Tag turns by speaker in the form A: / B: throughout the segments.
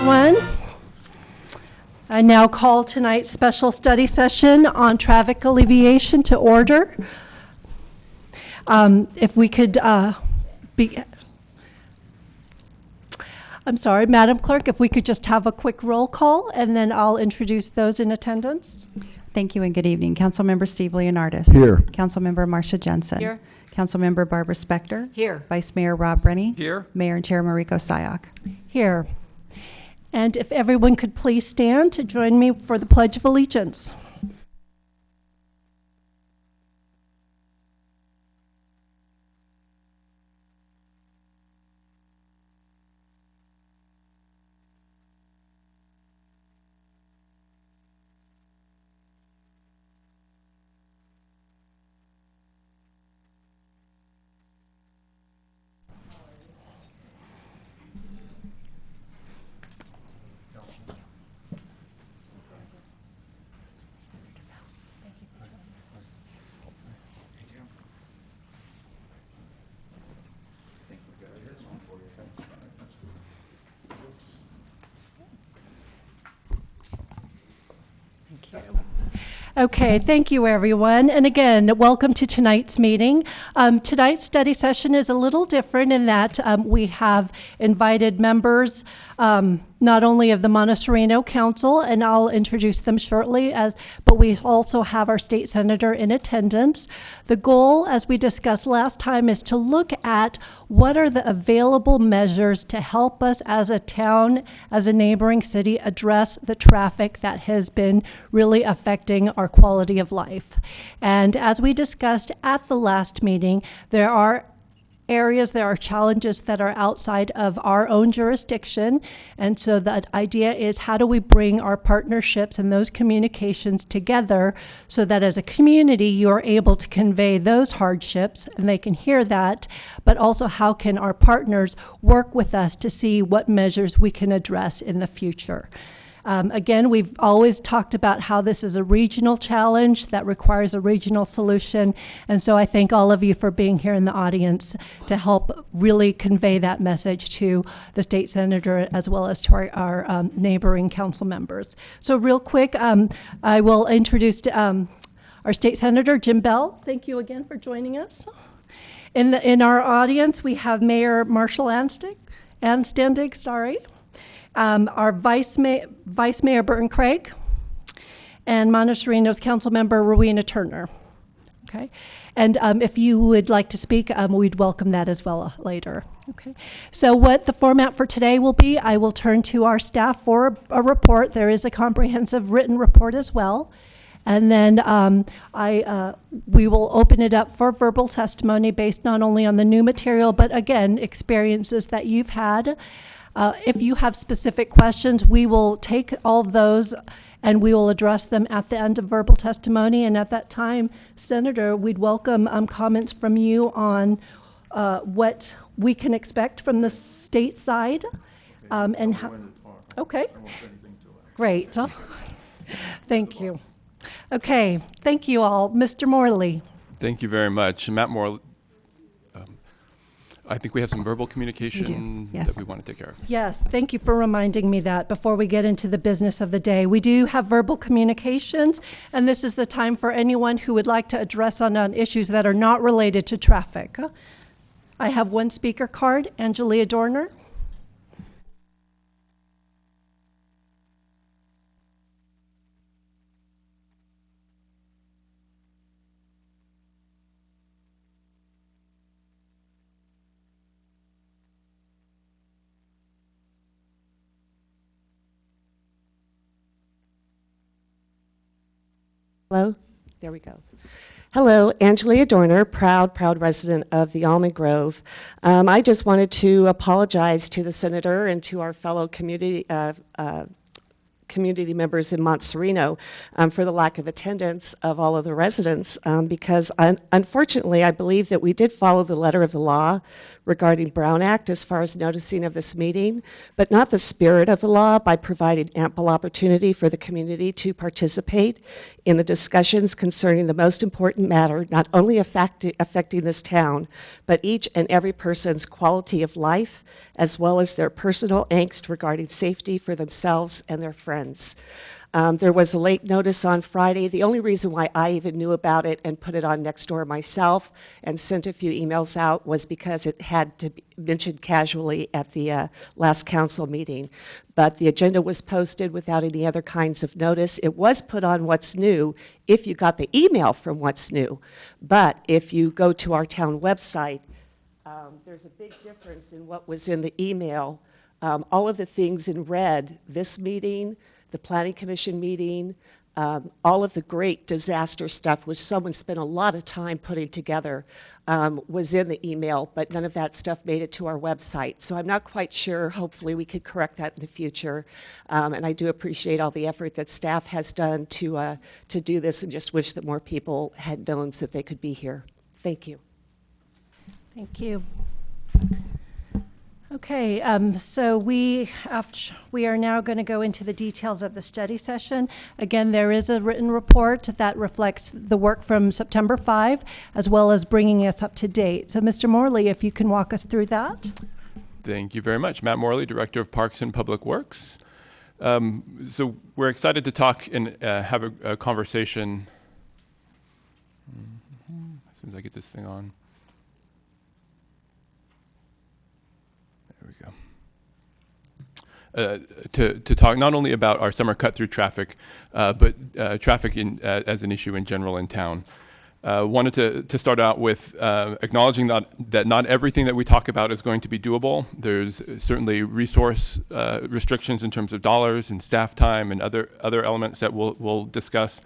A: everyone. I now call tonight's special study session on traffic alleviation to order. If we could I'm sorry, Madam Clerk, if we could just have a quick roll call, and then I'll introduce those in attendance.
B: Thank you and good evening. Councilmember Steve Leonardis.
C: Here.
B: Councilmember Marcia Jensen.
D: Here.
B: Councilmember Barbara Spector.
D: Here.
B: Vice Mayor Rob Rennie.
C: Here.
B: Mayor and Chair Mariko Sayak.
A: Here. And if everyone could please stand to join me for the Pledge of Allegiance. Okay, thank you, everyone. And again, welcome to tonight's meeting. Tonight's study session is a little different in that we have invited members not only of the Montessorino Council, and I'll introduce them shortly, but we also have our state senator in attendance. The goal, as we discussed last time, is to look at what are the available measures to help us as a town, as a neighboring city, address the traffic that has been really affecting our quality of life. And as we discussed at the last meeting, there are challenges that are outside of our own jurisdiction. And so the idea is, how do we bring our partnerships and those communications together so that as a community, you're able to convey those hardships and they can hear that, but also how can our partners work with us to see what measures we can address in the future. Again, we've always talked about how this is a regional challenge that requires a regional solution. And so I thank all of you for being here in the audience to help really convey that message to the state senator as well as to our neighboring council members. So real quick, I will introduce our state senator, Jim Bell. Thank you again for joining us. In our audience, we have Mayor Marshall Anständig, our Vice Mayor Burton Craig, and Montessorino's Council Member Rowena Turner. Okay, and if you would like to speak, we'd welcome that as well later. Okay, so what the format for today will be, I will turn to our staff for a report. There is a comprehensive written report as well. And then we will open it up for verbal testimony based not only on the new material, but again, experiences that you've had. If you have specific questions, we will take all of those and we will address them at the end of verbal testimony. And at that time, Senator, we'd welcome comments from you on what we can expect from the state side. And how. Okay. Great. Thank you. Okay. Thank you all. Mr. Morley.
E: Thank you very much. Matt Morley. I think we have some verbal communication
B: Yes.
E: that we want to take care of.
A: Yes, thank you for reminding me that before we get into the business of the day. We do have verbal communications, and this is the time for anyone who would like to address on issues that are not related to traffic. I have one speaker card, Angelia Dorner.
D: Hello, there we go. Hello, Angelia Dorner, proud resident of the Almond Grove. I just wanted to apologize to the senator and to our fellow community community members in Mont Sereno for the lack of attendance of all of the residents because unfortunately I believe that we did follow the letter of the law regarding Brown Act as far as noticing of this meeting, but not the spirit of the law by providing ample opportunity for the community to participate in the discussions concerning the most important matter, not only affecting this town, but each and every person's quality of life, as well as their personal angst regarding safety for themselves and their friends. There was a late notice on Friday. The only reason why I even knew about it and put it on Nextdoor myself and sent a few emails out was because it had to be mentioned casually at the last council meeting. But the agenda was posted without any other kinds of notice. It was put on What's New if you got the email from What's New. But if you go to our town website, there's a big difference in what was in the email. All of the things in red, this meeting, the Planning Commission meeting, all of the great disaster stuff, which someone spent a lot of time putting together, was in the email, but none of that stuff made it to our website. So I'm not quite sure. Hopefully we could correct that in the future. And I do appreciate all the effort that staff has done to do this, and just wish that more people had known so that they could be here. Thank you.
A: Thank you. Okay, so we are now going to go into the details of the study session. Again, there is a written report that reflects the work from September 5, as well as bringing us up to date. So, Mr. Morley, if you can walk us through that.
E: Thank you very much. Matt Morley, Director of Parks and Public Works. So we're excited to talk and have a conversation. As soon as I get this thing on. To talk not only about our summer cut-through traffic, but traffic as an issue in general in town. Wanted to start out with acknowledging that not everything that we talk about is going to be doable. There's certainly resource restrictions in terms of dollars and staff time and other elements that we'll discuss.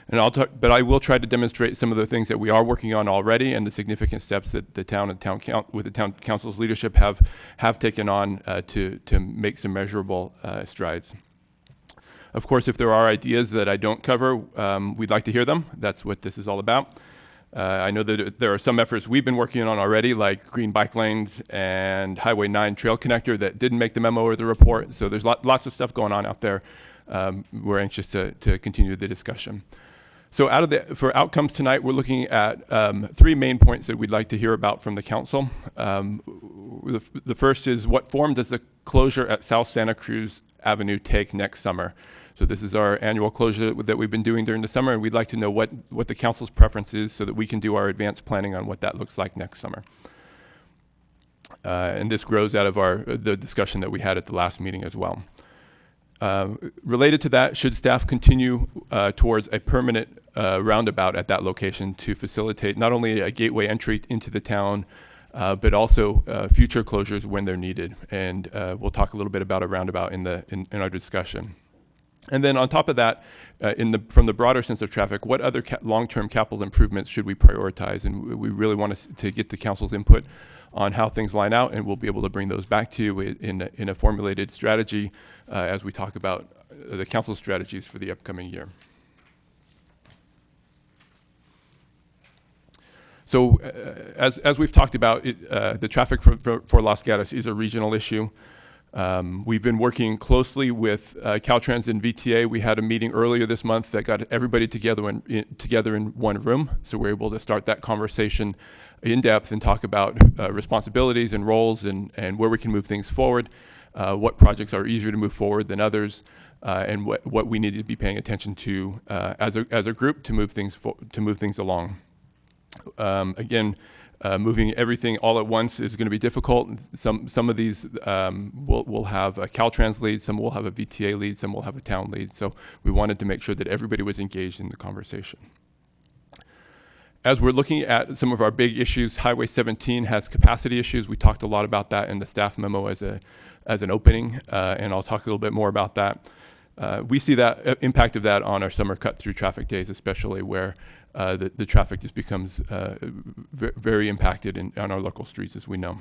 E: And but I will try to demonstrate some of the things that we are working on already and the significant steps that the town and with the town council's leadership have taken on to make some measurable strides. Of course, if there are ideas that I don't cover, we'd like to hear them. That's what this is all about. I know that there are some efforts we've been working on already, like green bike lanes and Highway 9 trail connector that didn't make the memo or the report. So there's lots of stuff going on out there. We're anxious to continue the discussion. So for outcomes tonight, we're looking at 3 main points that we'd like to hear about from the council. The first is, what form does the closure at South Santa Cruz Avenue take next summer? So this is our annual closure that we've been doing during the summer, and we'd like to know what the council's preference is so that we can do our advanced planning on what that looks like next summer. And this grows out of the discussion that we had at the last meeting as well. Related to that, should staff continue towards a permanent roundabout at that location to facilitate not only a gateway entry into the town, but also future closures when they're needed? And we'll talk a little bit about a roundabout in our discussion. And then on top of that, from the broader sense of traffic, what other long-term capital improvements should we prioritize? And we really want to get the council's input on how things line out, and we'll be able to bring those back to you in a formulated strategy as we talk about the council's strategies for the upcoming year. So as we've talked about, the traffic for Los Gatos is a regional issue. We've been working closely with Caltrans and VTA. We had a meeting earlier this month that got everybody together in one room. So we're able to start that conversation in depth and talk about responsibilities and roles and where we can move things forward, what projects are easier to move forward than others, and what we need to be paying attention to as a group to move things along. Again, moving everything all at once is going to be difficult. Some of these will have a Caltrans lead, some will have a VTA lead, some will have a town lead. So we wanted to make sure that everybody was engaged in the conversation. As we're looking at some of our big issues, Highway 17 has capacity issues. We talked a lot about that in the staff memo as an opening, and I'll talk a little bit more about that. We see that impact of that on our summer cut-through traffic days, especially where the traffic just becomes very impacted on our local streets, as we know.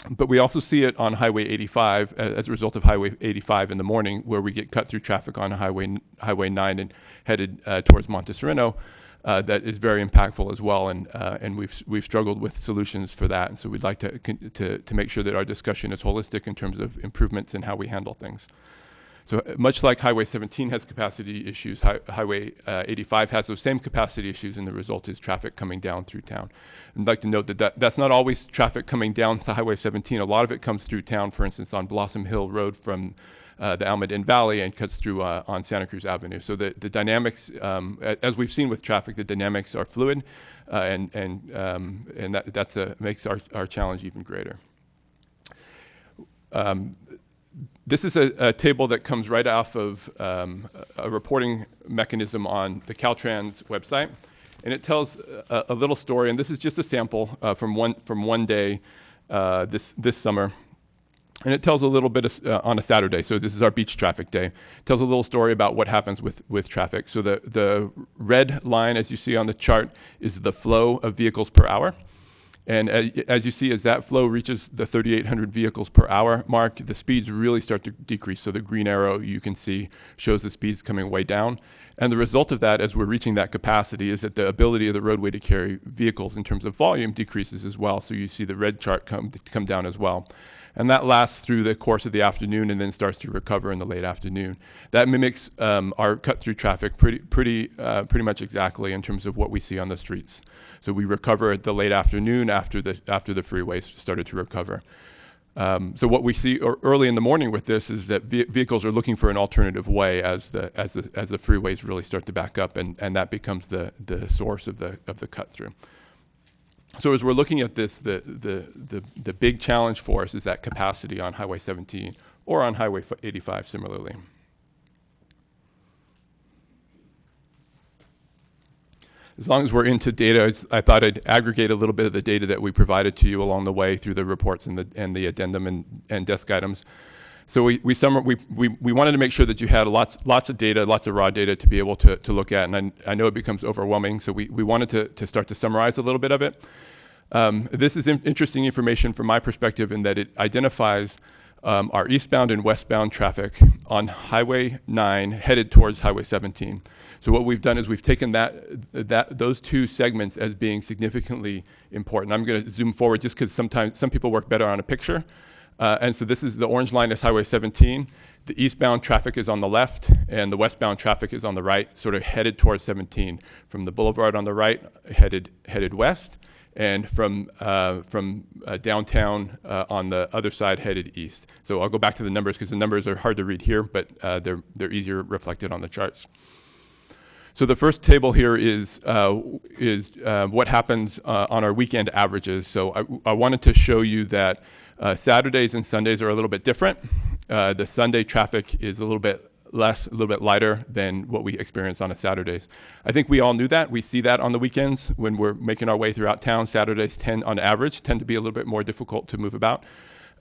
E: But we also see it on Highway 85 as a result of Highway 85 in the morning, where we get cut through traffic on Highway 9 and headed towards Monte Sereno. That is very impactful as well, and we've struggled with solutions for that. And so we'd like to make sure that our discussion is holistic in terms of improvements in how we handle things. So much like Highway 17 has capacity issues, Highway 85 has those same capacity issues, and the result is traffic coming down through town. I'd like to note that's not always traffic coming down to Highway 17. A lot of it comes through town, for instance, on Blossom Hill Road from the Almaden Valley and cuts through on Santa Cruz Avenue. So the dynamics, as we've seen with traffic, the dynamics are fluid, and that makes our challenge even greater. This is a table that comes right off of a reporting mechanism on the Caltrans website, and it tells a little story. And this is just a sample from one day this summer, and it tells a little bit on a Saturday. So this is our beach traffic day. It tells a little story about what happens with traffic. So the red line, as you see on the chart, is the flow of vehicles per hour. And as you see, as that flow reaches the 3,800 vehicles per hour mark, the speeds really start to decrease. So the green arrow you can see shows the speeds coming way down. And the result of that, as we're reaching that capacity, is that the ability of the roadway to carry vehicles in terms of volume decreases as well. So you see the red chart come down as well. And that lasts through the course of the afternoon and then starts to recover in the late afternoon. That mimics our cut-through traffic pretty much exactly in terms of what we see on the streets. So we recover at the late afternoon after the freeways started to recover. So what we see early in the morning with this is that vehicles are looking for an alternative way as the freeways really start to back up, and that becomes the source of the cut-through. So as we're looking at this, the big challenge for us is that capacity on Highway 17 or on Highway 85 similarly. As long as we're into data, I thought I'd aggregate a little bit of the data that we provided to you along the way through the reports and the addendum and desk items. So we wanted to make sure that you had lots of data, lots of raw data to be able to look at, and I know it becomes overwhelming, so we wanted to start to summarize a little bit of it. This is interesting information from my perspective in that it identifies our eastbound and westbound traffic on Highway 9 headed towards Highway 17. So what we've done is we've taken those two segments as being significantly important. I'm going to zoom forward just because sometimes some people work better on a picture. And so this is the orange line is Highway 17. The eastbound traffic is on the left and the westbound traffic is on the right, sort of headed towards 17. From the boulevard on the right, headed west, and from downtown on the other side headed east. So I'll go back to the numbers because the numbers are hard to read here, but they're easier reflected on the charts. So the first table here is what happens on our weekend averages. So I wanted to show you that Saturdays and Sundays are a little bit different. The Sunday traffic is a little bit less, a little bit lighter than what we experience on a Saturdays. I think we all knew that. We see that on the weekends when we're making our way throughout town. Saturdays on average tend to be a little bit more difficult to move about.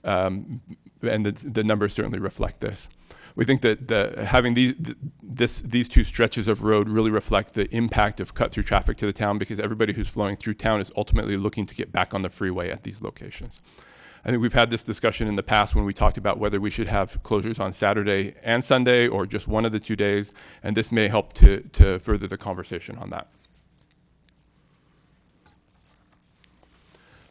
E: And the numbers certainly reflect this. We think that having these two stretches of road really reflect the impact of cut-through traffic to the town, because everybody who's flowing through town is ultimately looking to get back on the freeway at these locations. I think we've had this discussion in the past when we talked about whether we should have closures on Saturday and Sunday or just one of the 2 days, and this may help to further the conversation on that.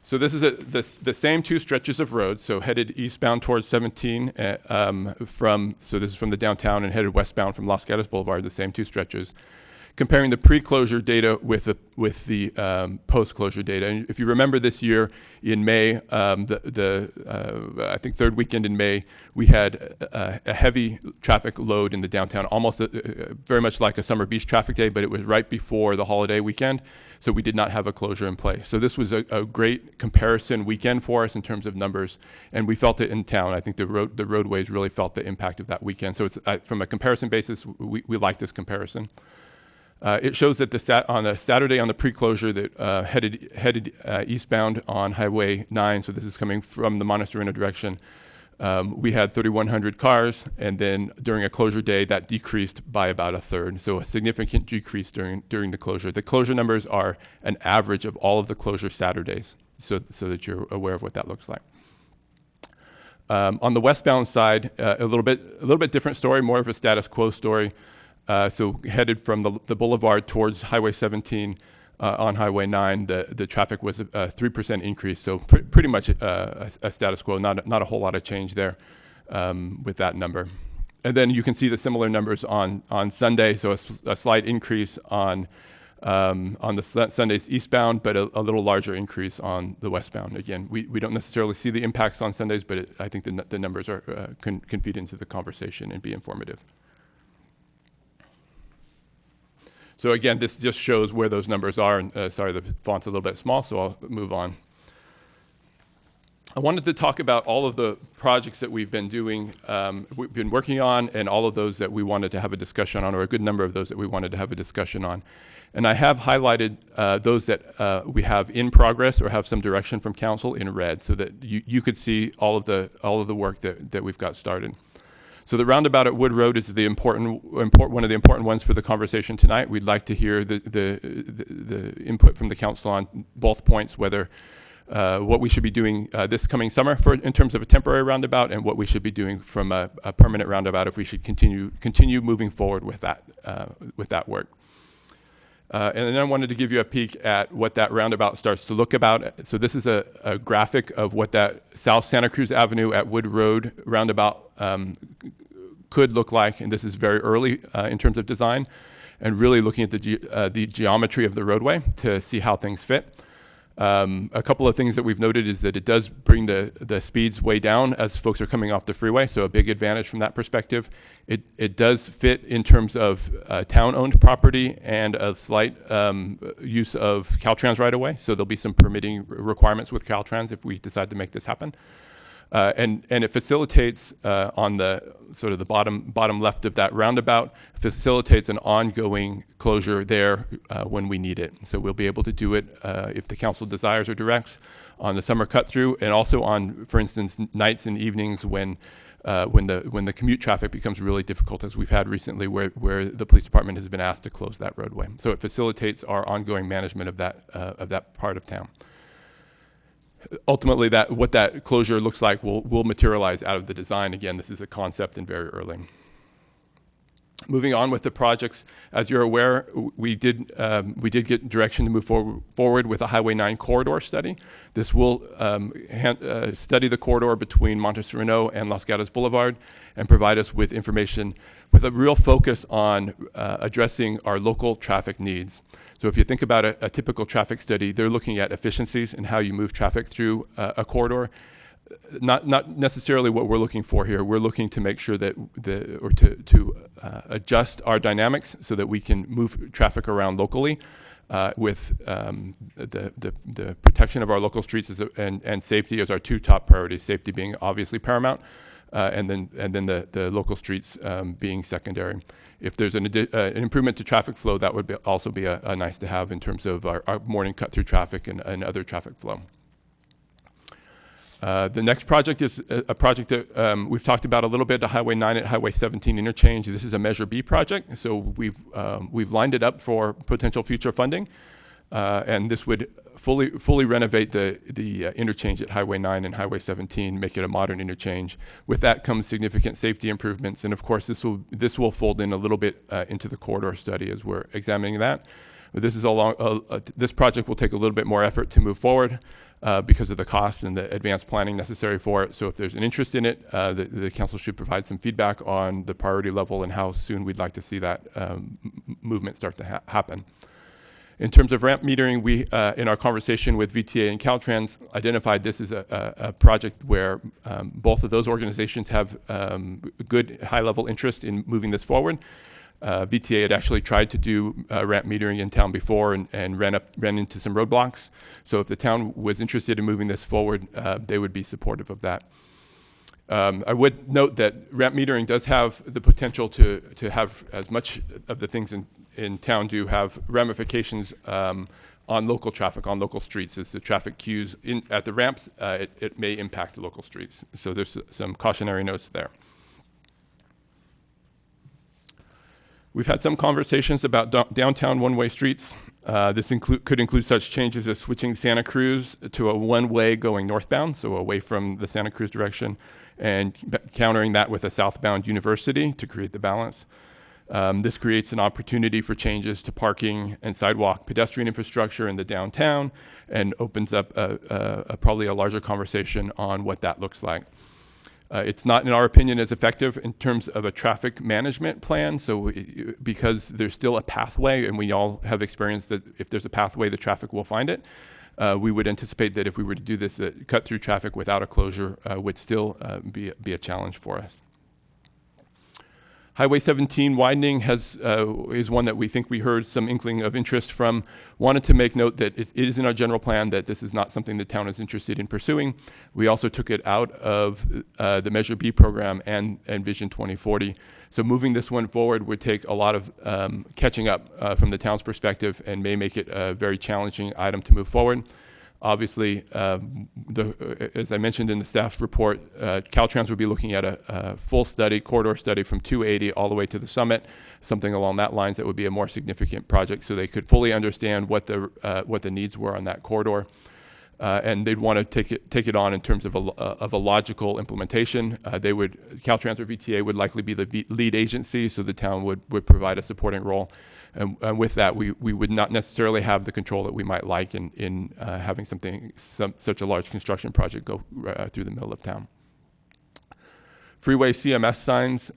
E: So this is the same two stretches of road, so headed eastbound towards 17 so this is from the downtown, and headed westbound from Los Gatos Boulevard, the same two stretches. Comparing the pre-closure data with the post-closure data. And if you remember this year in May, I think third weekend in May, we had a heavy traffic load in the downtown, almost very much like a summer beach traffic day, but it was right before the holiday weekend, so we did not have a closure in place. So this was a great comparison weekend for us in terms of numbers, and we felt it in town. I think the roadways really felt the impact of that weekend. So it's from a comparison basis, we like this comparison. It shows that on a Saturday on the pre-closure that headed eastbound on Highway 9, so this is coming from the Monte Sereno direction, we had 3,100 cars, and then during a closure day, that decreased by about a third. So a significant decrease during the closure. The closure numbers are an average of all of the closure Saturdays, so that you're aware of what that looks like. On the westbound side, a little bit different story, more of a status quo story. So headed from the boulevard towards Highway 17 on Highway 9, the traffic was a 3% increase. So pretty much a status quo, not a whole lot of change there with that number. And then you can see the similar numbers on Sunday. So a slight increase on the Sundays eastbound, but a little larger increase on the westbound. Again, we don't necessarily see the impacts on Sundays, but I think the numbers can feed into the conversation and be informative. So again, this just shows where those numbers are. And sorry, the font's a little bit small, so I'll move on. I wanted to talk about all of the projects that we've been doing, we've been working on, and all of those that we wanted to have a discussion on, or a good number of those that we wanted to have a discussion on. And I have highlighted those that we have in progress or have some direction from council in red, so that you could see all of the work that we've got started. So the roundabout at Wood Road is one of the important ones for the conversation tonight. We'd like to hear the input from the council on both points, whether what we should be doing this coming summer in terms of a temporary roundabout, and what we should be doing from a permanent roundabout if we should continue moving forward with that work. And then I wanted to give you a peek at what that roundabout starts to look about. So this is a graphic of what that South Santa Cruz Avenue at Wood Road roundabout could look like. And this is very early in terms of design, and really looking at the geometry of the roadway to see how things fit. A couple of things that we've noted is that it does bring the speeds way down as folks are coming off the freeway, so a big advantage from that perspective. It does fit in terms of town-owned property and a slight use of Caltrans right-of-way, so there'll be some permitting requirements with Caltrans if we decide to make this happen. And it facilitates on the sort of the bottom left of that roundabout, facilitates an ongoing closure there when we need it. So we'll be able to do it if the council desires or directs on the summer cut through, and also on, for instance, nights and evenings when the commute traffic becomes really difficult, as we've had recently, where the police department has been asked to close that roadway. So it facilitates our ongoing management of that part of town. Ultimately, what that closure looks like will materialize out of the design. Again, this is a concept and very early. Moving on with the projects, as you're aware, we did get direction to move forward with a Highway 9 corridor study. This will study the corridor between Montezurino and Los Gatos Boulevard and provide us with information with a real focus on addressing our local traffic needs. So if you think about a typical traffic study, they're looking at efficiencies and how you move traffic through a corridor. Not necessarily what we're looking for here. We're looking to make sure that to adjust our dynamics so that we can move traffic around locally with the protection of our local streets and safety as our two top priorities. Safety being obviously paramount, and then the local streets being secondary. If there's an improvement to traffic flow, that would also be a nice to have in terms of our morning cut through traffic and other traffic flow. The next project is a project that we've talked about a little bit, the Highway 9 at Highway 17 interchange. This is a Measure B project, so we've lined it up for potential future funding, and this would fully renovate the interchange at Highway 9 and Highway 17, make it a modern interchange. With that comes significant safety improvements, and of course this will fold in a little bit into the corridor study as we're examining that. But this is this project will take a little bit more effort to move forward because of the cost and the advanced planning necessary for it. So if there's an interest in it, the council should provide some feedback on the priority level and how soon we'd like to see that movement start to happen. In terms of ramp metering, we, in our conversation with VTA and Caltrans, identified this as a project where both of those organizations have good high-level interest in moving this forward. VTA had actually tried to do ramp metering in town before and ran into some roadblocks. So if the town was interested in moving this forward, they would be supportive of that. I would note that ramp metering does have the potential to have, as much of the things in town do, have ramifications on local traffic, on local streets. As the traffic queues at the ramps, it may impact the local streets. So there's some cautionary notes there. We've had some conversations about downtown one-way streets. This could include such changes as switching Santa Cruz to a one-way going northbound, so away from the Santa Cruz direction, and countering that with a southbound University to create the balance. This creates an opportunity for changes to parking and sidewalk pedestrian infrastructure in the downtown and opens up probably a larger conversation on what that looks like. It's not, in our opinion, as effective in terms of a traffic management plan. So because there's still a pathway, and we all have experienced that if there's a pathway, the traffic will find it. We would anticipate that if we were to do this, that cut through traffic without a closure would still be a challenge for us. Highway 17 widening is one that we think we heard some inkling of interest from. Wanted to make note that it is in our general plan that this is not something the town is interested in pursuing. We also took it out of the Measure B program and Vision 2040. So moving this one forward would take a lot of catching up from the town's perspective and may make it a very challenging item to move forward. Obviously, as I mentioned in the staff's report, Caltrans would be looking at a full corridor study from 280 all the way to the summit, something along that lines that would be a more significant project so they could fully understand what the needs were on that corridor. And they'd want to take it on in terms of a logical implementation. Caltrans or VTA would likely be the lead agency, so the town would provide a supporting role. And with that, we would not necessarily have the control that we might like in having such a large construction project go through the middle of town. Freeway CMS signs,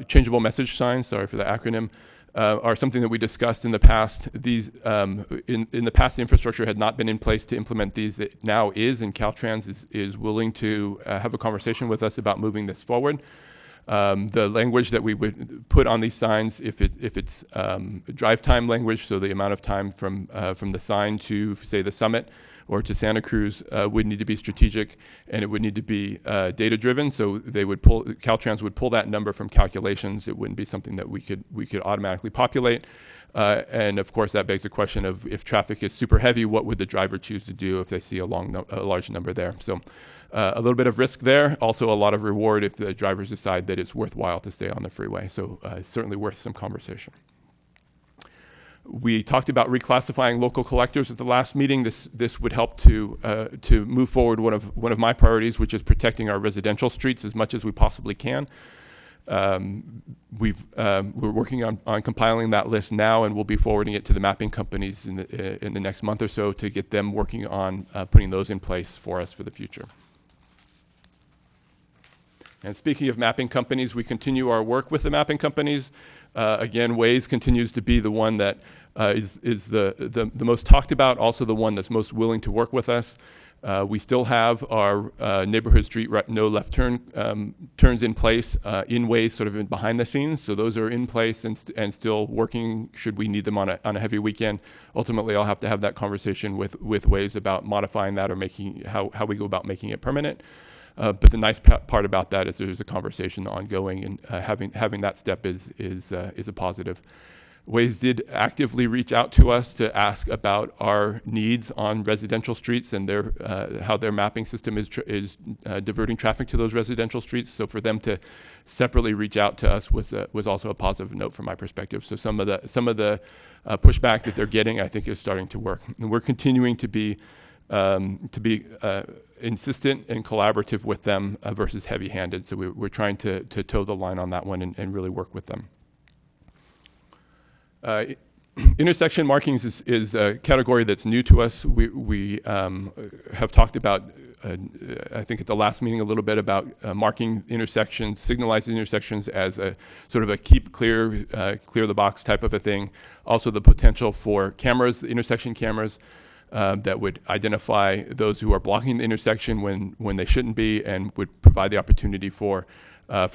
E: changeable message signs, sorry for the acronym, are something that we discussed in the past. These, in the past, the infrastructure had not been in place to implement these. It now is, and Caltrans is willing to have a conversation with us about moving this forward. The language that we would put on these signs, if it's drive time language, so the amount of time from the sign to, say, the summit or to Santa Cruz, would need to be strategic, and it would need to be data driven. So Caltrans would pull that number from calculations. It wouldn't be something that we could automatically populate. And of course, that begs the question of if traffic is super heavy, what would the driver choose to do if they see a large number there? So a little bit of risk there, also a lot of reward if the drivers decide that it's worthwhile to stay on the freeway. So it's certainly worth some conversation. We talked about reclassifying local collectors at the last meeting. This would help to move forward one of my priorities, which is protecting our residential streets as much as we possibly can. We're working on compiling that list now, and we'll be forwarding it to the mapping companies in the next month or so to get them working on putting those in place for us for the future. And speaking of mapping companies, we continue our work with the mapping companies. Again, Waze continues to be the one that is the most talked about, also the one that's most willing to work with us. We still have our neighborhood street no left turns in place in Waze, sort of behind the scenes. So those are in place and still working should we need them on a heavy weekend. Ultimately, I'll have to have that conversation with Waze about modifying that or making how we go about making it permanent. But the nice part about that is there's a conversation ongoing, and having that step is a positive. Waze did actively reach out to us to ask about our needs on residential streets and how their mapping system is diverting traffic to those residential streets. So for them to separately reach out to us was also a positive note from my perspective. So some of the pushback that they're getting, I think, is starting to work, and we're continuing to be insistent and collaborative with them versus heavy-handed. So we're trying to toe the line on that one and really work with them. Intersection markings is a category that's new to us. We have talked about, I think at the last meeting, a little bit about marking intersections, signalized intersections as a sort of a keep clear the box type of a thing. Also the potential for cameras, intersection cameras, that would identify those who are blocking the intersection when they shouldn't be, and would provide the opportunity for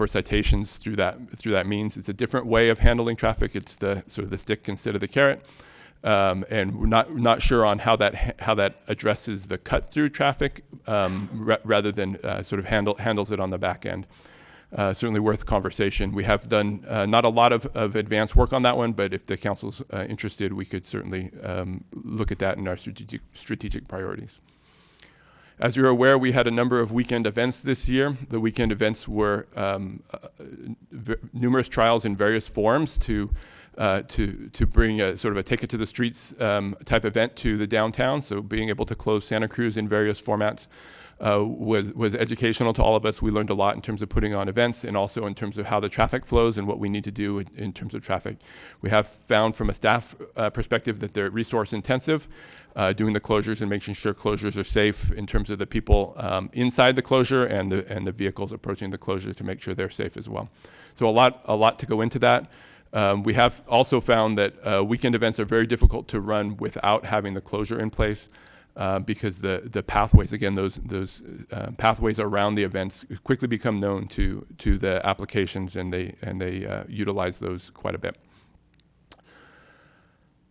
E: citations through that means. It's a different way of handling traffic. It's the sort of the stick instead of the carrot, and we're not sure on how that addresses the cut through traffic rather than sort of handles it on the back end. Certainly worth conversation. We have done not a lot of advanced work on that one, but if the council's interested, we could certainly look at that in our strategic priorities. As you're aware, we had a number of weekend events this year. The weekend events were numerous trials in various forms to to bring a sort of a take it to the streets type event to the downtown. So being able to close Santa Cruz in various formats was educational to all of us. We learned a lot in terms of putting on events and also in terms of how the traffic flows and what we need to do in terms of traffic. We have found from a staff perspective that they're resource intensive, doing the closures and making sure closures are safe in terms of the people inside the closure and the vehicles approaching the closure to make sure they're safe as well. So a lot to go into that. We have also found that weekend events are very difficult to run without having the closure in place. Because the pathways, again, those pathways around the events quickly become known to the applications, and they utilize those quite a bit.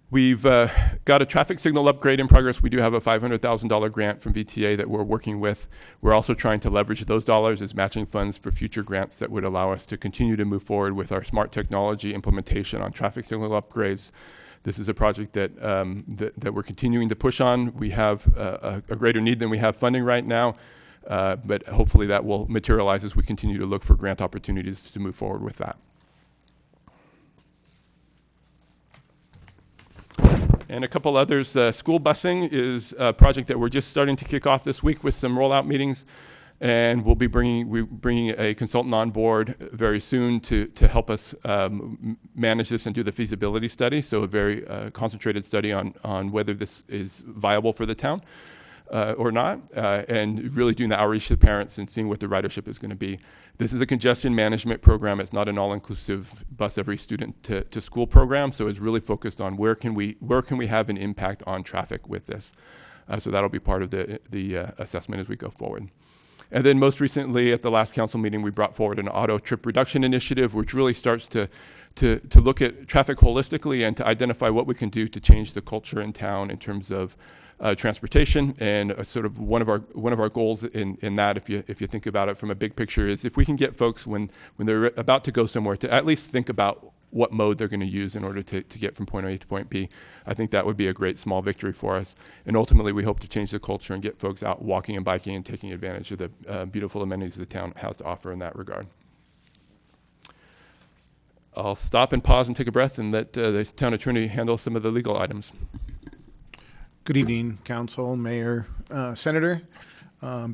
E: We've got a traffic signal upgrade in progress. We do have a $500,000 grant from VTA that we're working with. We're also trying to leverage those dollars as matching funds for future grants that would allow us to continue to move forward with our smart technology implementation on traffic signal upgrades. This is a project that that we're continuing to push on. We have a greater need than we have funding right now, but hopefully that will materialize as we continue to look for grant opportunities to move forward with that. And a couple others. School busing is a project that we're just starting to kick off this week with some rollout meetings. And we'll be bringing a consultant on board very soon to help us manage this and do the feasibility study. So a very concentrated study on whether this is viable for the town or not, and really doing the outreach to parents and seeing what the ridership is going to be. This is a congestion management program. It's not an all-inclusive bus every student to school program. So it's really focused on where can we have an impact on traffic with this. So that'll be part of the assessment as we go forward. And then most recently at the last council meeting, we brought forward an auto trip reduction initiative, which really starts to look at traffic holistically and to identify what we can do to change the culture in town in terms of transportation. And sort of one of our goals in that, if you think about it from a big picture, is if we can get folks when they're about to go somewhere to at least think about what mode they're going to use in order to get from point A to point B. I think that would be a great small victory for us. And ultimately, we hope to change the culture and get folks out walking and biking and taking advantage of the beautiful amenities the town has to offer in that regard. I'll stop and pause and take a breath and let the town attorney handle some of the legal items.
C: Good evening, Council, Mayor, Senator.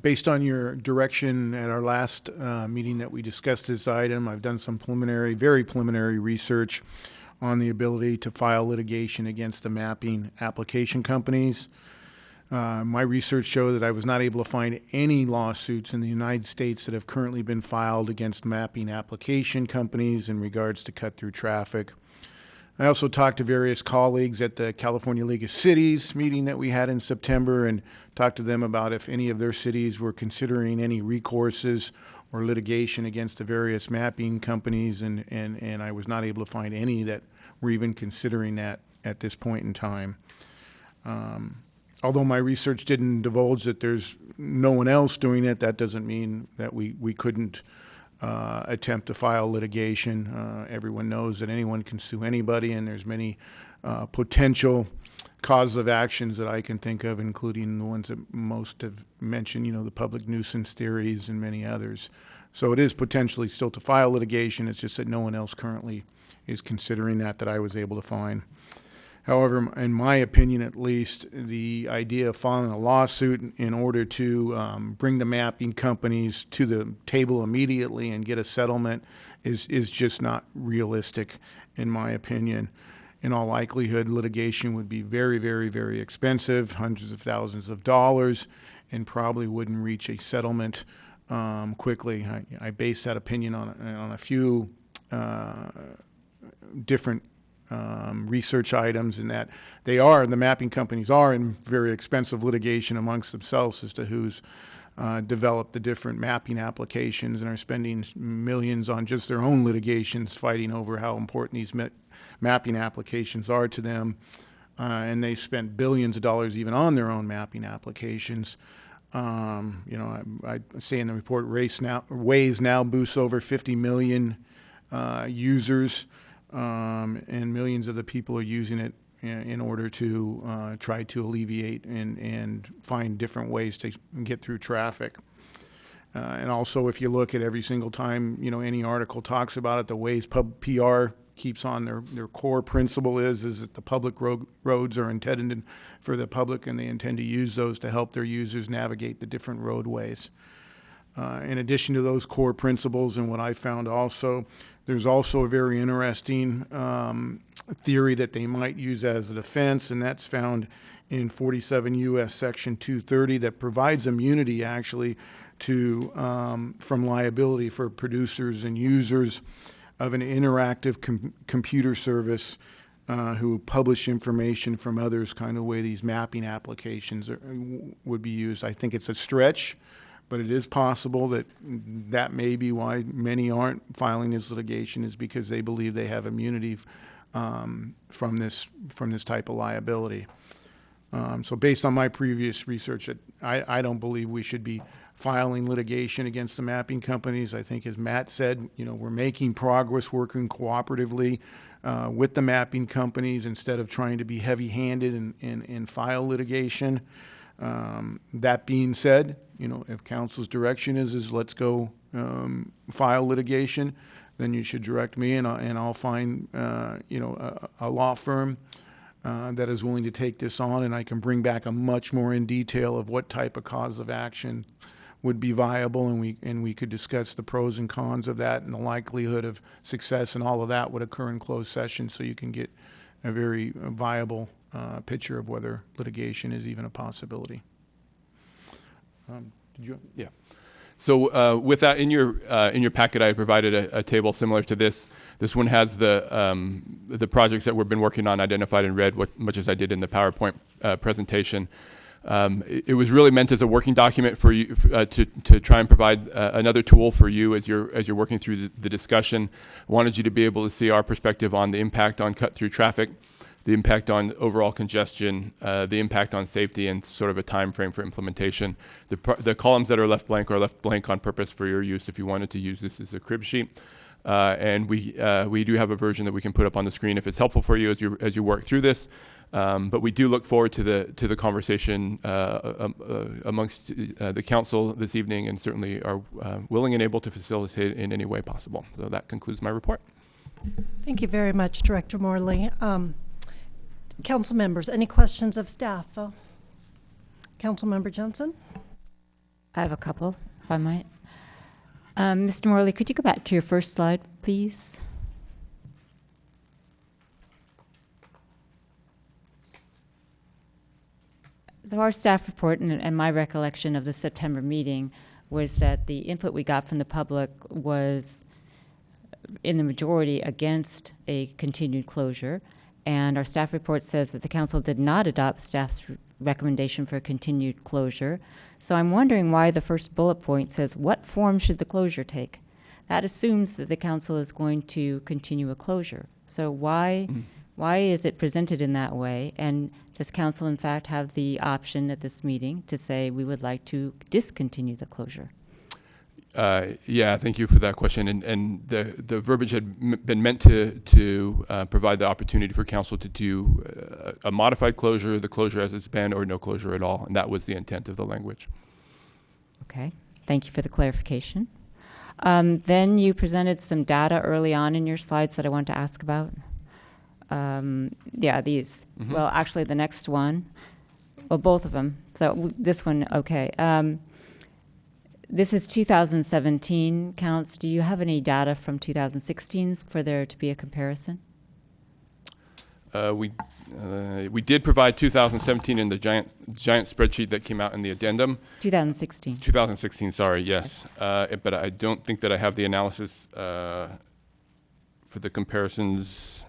C: Based on your direction at our last meeting that we discussed this item, I've done some very preliminary research on the ability to file litigation against the mapping application companies. My research showed that I was not able to find any lawsuits in the United States that have currently been filed against mapping application companies in regards to cut-through traffic. I also talked to various colleagues at the California League of Cities meeting that we had in September and talked to them about if any of their cities were considering any recourses or litigation against the various mapping companies, and I was not able to find any that were even considering that at this point in time. Although my research didn't divulge that there's no one else doing it, that doesn't mean that we couldn't attempt to file litigation. Everyone knows that anyone can sue anybody, and there's many potential causes of actions that I can think of, including the ones that most have mentioned, the public nuisance theories and many others. So it is potentially still to file litigation. It's just that no one else currently is considering that I was able to find. However, in my opinion at least, the idea of filing a lawsuit in order to bring the mapping companies to the table immediately and get a settlement is just not realistic, in my opinion. In all likelihood, litigation would be very, very, very expensive, hundreds of thousands of dollars, and probably wouldn't reach a settlement quickly. I base that opinion on a few different research items, in that the mapping companies are in very expensive litigation amongst themselves as to who's developed the different mapping applications and are spending millions on just their own litigations fighting over how important these mapping applications are to them. And they spent billions of dollars even on their own mapping applications. I say in the report, Waze now boasts over 50 million users. And millions of the people are using it in order to try to alleviate and find different ways to get through traffic. And also, if you look at every single time, any article talks about it, the Waze PR keeps on their core principle is that the public roads are intended for the public, and they intend to use those to help their users navigate the different roadways. In addition to those core principles, and what I found also, there's also a very interesting theory that they might use as a defense, and that's found in 47 U.S. Section 230 that provides immunity actually to from liability for producers and users of an interactive computer service who publish information from others, kind of way these mapping applications would be used. I think it's a stretch, but it is possible that may be why many aren't filing this litigation, is because they believe they have immunity from this type of liability. So based on my previous research, I don't believe we should be filing litigation against the mapping companies. I think, as Matt said, we're making progress working cooperatively with the mapping companies instead of trying to be heavy-handed and file litigation. That being said, if council's direction is let's go file litigation, then you should direct me, and I'll find a law firm that is willing to take this on, and I can bring back a much more in detail of what type of cause of action would be viable, and we could discuss the pros and cons of that and the likelihood of success, and all of that would occur in closed session, so you can get a very viable picture of whether litigation is even a possibility. Did you?
E: Yeah. So with that, in your packet, I provided a table similar to this. This one has the projects that we've been working on identified in red, much as I did in the PowerPoint presentation. It was really meant as a working document for you to try and provide another tool for you as you're working through the discussion. I wanted you to be able to see our perspective on the impact on cut-through traffic, the impact on overall congestion, the impact on safety, and sort of a time frame for implementation. The columns that are left blank on purpose for your use if you wanted to use this as a crib sheet. And we do have a version that we can put up on the screen if it's helpful for you as you work through this. But we do look forward to the conversation amongst the council this evening, and certainly are willing and able to facilitate in any way possible. So that concludes my report.
A: Thank you very much, Director Morley. Council members, any questions of staff? Councilmember Jensen?
F: I have a couple, if I might. Mr. Morley, could you go back to your first slide, please? So our staff report and my recollection of the September meeting was that the input we got from the public was in the majority against a continued closure. And our staff report says that the council did not adopt staff's recommendation for a continued closure. So I'm wondering why the first bullet point says, what form should the closure take? That assumes that the council is going to continue a closure. So why is it presented in that way? And does council in fact have the option at this meeting to say we would like to discontinue the closure?
E: Yeah, thank you for that question. And the verbiage had been meant to provide the opportunity for council to do a modified closure, the closure as it's been, or no closure at all. And that was the intent of the language.
F: Okay, thank you for the clarification. Then you presented some data early on in your slides that I want to ask about. Yeah, these. Mm-hmm. Well, actually the next one, well, both of them. So this one, okay. This is 2017 counts. Do you have any data from 2016 for there to be a comparison?
E: We did provide 2017 in the giant spreadsheet that came out in the addendum.
F: 2016.
E: 2016, sorry, yes. But I don't think that I have the analysis for the comparisons.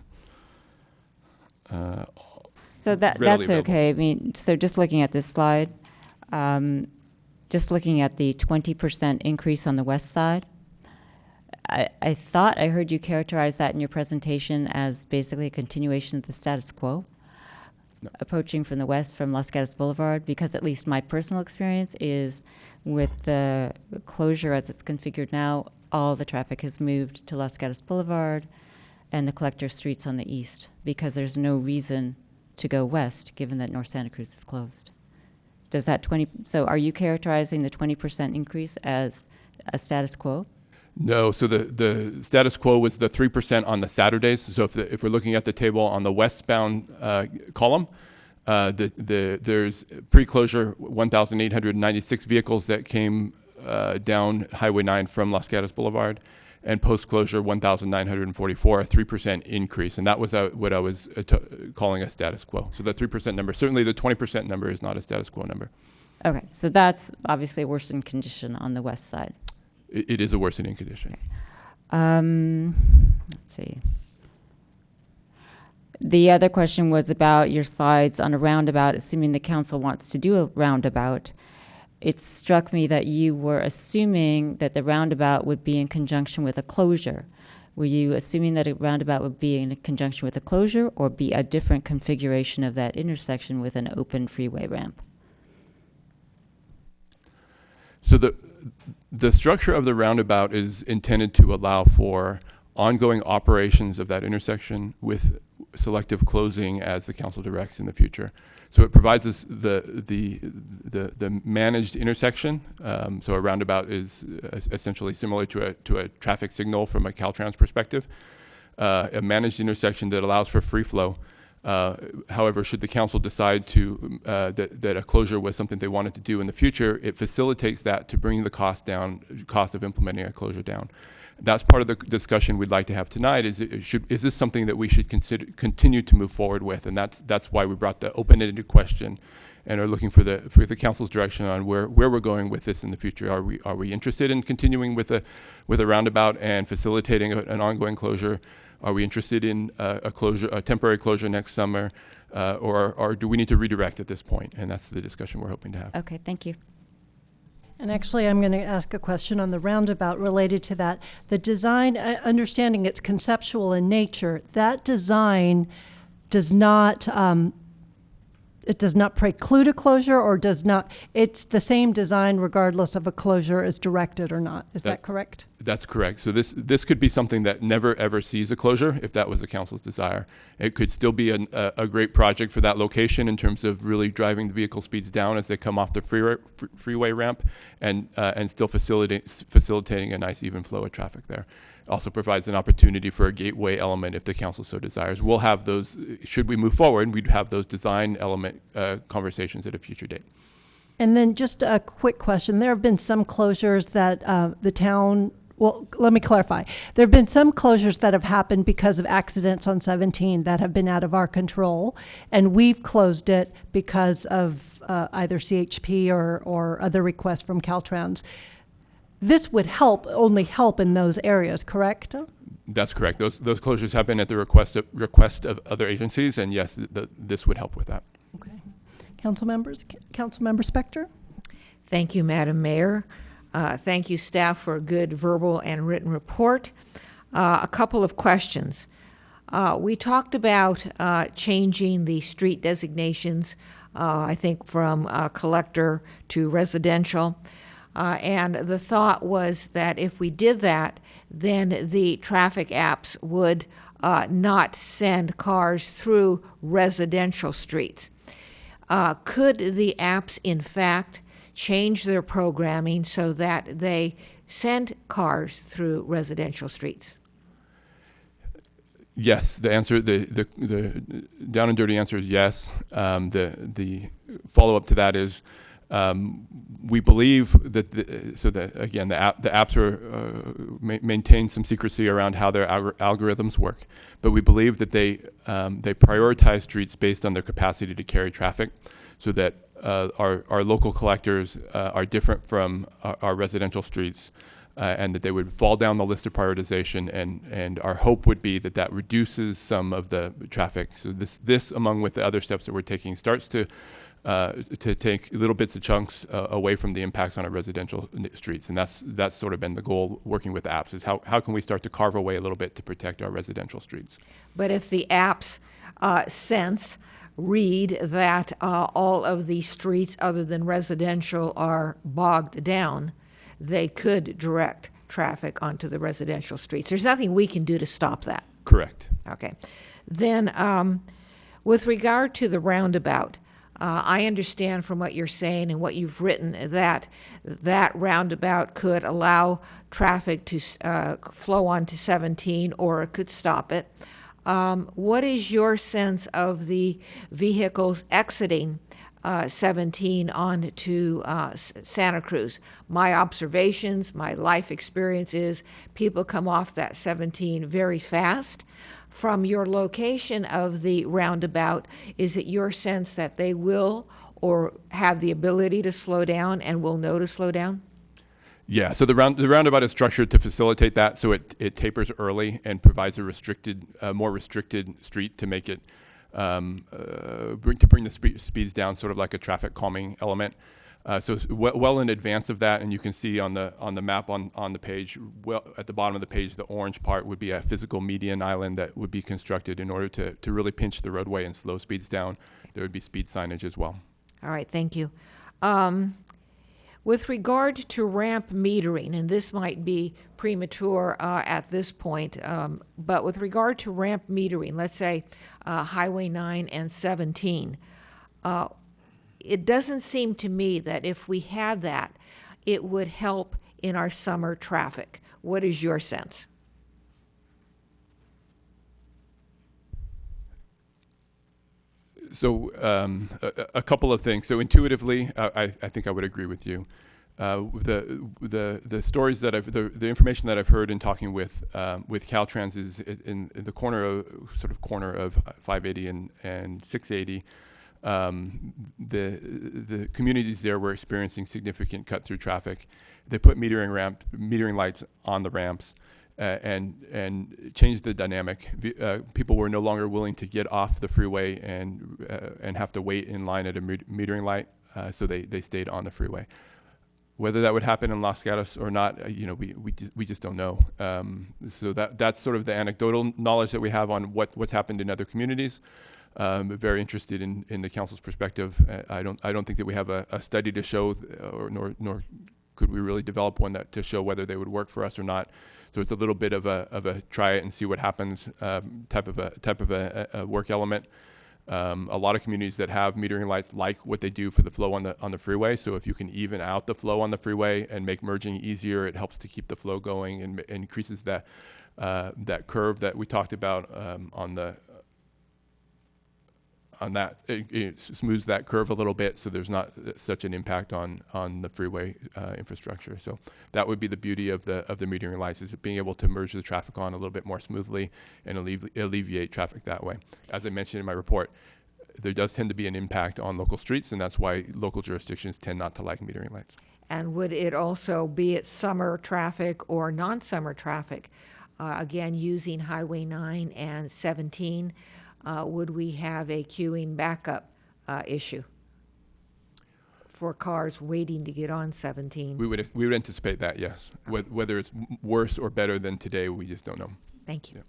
F: So that's okay. I mean, so just looking at this slide, just looking at the 20% increase on the west side, I thought I heard you characterize that in your presentation as basically a continuation of the status quo, approaching from the west from Los Gatos Boulevard, because at least my personal experience is with the closure as it's configured now, all the traffic has moved to Los Gatos Boulevard and the collector streets on the east, because there's no reason to go west given that North Santa Cruz is closed. Does that so are you characterizing the 20% increase as a status quo?
E: No, so the status quo was the 3% on the Saturdays. So if we're looking at the table on the westbound column, there's pre-closure 1,896 vehicles that came down Highway 9 from Los Gatos Boulevard, and post-closure 1,944, a 3% increase. And that was what I was calling a status quo. So the 3% number, certainly the 20% number is not a status quo number.
F: Okay, so that's obviously a worsened condition on the west side.
E: It is a worsening condition.
F: Let's see. The other question was about your slides on a roundabout, assuming the council wants to do a roundabout. It struck me that you were assuming that the roundabout would be in conjunction with a closure. Were you assuming that a roundabout would be in conjunction with a closure or be a different configuration of that intersection with an open freeway ramp?
E: So the structure of the roundabout is intended to allow for ongoing operations of that intersection with selective closing as the council directs in the future. So it provides us the managed intersection. So a roundabout is essentially similar to a traffic signal from a Caltrans perspective. A managed intersection that allows for free flow. However, should the council decide to that a closure was something they wanted to do in the future, it facilitates that to bring the cost of implementing a closure down. That's part of the discussion we'd like to have tonight. Is this something that we should continue to move forward with? And that's why we brought the open-ended question, and are looking for the council's direction on where we're going with this in the future. Are we interested in continuing with a roundabout and facilitating an ongoing closure? Are we interested in a temporary closure next summer, or do we need to redirect at this point? And that's the discussion we're hoping to have.
F: Okay, thank you.
A: And actually, I'm going to ask a question on the roundabout related to that. The design, understanding it's conceptual in nature, that design does not, it does not preclude a closure, or does not, it's the same design regardless of a closure is directed or not. Is that correct?
E: That's correct. So this could be something that never ever sees a closure if that was the council's desire. It could still be a great project for that location in terms of really driving the vehicle speeds down as they come off the freeway ramp, and still facilitating a nice even flow of traffic there. Also provides an opportunity for a gateway element if the council so desires. We'll have those, should we move forward, we'd have those design element conversations at a future date.
A: And then just a quick question. There have been some closures that the town, well, let me clarify. There have been some closures that have happened because of accidents on 17 that have been out of our control, and we've closed it because of either CHP or other requests from Caltrans. This would only help in those areas, correct?
E: That's correct. Those closures have been at the request of other agencies, and yes, this would help with that.
A: Okay. Council members, Councilmember Spector?
G: Thank you, Madam Mayor. Thank you, staff, for a good verbal and written report. A couple of questions. We talked about changing the street designations, I think from collector to residential. And the thought was that if we did that, then the traffic apps would not send cars through residential streets. Could the apps, in fact, change their programming so that they send cars through residential streets?
E: Yes, the answer, the down and dirty answer is yes. The follow-up to that is we believe that the apps maintain some secrecy around how their algorithms work, but we believe that they prioritize streets based on their capacity to carry traffic, so that our local collectors are different from our residential streets, and that they would fall down the list of prioritization, and our hope would be that reduces some of the traffic. So this among with the other steps that we're taking starts to take little bits of chunks away from the impacts on our residential streets. And that's sort of been the goal working with apps, is how can we start to carve away a little bit to protect our residential streets.
G: But if the apps read that all of the streets other than residential are bogged down, they could direct traffic onto the residential streets. There's nothing we can do to stop that.
E: Correct.
G: Okay. Then with regard to the roundabout, I understand from what you're saying and what you've written that that roundabout could allow traffic to flow onto 17, or it could stop it. What is your sense of the vehicles exiting 17 onto Santa Cruz? My observations, my life experience is people come off that 17 very fast. From your location of the roundabout, is it your sense that they will or have the ability to slow down and will know to slow down?
E: Yeah, so the roundabout is structured to facilitate that, so it tapers early and provides a more restricted street to make it bring the speeds down, sort of like a traffic calming element. So it's well in advance of that, and you can see on the map on the page, well at the bottom of the page, the orange part would be a physical median island that would be constructed in order to really pinch the roadway and slow speeds down. There would be speed signage as well.
G: All right, thank you. With regard to ramp metering, and this might be premature at this point, but with regard to ramp metering, let's say Highway 9 and 17, it doesn't seem to me that if we had that, it would help in our summer traffic. What is your sense?
E: So a couple of things. So intuitively, I think I would agree with you. The stories that the information that I've heard in talking with Caltrans is in the corner of 580 and 680. The communities there were experiencing significant cut-through traffic. They put metering lights on the ramps and changed the dynamic. People were no longer willing to get off the freeway and have to wait in line at a metering light, so they stayed on the freeway. Whether that would happen in Los Gatos or not, we just don't know. So that's sort of the anecdotal knowledge that we have on what's happened in other communities. Very interested in the council's perspective. I don't think that we have a study to show, nor could we really develop one to show whether they would work for us or not. So it's a little bit of a try it and see what happens type of a work element. A lot of communities that have metering lights like what they do for the flow on the freeway. So if you can even out the flow on the freeway and make merging easier, it helps to keep the flow going and increases that curve that we talked about on that. It smooths that curve a little bit, so there's not such an impact on the freeway infrastructure. So that would be the beauty of the metering lights, is being able to merge the traffic on a little bit more smoothly and alleviate traffic that way. As I mentioned in my report, there does tend to be an impact on local streets, and that's why local jurisdictions tend not to like metering lights.
G: And would it also be it summer traffic or non-summer traffic? Again, using Highway 9 and 17, would we have a queuing backup issue for cars waiting to get on 17?
E: We would anticipate that, yes.
G: Okay.
E: Whether it's worse or better than today, we just don't know.
G: Thank you.
E: Yeah.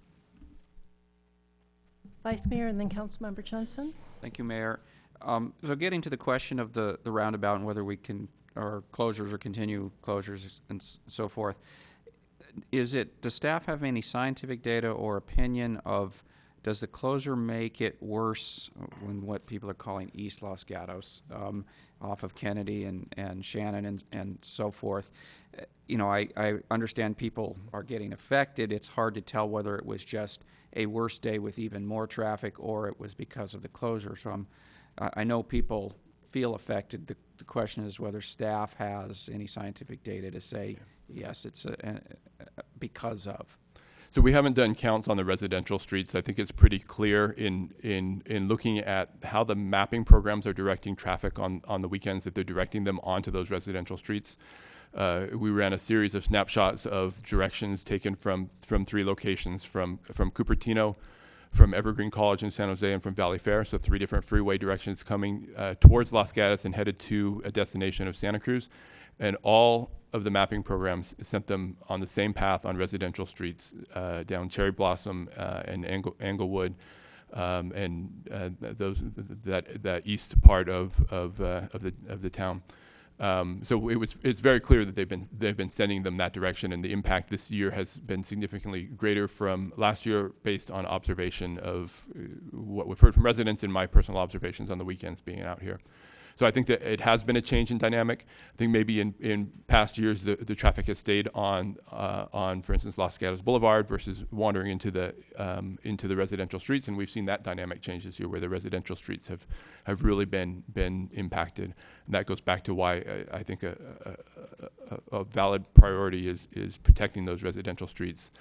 A: Vice Mayor and then Councilmember Johnson.
H: Thank you, Mayor. So getting to the question of the roundabout and whether we can, or closures or continue closures and so forth, does staff have any scientific data or opinion of, does the closure make it worse when what people are calling East Los Gatos, off of Kennedy and Shannon and so forth? I understand people are getting affected. It's hard to tell whether it was just a worse day with even more traffic or it was because of the closure. So I know people feel affected. The question is whether staff has any scientific data to say, yes, it's because of.
E: So we haven't done counts on the residential streets. I think it's pretty clear in looking at how the mapping programs are directing traffic on the weekends, that they're directing them onto those residential streets. We ran a series of snapshots of directions taken from 3 locations, from Cupertino, from Evergreen College in San Jose, and from Valley Fair. So 3 different freeway directions coming towards Los Gatos and headed to a destination of Santa Cruz. And all of the mapping programs sent them on the same path on residential streets, down Cherry Blossom and Englewood, and that east part of the town. So it's very clear that they've been sending them that direction, and the impact this year has been significantly greater from last year based on observation of what we've heard from residents and my personal observations on the weekends being out here. So I think that it has been a change in dynamic. I think maybe in past years the traffic has stayed on, for instance, Los Gatos Boulevard versus wandering into the residential streets, and we've seen that dynamic change this year, where the residential streets have really been impacted. And that goes back to why I think a valid priority is protecting those residential streets.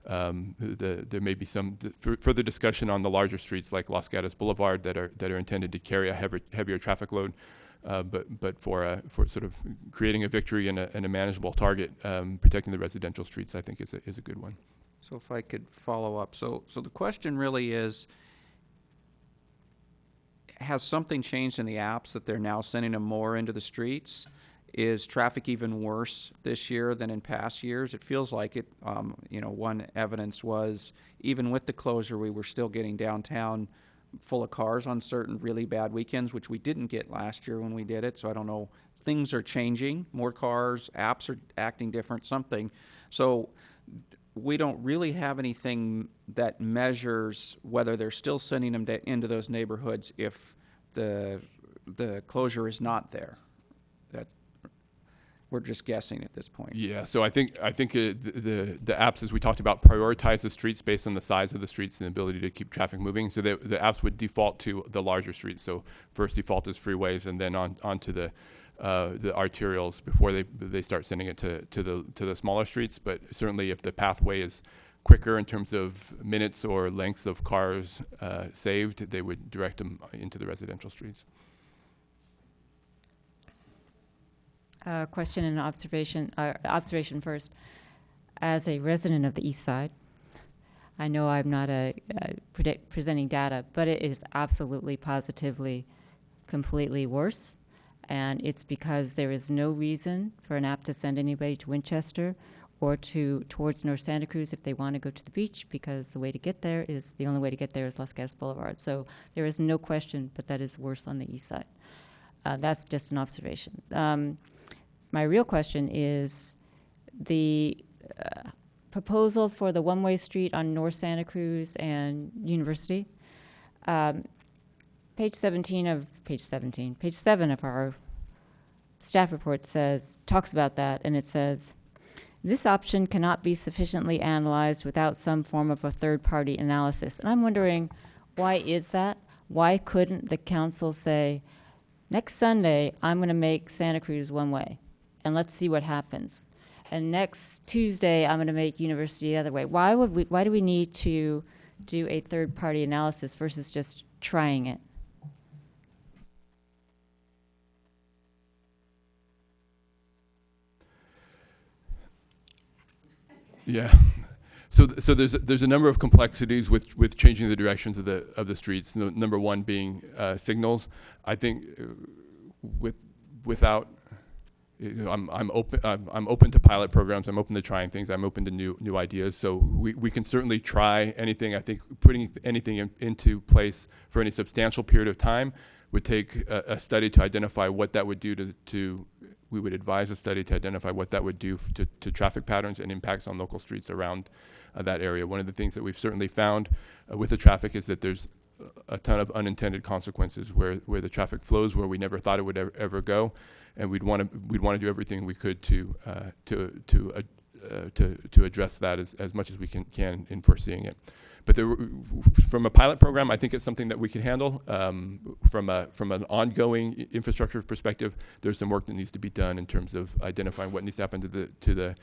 E: There may be some further discussion on the larger streets like Los Gatos Boulevard that are intended to carry a heavier traffic load, but for sort of creating a victory and a manageable target, protecting the residential streets, I think is a good one.
H: So if I could follow up, so the question really is, has something changed in the apps that they're now sending them more into the streets? Is traffic even worse this year than in past years? It feels like it. One evidence was even with the closure, we were still getting downtown full of cars on certain really bad weekends, which we didn't get last year when we did it. So I don't know. Things are changing. More cars, apps are acting different, something. So we don't really have anything that measures whether they're still sending them into those neighborhoods if the closure is not there. We're just guessing at this point.
E: Yeah, so I think the apps, as we talked about, prioritize the streets based on the size of the streets and the ability to keep traffic moving. So the apps would default to the larger streets. So first default is freeways, and then onto the arterials before they start sending it to the smaller streets. But certainly, if the pathway is quicker in terms of minutes or lengths of cars saved, they would direct them into the residential streets.
F: Question and observation. Observation first. As a resident of the East Side, I know I'm not presenting data, but it is absolutely, positively, completely worse. And it's because there is no reason for an app to send anybody to Winchester or towards North Santa Cruz if they want to go to the beach, because the only way to get there is Los Gatos Boulevard. So there is no question, but that is worse on the East Side. That's just an observation. My real question is the proposal for the one-way street on North Santa Cruz and University. Page 7 of our staff report talks about that, and it says, this option cannot be sufficiently analyzed without some form of a third-party analysis. And I'm wondering, why is that? Why couldn't the council say, next Sunday, I'm going to make Santa Cruz one-way, and let's see what happens. And next Tuesday, I'm going to make University the other way. Why do we need to do a third-party analysis versus just trying it?
E: Yeah. So there's a number of complexities with changing the directions of the streets. Number one being signals. I think without, I'm open to pilot programs. I'm open to trying things. I'm open to new ideas. So we can certainly try anything. I think putting anything into place for any substantial period of time would take a study to identify what that would do to we would advise a study to identify what that would do to traffic patterns and impacts on local streets around that area. One of the things that we've certainly found with the traffic is that there's a ton of unintended consequences where the traffic flows where we never thought it would ever go, and we'd want to do everything we could to address that as much as we can in foreseeing it. But from a pilot program, I think it's something that we can handle. From an ongoing infrastructure perspective, there's some work that needs to be done in terms of identifying what needs to happen to the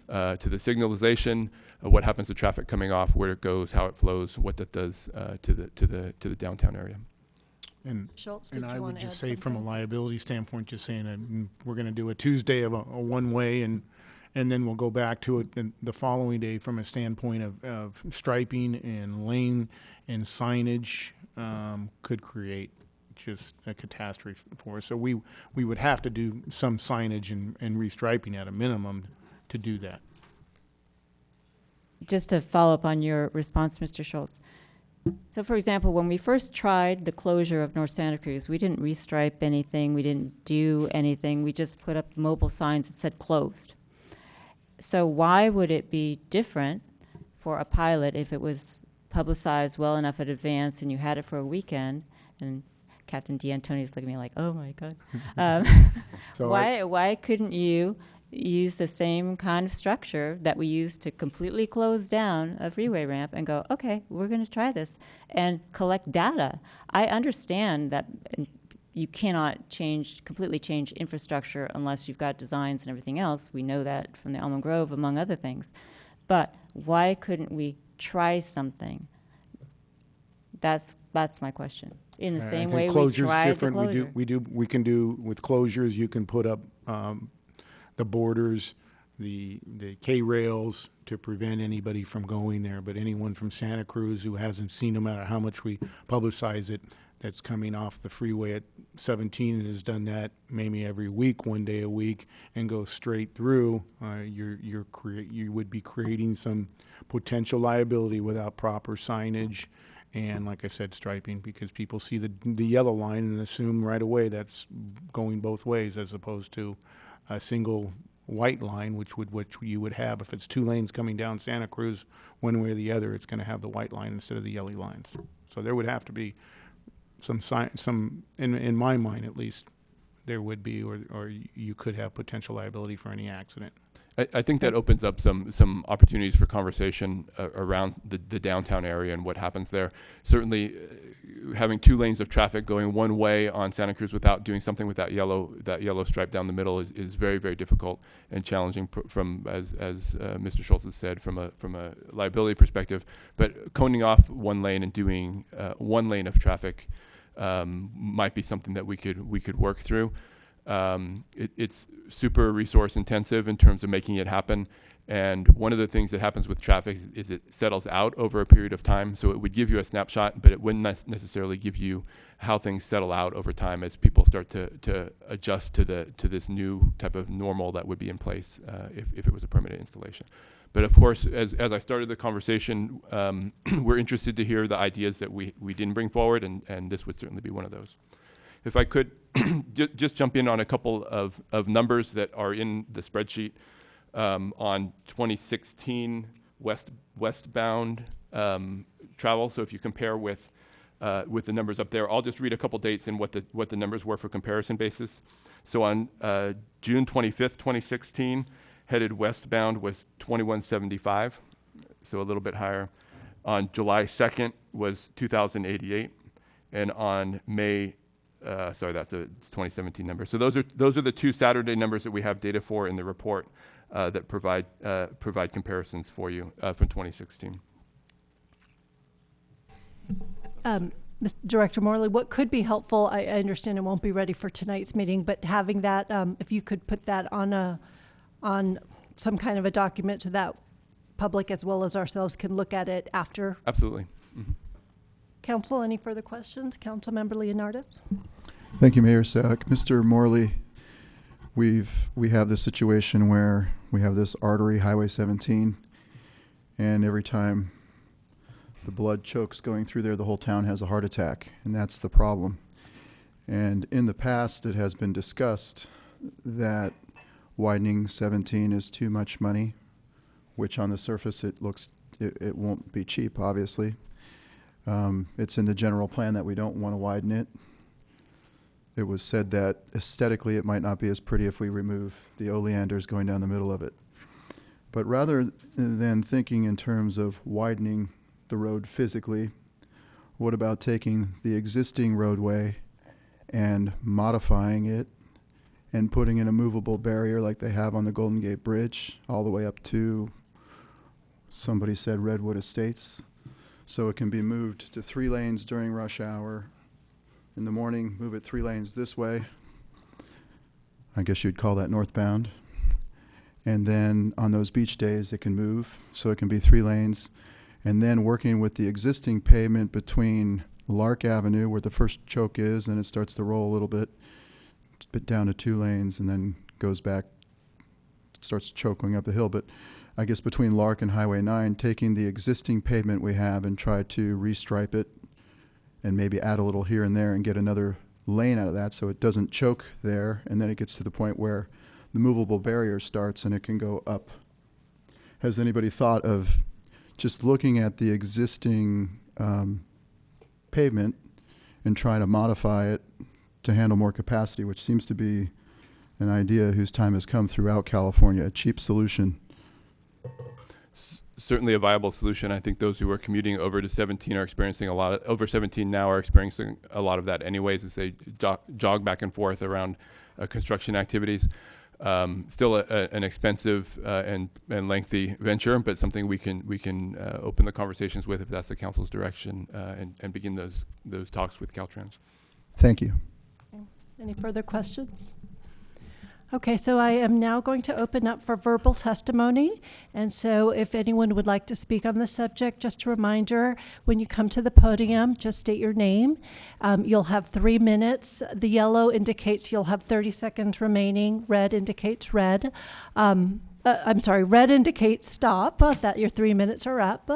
E: signalization, what happens to traffic coming off, where it goes, how it flows, what that does to the downtown area.
C: And,
A: Schultz,
C: and
A: did
C: I
A: you
C: would
A: want to
C: just
A: add
C: say from a
A: something?
C: liability standpoint, just saying that we're going to do a Tuesday of a one-way, and then we'll go back to it the following day from a standpoint of striping and lane and signage could create just a catastrophe for us. So we would have to do some signage and restriping at a minimum to do that.
F: Just to follow up on your response, Mr. Schultz, So for example, when we first tried the closure of North Santa Cruz, we didn't restripe anything, we didn't do anything, we just put up mobile signs that said closed. So why would it be different for a pilot if it was publicized well enough in advance and you had it for a weekend? And Captain D'Antoni's looking at me like, oh my God.
C: So
F: Why couldn't you use the same kind of structure that we use to completely close down a freeway ramp and go, okay, we're going to try this and collect data? I understand that you cannot completely change infrastructure unless you've got designs and everything else. We know that from the Almond Grove, among other things. But why couldn't we try something? That's my question. In the
C: I
F: same
C: think
F: way we
C: closure's
F: tried
C: different.
F: the closure.
C: We can do with closures. You can put up the borders, the K-rails to prevent anybody from going there. But anyone from Santa Cruz who hasn't seen, no matter how much we publicize it, that's coming off the freeway at 17 and has done that maybe every week, one day a week, and goes straight through, you would be creating some potential liability without proper signage. And like I said, striping, because people see the yellow line and assume right away that's going both ways, as opposed to a single white line, which you would have if it's 2 lanes coming down Santa Cruz, one way or the other. It's going to have the white line instead of the yellow lines. So there would have to be some in my mind at least, there would be, or you could have potential liability for any accident.
E: I think that opens up some opportunities for conversation around the downtown area and what happens there. Certainly, having 2 lanes of traffic going one way on Santa Cruz without doing something with that yellow stripe down the middle is very, very difficult and challenging from, as Mr. Schultz has said, from a liability perspective. But coning off 1 lane and doing 1 lane of traffic might be something that we could work through. It's super resource intensive in terms of making it happen. And one of the things that happens with traffic is it settles out over a period of time. So it would give you a snapshot, but it wouldn't necessarily give you how things settle out over time as people start to adjust to this new type of normal that would be in place if it was a permanent installation. But of course, as I started the conversation, we're interested to hear the ideas that we didn't bring forward, and this would certainly be one of those. If I could just jump in on a couple of numbers that are in the spreadsheet on 2016 westbound travel. So if you compare with the numbers up there, I'll just read a couple dates and what the numbers were for comparison basis. So on June 25th, 2016, headed westbound was 2175, so a little bit higher. On July 2nd was 2,088, and on May that's a 2017 number. So those are the 2 Saturday numbers that we have data for in the report that provide comparisons for you from 2016.
A: Mr. Director Morley, what could be helpful, I understand it won't be ready for tonight's meeting, but having that, if you could put that on some kind of a document so that public as well as ourselves can look at it after.
E: Absolutely. Mm-hmm.
A: Council, any further questions? Councilmember Leonardis?
I: Thank you, Mayor Sack. Mr. Morley, we have this situation where we have this artery, Highway 17, and every time the blood chokes going through there, the whole town has a heart attack, and that's the problem. And in the past, it has been discussed that widening 17 is too much money, which on the surface it won't be cheap, obviously. It's in the general plan that we don't want to widen it. It was said that aesthetically it might not be as pretty if we remove the oleanders going down the middle of it. But rather than thinking in terms of widening the road physically, what about taking the existing roadway and modifying it and putting in a movable barrier like they have on the Golden Gate Bridge all the way up to, somebody said, Redwood Estates? So it can be moved to 3 lanes during rush hour. In the morning, move it 3 lanes this way. I guess you'd call that northbound. And then on those beach days, it can move, so it can be 3 lanes. And then working with the existing pavement between Lark Avenue, where the first choke is, and it starts to roll a little bit down to 2 lanes, and then goes back starts choking up the hill. But I guess between Lark and Highway 9, taking the existing pavement we have and try to restripe it and maybe add a little here and there and get another lane out of that so it doesn't choke there, and then it gets to the point where the movable barrier starts and it can go up. Has anybody thought of just looking at the existing pavement and trying to modify it to handle more capacity, which seems to be an idea whose time has come throughout California, a cheap solution?
E: Certainly a viable solution. I think those who are commuting over to 17 are experiencing a lot of, over 17 now are experiencing a lot of that anyways as they jog back and forth around construction activities. Still an expensive and lengthy venture, but something we can open the conversations with if that's the council's direction, and begin those talks with Caltrans.
I: Thank you.
A: Any further questions? Okay, so I am now going to open up for verbal testimony. And so if anyone would like to speak on the subject, just a reminder, when you come to the podium, just state your name. You'll have 3 minutes. The yellow indicates you'll have 30 seconds remaining. Red indicates red. Red indicates stop, that your 3 minutes are up.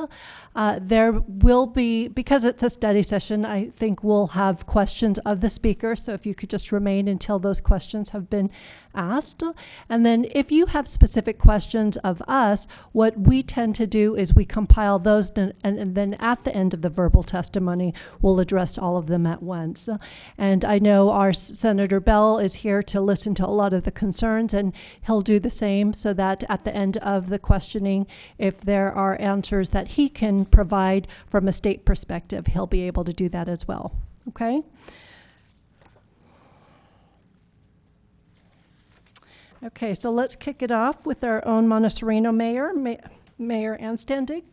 A: There will be, because it's a study session, I think we'll have questions of the speaker. So if you could just remain until those questions have been asked. And then if you have specific questions of us, what we tend to do is we compile those, and then at the end of the verbal testimony, we'll address all of them at once. And I know our Senator Bell is here to listen to a lot of the concerns, and he'll do the same so that at the end of the questioning, if there are answers that he can provide from a state perspective, he'll be able to do that as well. Okay? Okay, so let's kick it off with our own Montecito Mayor, Mayor Anstandig.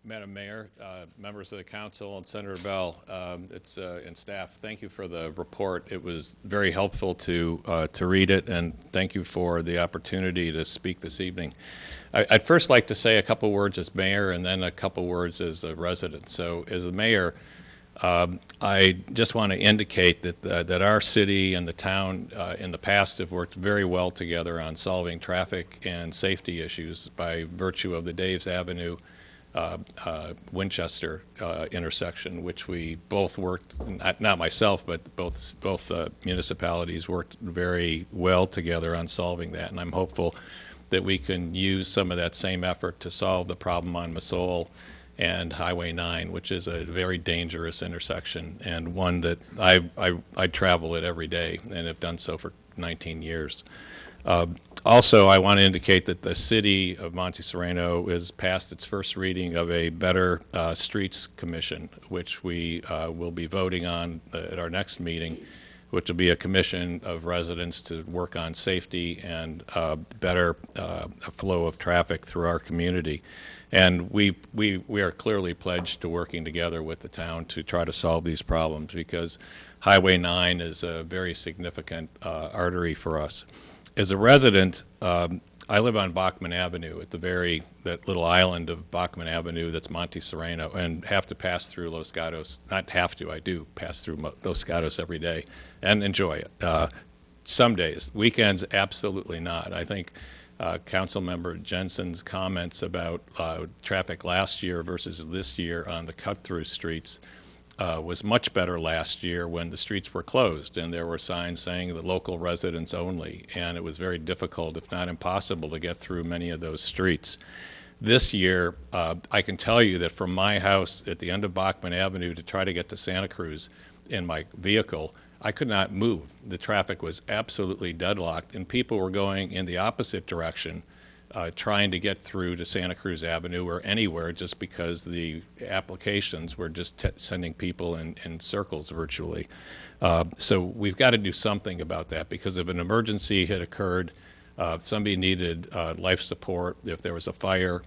J: Madam Mayor, members of the council, and Senator Bell, and staff, thank you for the report. It was very helpful to read it, and thank you for the opportunity to speak this evening. I'd first like to say a couple words as mayor and then a couple words as a resident. So as a mayor, I just want to indicate that our city and the town in the past have worked very well together on solving traffic and safety issues by virtue of the Daves Avenue Winchester intersection, which we both worked, not myself, but both municipalities worked very well together on solving that. And I'm hopeful that we can use some of that same effort to solve the problem on Masole and Highway 9, which is a very dangerous intersection and one that I travel it every day and have done so for 19 years. Also, I want to indicate that the city of Montecito has passed its first reading of a Better Streets Commission, which we will be voting on at our next meeting, which will be a commission of residents to work on safety and better flow of traffic through our community. And we are clearly pledged to working together with the town to try to solve these problems, because Highway 9 is a very significant artery for us. As a resident, I live on Bachman Avenue at that little island of Bachman Avenue that's Montecito, and have to pass through Los Gatos. Not have to, I do pass through Los Gatos every day and enjoy it. Some days, weekends, absolutely not. I think Councilmember Jensen's comments about traffic last year versus this year on the cut-through streets was much better last year when the streets were closed and there were signs saying that local residents only, and it was very difficult, if not impossible, to get through many of those streets. This year, I can tell you that from my house at the end of Bachman Avenue to try to get to Santa Cruz in my vehicle, I could not move. The traffic was absolutely deadlocked, and people were going in the opposite direction, trying to get through to Santa Cruz Avenue or anywhere, just because the applications were just sending people in circles virtually. So we've got to do something about that, because if an emergency had occurred, somebody needed life support, if there was a fire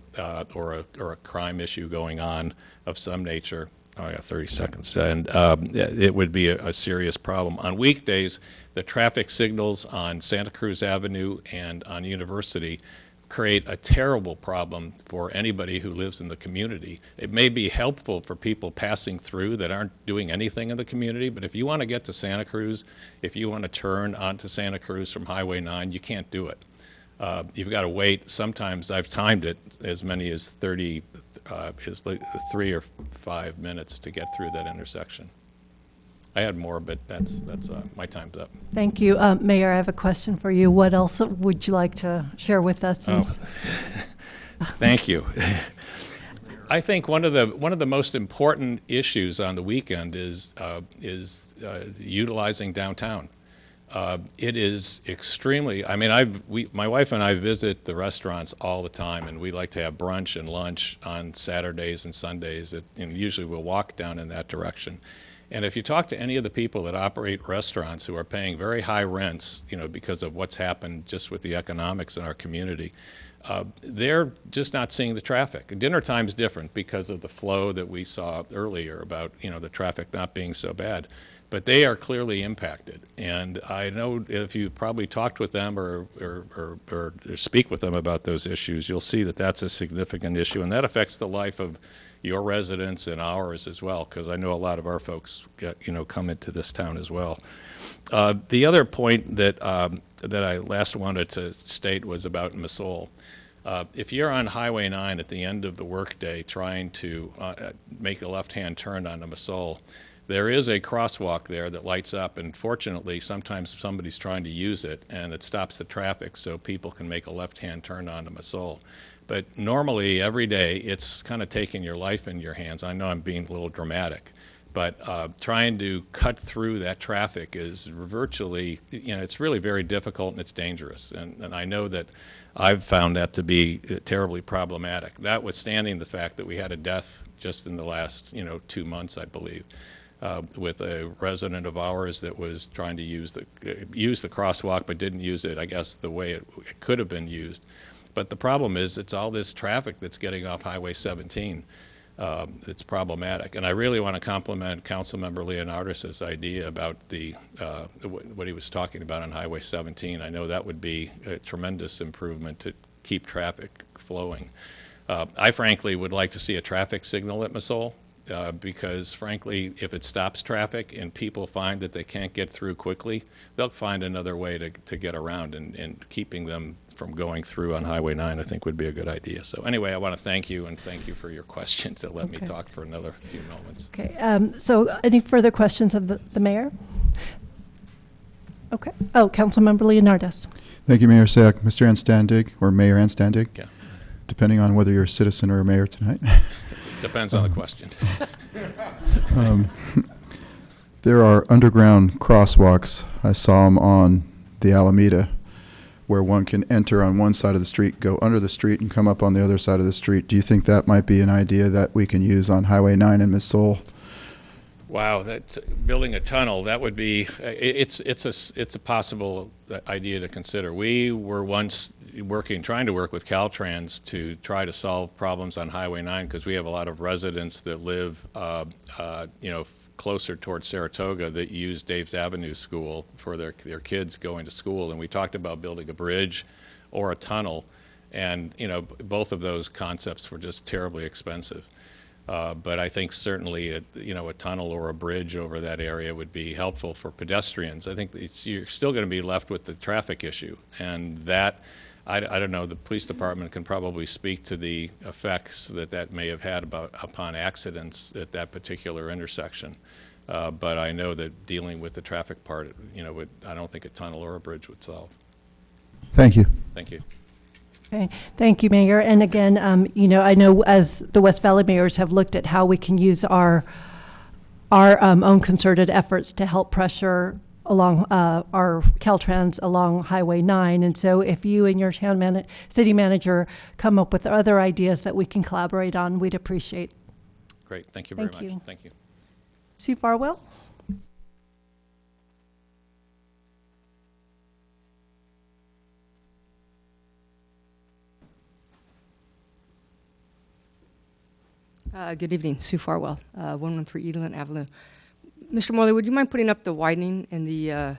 J: or a crime issue going on of some nature, I got 30 seconds, and it would be a serious problem. On weekdays, the traffic signals on Santa Cruz Avenue and on University create a terrible problem for anybody who lives in the community. It may be helpful for people passing through that aren't doing anything in the community, but if you want to get to Santa Cruz, if you want to turn onto Santa Cruz from Highway 9, you can't do it. You've got to wait. Sometimes I've timed it as many as 3 or 5 minutes to get through that intersection. I had more, but that's my time's up.
A: Thank you. Mayor, I have a question for you. What else would you like to share with us?
J: Thank you. I think one of the most important issues on the weekend is utilizing downtown. It is extremely. I mean, my wife and I visit the restaurants all the time, and we like to have brunch and lunch on Saturdays and Sundays. And usually we'll walk down in that direction. And if you talk to any of the people that operate restaurants who are paying very high rents, because of what's happened just with the economics in our community, they're just not seeing the traffic. Dinner time's different because of the flow that we saw earlier about, the traffic not being so bad. But they are clearly impacted. And I know if you probably talked with them or speak with them about those issues, you'll see that that's a significant issue. And that affects the life of your residents and ours as well, because I know a lot of our folks come into this town as well. The other point that I last wanted to state was about Masol. If you're on Highway 9 at the end of the workday trying to make a left-hand turn onto Masol, there is a crosswalk there that lights up, and fortunately sometimes somebody's trying to use it and it stops the traffic so people can make a left-hand turn onto Masol. But normally every day it's kind of taking your life in your hands. I know I'm being a little dramatic, but trying to cut through that traffic is virtually, it's really very difficult and it's dangerous. And I know that I've found that to be terribly problematic, notwithstanding the fact that we had a death just in the last 2 months, I believe. With a resident of ours that was trying to use the crosswalk but didn't use it, I guess, the way it could have been used. But the problem is it's all this traffic that's getting off Highway 17. It's problematic. And I really want to compliment Councilmember Leonardis' idea about what he was talking about on Highway 17. I know that would be a tremendous improvement to keep traffic flowing. I frankly would like to see a traffic signal at Masol. Because frankly, if it stops traffic and people find that they can't get through quickly, they'll find another way to get around, and keeping them from going through on Highway 9 I think would be a good idea. So anyway, I want to thank you, and thank you for your question to let me talk for another few moments.
A: Okay, so any further questions of the mayor? Okay. Oh, Councilmember Leonardis.
I: Thank you, Mayor Sack. Mr. Anstandig, or Mayor Anstandig,
J: Yeah.
I: depending on whether you're a citizen or a mayor tonight.
J: Depends on the question.
I: There are underground crosswalks. I saw them on the Alameda, where one can enter on one side of the street, go under the street, and come up on the other side of the street. Do you think that might be an idea that we can use on Highway 9 in Masol?
J: Wow, building a tunnel, that would be, it's a possible idea to consider. We were once trying to work with Caltrans to try to solve problems on Highway 9, because we have a lot of residents that live, closer towards Saratoga that use Dave's Avenue School for their kids going to school. And we talked about building a bridge or a tunnel, and both of those concepts were just terribly expensive. But I think certainly a tunnel or a bridge over that area would be helpful for pedestrians. I think you're still going to be left with the traffic issue, and that, I don't know, the police department can probably speak to the effects that may have had upon accidents at that particular intersection. But I know that dealing with the traffic part, I don't think a tunnel or a bridge would solve.
I: Thank you.
J: Thank you.
A: Okay, thank you, Mayor. And again, I know as the West Valley mayors have looked at how we can use our own concerted efforts to help pressure along our Caltrans along Highway 9. And so if you and your city manager come up with other ideas that we can collaborate on, we'd appreciate.
J: Great, thank you very
A: Thank
J: much.
A: you.
J: Thank you.
A: Sue Farwell?
K: Good evening, Sue Farwell, 113 Edeland Avenue. Mr. Morley, would you mind putting up the widening in the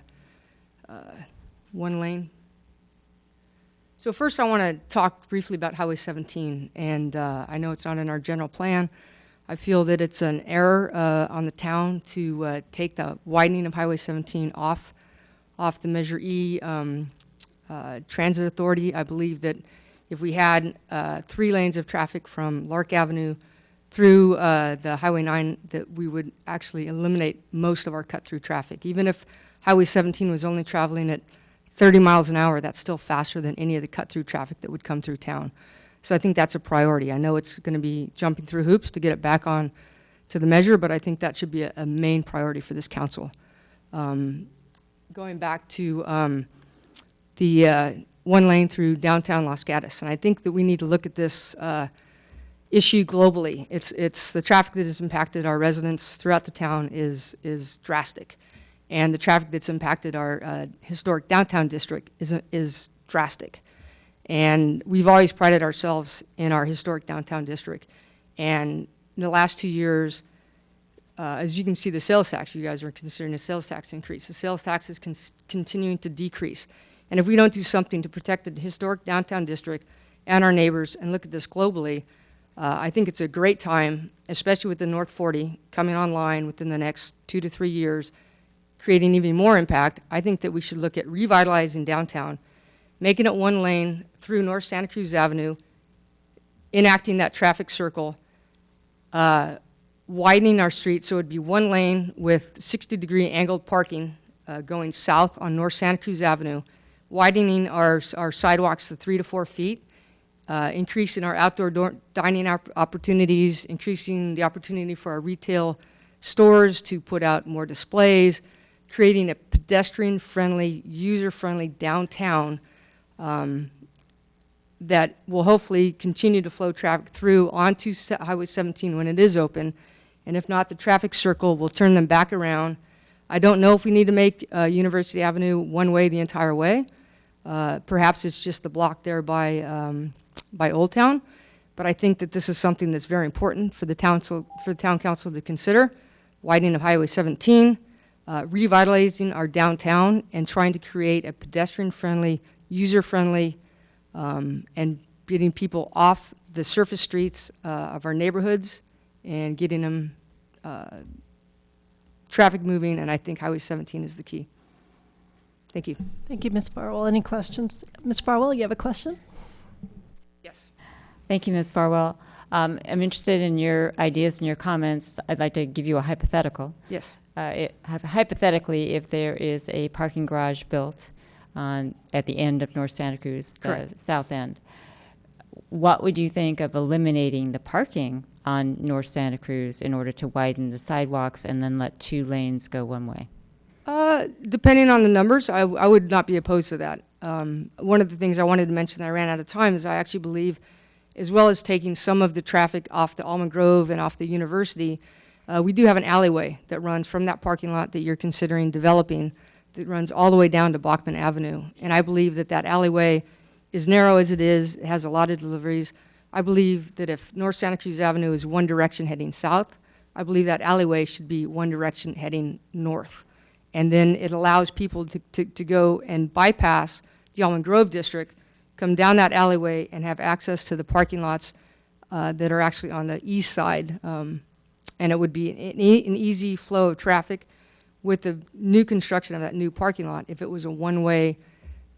K: one lane? So first I want to talk briefly about Highway 17, and I know it's not in our general plan. I feel that it's an error on the town to take the widening of Highway 17 off the Measure E Transit Authority. I believe that if we had 3 lanes of traffic from Lark Avenue through the Highway 9, that we would actually eliminate most of our cut-through traffic. Even if Highway 17 was only traveling at 30 miles an hour, that's still faster than any of the cut-through traffic that would come through town. So I think that's a priority. I know it's going to be jumping through hoops to get it back on to the measure, but I think that should be a main priority for this council. Going back to the 1 lane through downtown Los Gatos, and I think that we need to look at this issue globally. It's the traffic that has impacted our residents throughout the town is drastic, and the traffic that's impacted our historic downtown district is drastic. And we've always prided ourselves in our historic downtown district. And in the last 2 years, as you can see, the sales tax, you guys are considering a sales tax increase. The sales tax is continuing to decrease. And if we don't do something to protect the historic downtown district and our neighbors and look at this globally, I think it's a great time, especially with the North 40 coming online within the next 2 to 3 years, creating even more impact. I think that we should look at revitalizing downtown, making it 1 lane through North Santa Cruz Avenue, enacting that traffic circle, widening our street so it'd be 1 lane with 60-degree angled parking going south on North Santa Cruz Avenue, widening our sidewalks to 3 to 4 feet, increasing our outdoor dining opportunities, increasing the opportunity for our retail stores to put out more displays, creating a pedestrian-friendly, user-friendly downtown that will hopefully continue to flow traffic through onto Highway 17 when it is open. And if not, the traffic circle will turn them back around. I don't know if we need to make University Avenue 1 way the entire way. Perhaps it's just the block there by Old Town. But I think that this is something that's very important for the town council to consider. Widening of Highway 17, revitalizing our downtown, and trying to create a pedestrian-friendly, user-friendly, and getting people off the surface streets of our neighborhoods and getting them traffic moving, and I think Highway 17 is the key. Thank you.
A: Thank you, Ms. Farwell. Any questions? Ms. Farwell, you have a question?
K: Yes.
F: Thank you, Ms. Farwell. I'm interested in your ideas and your comments. I'd like to give you a hypothetical.
K: Yes.
F: Hypothetically, if there is a parking garage built at the end of North Santa Cruz, the
K: Correct.
F: south end, what would you think of eliminating the parking on North Santa Cruz in order to widen the sidewalks and then let 2 lanes go 1 way?
K: Depending on the numbers, I would not be opposed to that. One of the things I wanted to mention that I ran out of time is I actually believe, as well as taking some of the traffic off the Almond Grove and off the University, we do have an alleyway that runs from that parking lot that you're considering developing that runs all the way down to Bachman Avenue. And I believe that that alleyway, as narrow as it is, it has a lot of deliveries. I believe that if North Santa Cruz Avenue is 1 direction heading south, I believe that alleyway should be 1 direction heading north. And then it allows people to go and bypass the Almond Grove district, come down that alleyway, and have access to the parking lots that are actually on the east side. And it would be an easy flow of traffic with the new construction of that new parking lot if it was a 1-way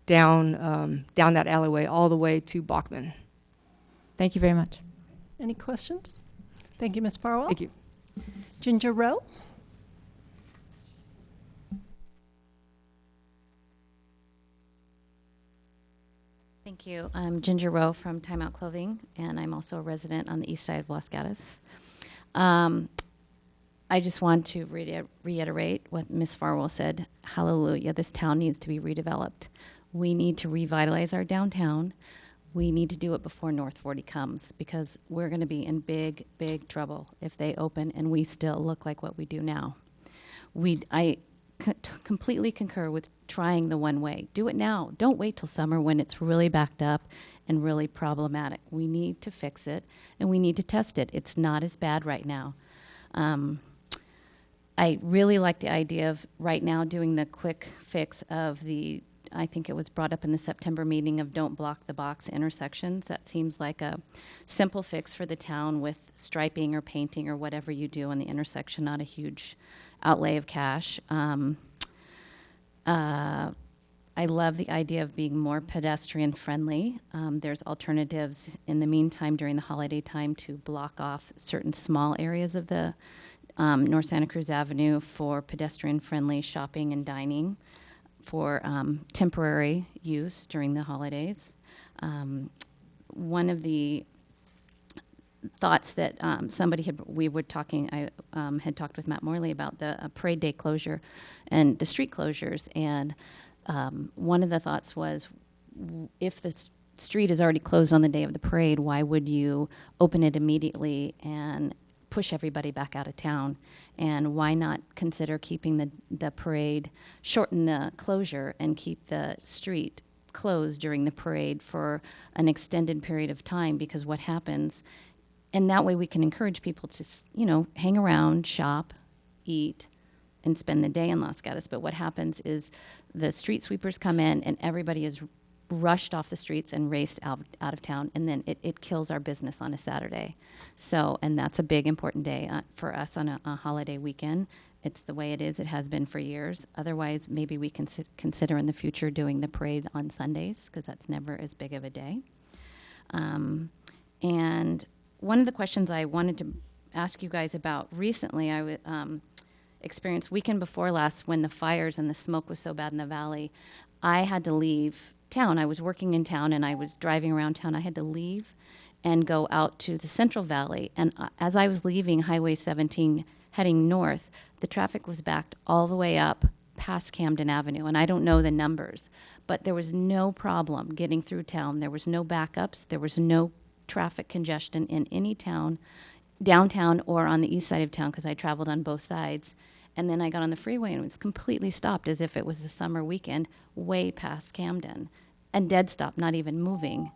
K: down that alleyway all the way to Bachman.
F: Thank you very much.
A: Any questions? Thank you, Ms. Farwell.
K: Thank you.
A: Ginger Rowe?
L: Thank you. I'm Ginger Rowe from Time Out Clothing, and I'm also a resident on the east side of Los Gatos. I just want to reiterate what Ms. Farwell said. Hallelujah, this town needs to be redeveloped. We need to revitalize our downtown. We need to do it before North 40 comes, because we're going to be in big, big trouble if they open and we still look like what we do now. I completely concur with trying the 1-way. Do it now. Don't wait till summer when it's really backed up and really problematic. We need to fix it, and we need to test it. It's not as bad right now. I really like the idea of right now doing the quick fix of the I think it was brought up in the September meeting of don't block the box intersections. That seems like a simple fix for the town with striping or painting or whatever you do on the intersection, not a huge outlay of cash. I love the idea of being more pedestrian friendly. There's alternatives in the meantime during the holiday time to block off certain small areas of the North Santa Cruz Avenue for pedestrian friendly shopping and dining for temporary use during the holidays. One of the thoughts that I had talked with Matt Morley about the parade day closure and the street closures, and one of the thoughts was, if the street is already closed on the day of the parade, why would you open it immediately and push everybody back out of town? And why not consider keeping the parade, shorten the closure and keep the street closed during the parade for an extended period of time? Because what happens, and that way we can encourage people to, hang around, shop, eat, and spend the day in Los Gatos. But what happens is the street sweepers come in and everybody is rushed off the streets and raced out of town, and then it kills our business on a Saturday. So, and that's a big important day for us on a holiday weekend. It's the way it is. It has been for years. Otherwise, maybe we can consider in the future doing the parade on Sundays, because that's never as big of a day. And one of the questions I wanted to ask you guys about recently, I experienced weekend before last when the fires and the smoke was so bad in the valley. I had to leave town. I was working in town and I was driving around town. I had to leave and go out to the Central Valley. And as I was leaving Highway 17 heading north, the traffic was backed all the way up past Camden Avenue. And I don't know the numbers, but there was no problem getting through town. There was no backups. There was no traffic congestion in any town, downtown or on the east side of town, because I traveled on both sides. And then I got on the freeway and it was completely stopped as if it was a summer weekend way past Camden, and dead stop, not even moving.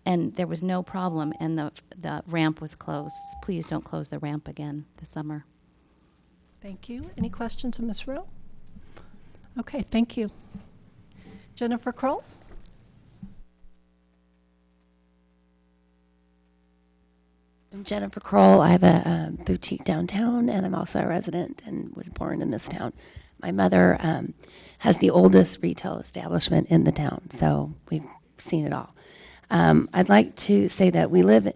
L: And there was no problem, and the ramp was closed. Please don't close the ramp again this summer.
A: Thank you. Any questions of Ms. Rowe? Okay, thank you. Jennifer Kroll?
M: I'm Jennifer Kroll. I have a boutique downtown, and I'm also a resident and was born in this town. My mother has the oldest retail establishment in the town, so we've seen it all. I'd like to say that we live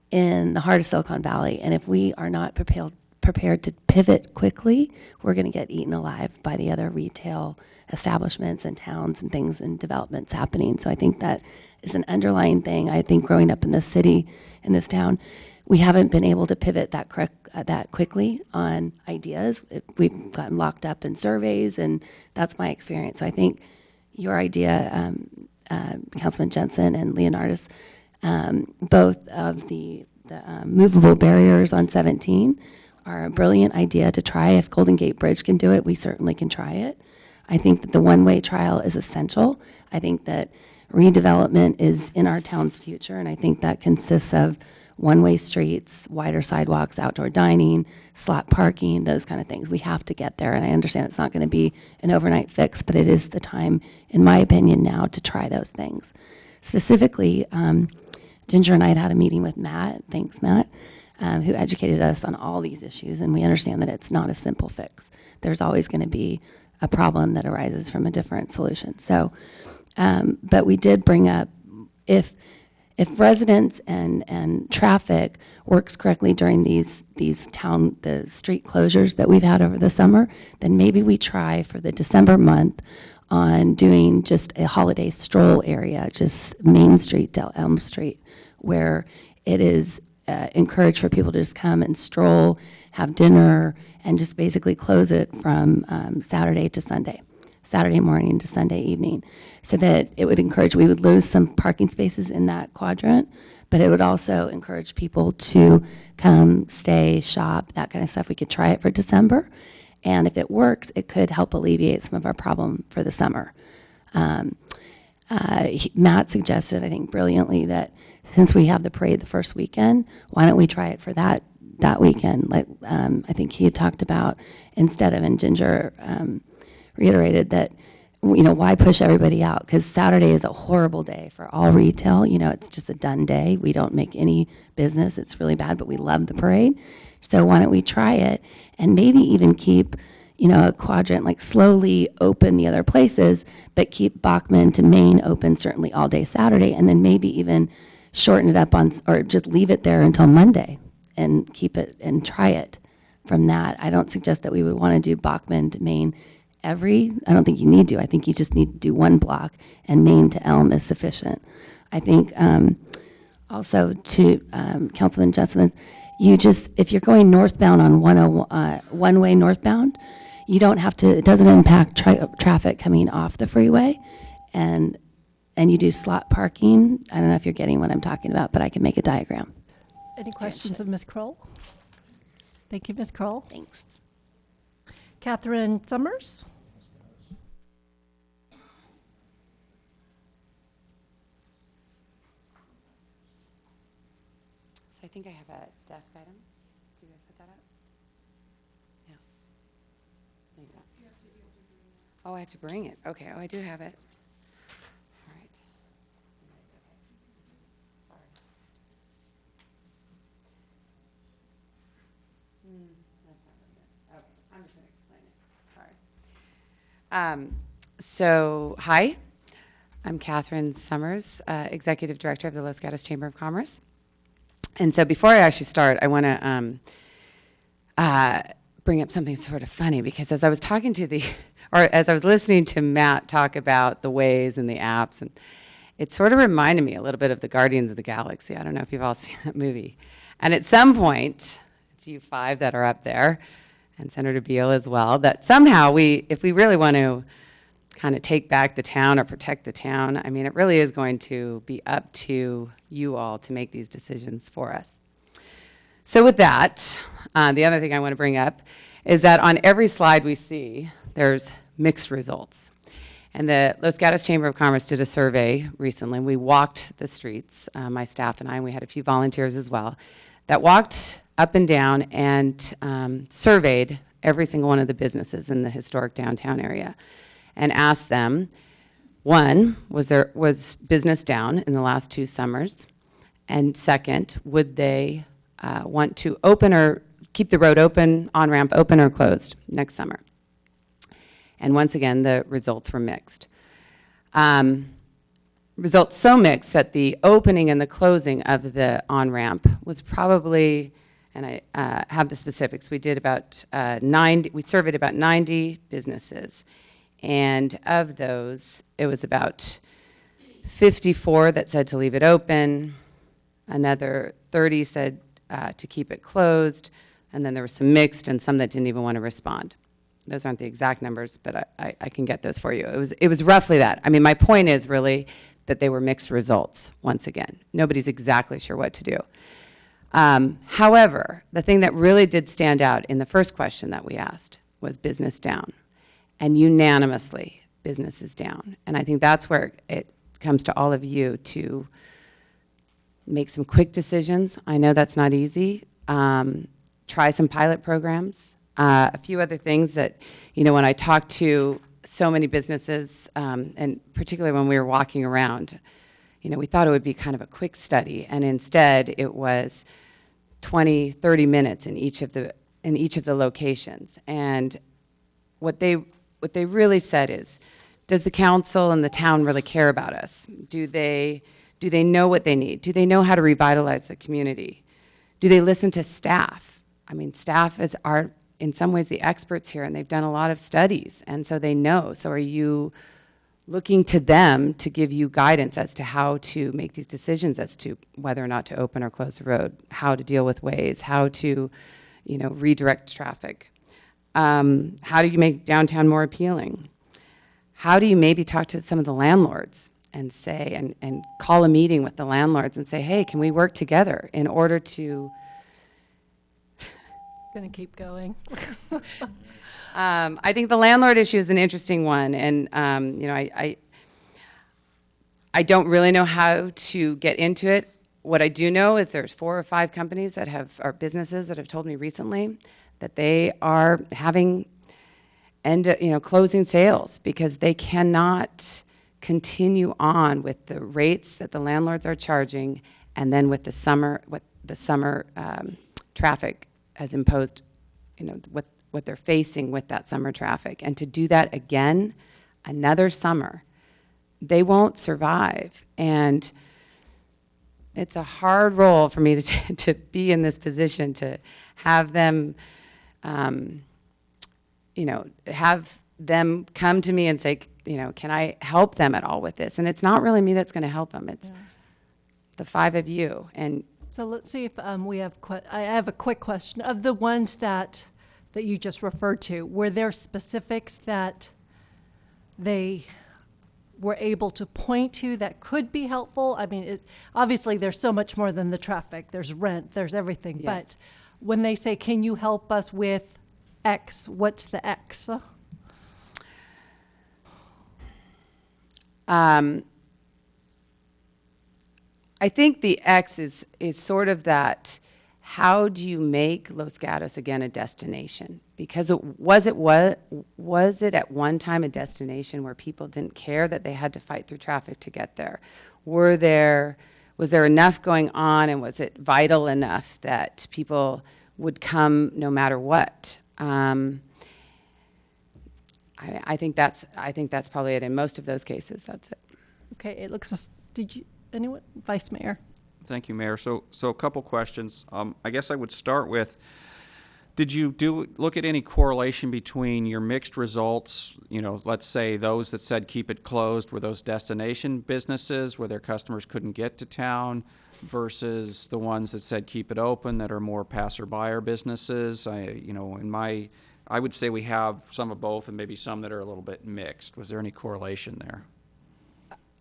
M: in the heart of Silicon Valley, and if we are not prepared to pivot quickly, we're going to get eaten alive by the other retail establishments and towns and things and developments happening. So I think that is an underlying thing. I think growing up in this city, in this town, we haven't been able to pivot that quickly on ideas. We've gotten locked up in surveys, and that's my experience. So I think your idea, Councilman Jensen and Leonardis, both of the movable barriers on 17 are a brilliant idea to try. If Golden Gate Bridge can do it, we certainly can try it. I think that the one-way trial is essential. I think that redevelopment is in our town's future, and I think that consists of one-way streets, wider sidewalks, outdoor dining, slot parking, those kind of things. We have to get there, and I understand it's not going to be an overnight fix, but it is the time, in my opinion, now to try those things. Specifically, Ginger and I had a meeting with Matt, thanks Matt, who educated us on all these issues, and we understand that it's not a simple fix. There's always going to be a problem that arises from a different solution. So, but we did bring up, if residents and traffic works correctly during the street closures that we've had over the summer, then maybe we try for the December month on doing just a holiday stroll area, just Main Street to Elm Street, where it is encouraged for people to just come and stroll, have dinner, and just basically close it from Saturday to Sunday. Saturday morning to Sunday evening, so that it would encourage, we would lose some parking spaces in that quadrant, but it would also encourage people to come, stay, shop, that kind of stuff. We could try it for December, and if it works, it could help alleviate some of our problem for the summer. Matt suggested, I think brilliantly, that since we have the parade the first weekend, why don't we try it for that weekend? Like I think he had talked about, instead of, and Ginger reiterated that why push everybody out? Because Saturday is a horrible day for all retail. It's just a done day. We don't make any business. It's really bad, but we love the parade. So why don't we try it and maybe even keep, a quadrant, like slowly open the other places, but keep Bachman to Main open certainly all day Saturday, and then maybe even shorten it up or just leave it there until Monday and keep it and try it from that. I don't suggest that we would want to do Bachman to Main I don't think you need to. I think you just need to do one block, and Main to Elm is sufficient. I think also to Councilman Jessamine, if you're going northbound on one-way northbound, you don't have to, it doesn't impact traffic coming off the freeway, and you do slot parking. I don't know if you're getting what I'm talking about, but I can make a diagram.
A: Any questions of Ms. Kroll? Thank you, Ms. Kroll.
M: Thanks.
A: Catherine Summers?
N: So I think I have a desk item. Do you guys put that up? Yeah. Maybe not. Oh, I have to bring it. Okay. Oh, I do have it. All right. Sorry. That's not really good. Okay. I'm just going to explain it. Sorry. So, hi. I'm Catherine Summers, Executive Director of the Los Gatos Chamber of Commerce. And so before I actually start, I want to bring up something sort of funny, because as I was talking to as I was listening to Matt talk about the Waze and the apps, and it sort of reminded me a little bit of the Guardians of the Galaxy. I don't know if you've all seen that movie. And at some point, it's you five that are up there, and Senator Beal as well, that somehow if we really want to kind of take back the town or protect the town, I mean, it really is going to be up to you all to make these decisions for us. So with that, the other thing I want to bring up is that on every slide we see, there's mixed results. And the Los Gatos Chamber of Commerce did a survey recently. We walked the streets, my staff and I, and we had a few volunteers as well, that walked up and down and surveyed every single one of the businesses in the historic downtown area and asked them, one, was business down in the last 2 summers? And second, would they want to open or keep the road open, on-ramp open or closed next summer? And once again, the results were mixed. Results so mixed that the opening and the closing of the on-ramp was probably, and I have the specifics, we surveyed about 90 businesses. And of those, it was about 54 that said to leave it open, another 30 said to keep it closed, and then there was some mixed and some that didn't even want to respond. Those aren't the exact numbers, but I can get those for you. It was roughly that. I mean, my point is really that they were mixed results, once again. Nobody's exactly sure what to do. However, the thing that really did stand out in the first question that we asked was business down. And unanimously, business is down. And I think that's where it comes to all of you to make some quick decisions. I know that's not easy. Try some pilot programs. A few other things that, when I talk to so many businesses, and particularly when we were walking around, we thought it would be kind of a quick study. And instead, it was 20, 30 minutes in each of the locations. And what they really said is, does the council and the town really care about us? Do they know what they need? Do they know how to revitalize the community? Do they listen to staff? I mean, staff are in some ways the experts here, and they've done a lot of studies, and so they know. So are you looking to them to give you guidance as to how to make these decisions as to whether or not to open or close the road, how to deal with Waze, how to, redirect traffic? How do you make downtown more appealing? How do you maybe talk to some of the landlords and say, and call a meeting with the landlords and say, hey, can we work together in order to...
A: Going to keep going.
N: I think the landlord issue is an interesting one, and I don't really know how to get into it. What I do know is there's 4 or 5 companies or businesses that have told me recently that they are having closing sales because they cannot continue on with the rates that the landlords are charging, and then with the summer traffic has imposed, what they're facing with that summer traffic. And to do that again, another summer, they won't survive. And it's a hard role for me to be in this position, to have them, have them come to me and say, can I help them at all with this? And it's not really me that's going to help them. It's the five of you. And
A: so let's see if we have. I have a quick question. Of the ones that you just referred to, were there specifics that they were able to point to that could be helpful? I mean, obviously there's so much more than the traffic. There's rent. There's everything.
N: Yes.
A: But when they say, "Can you help us with X?" What's the X?
N: I think the X is sort of that, how do you make Los Gatos again a destination? Because was it at one time a destination where people didn't care that they had to fight through traffic to get there? Was there enough going on, and was it vital enough that people would come no matter what? I think that's probably it. In most of those cases, that's it.
A: Okay, it looks. Anyone? Vice Mayor.
H: Thank you, Mayor. So a couple questions. I guess I would start with, did you look at any correlation between your mixed results, let's say those that said keep it closed, were those destination businesses where their customers couldn't get to town, versus the ones that said keep it open that are more passerby businesses? I would say we have some of both and maybe some that are a little bit mixed. Was there any correlation there?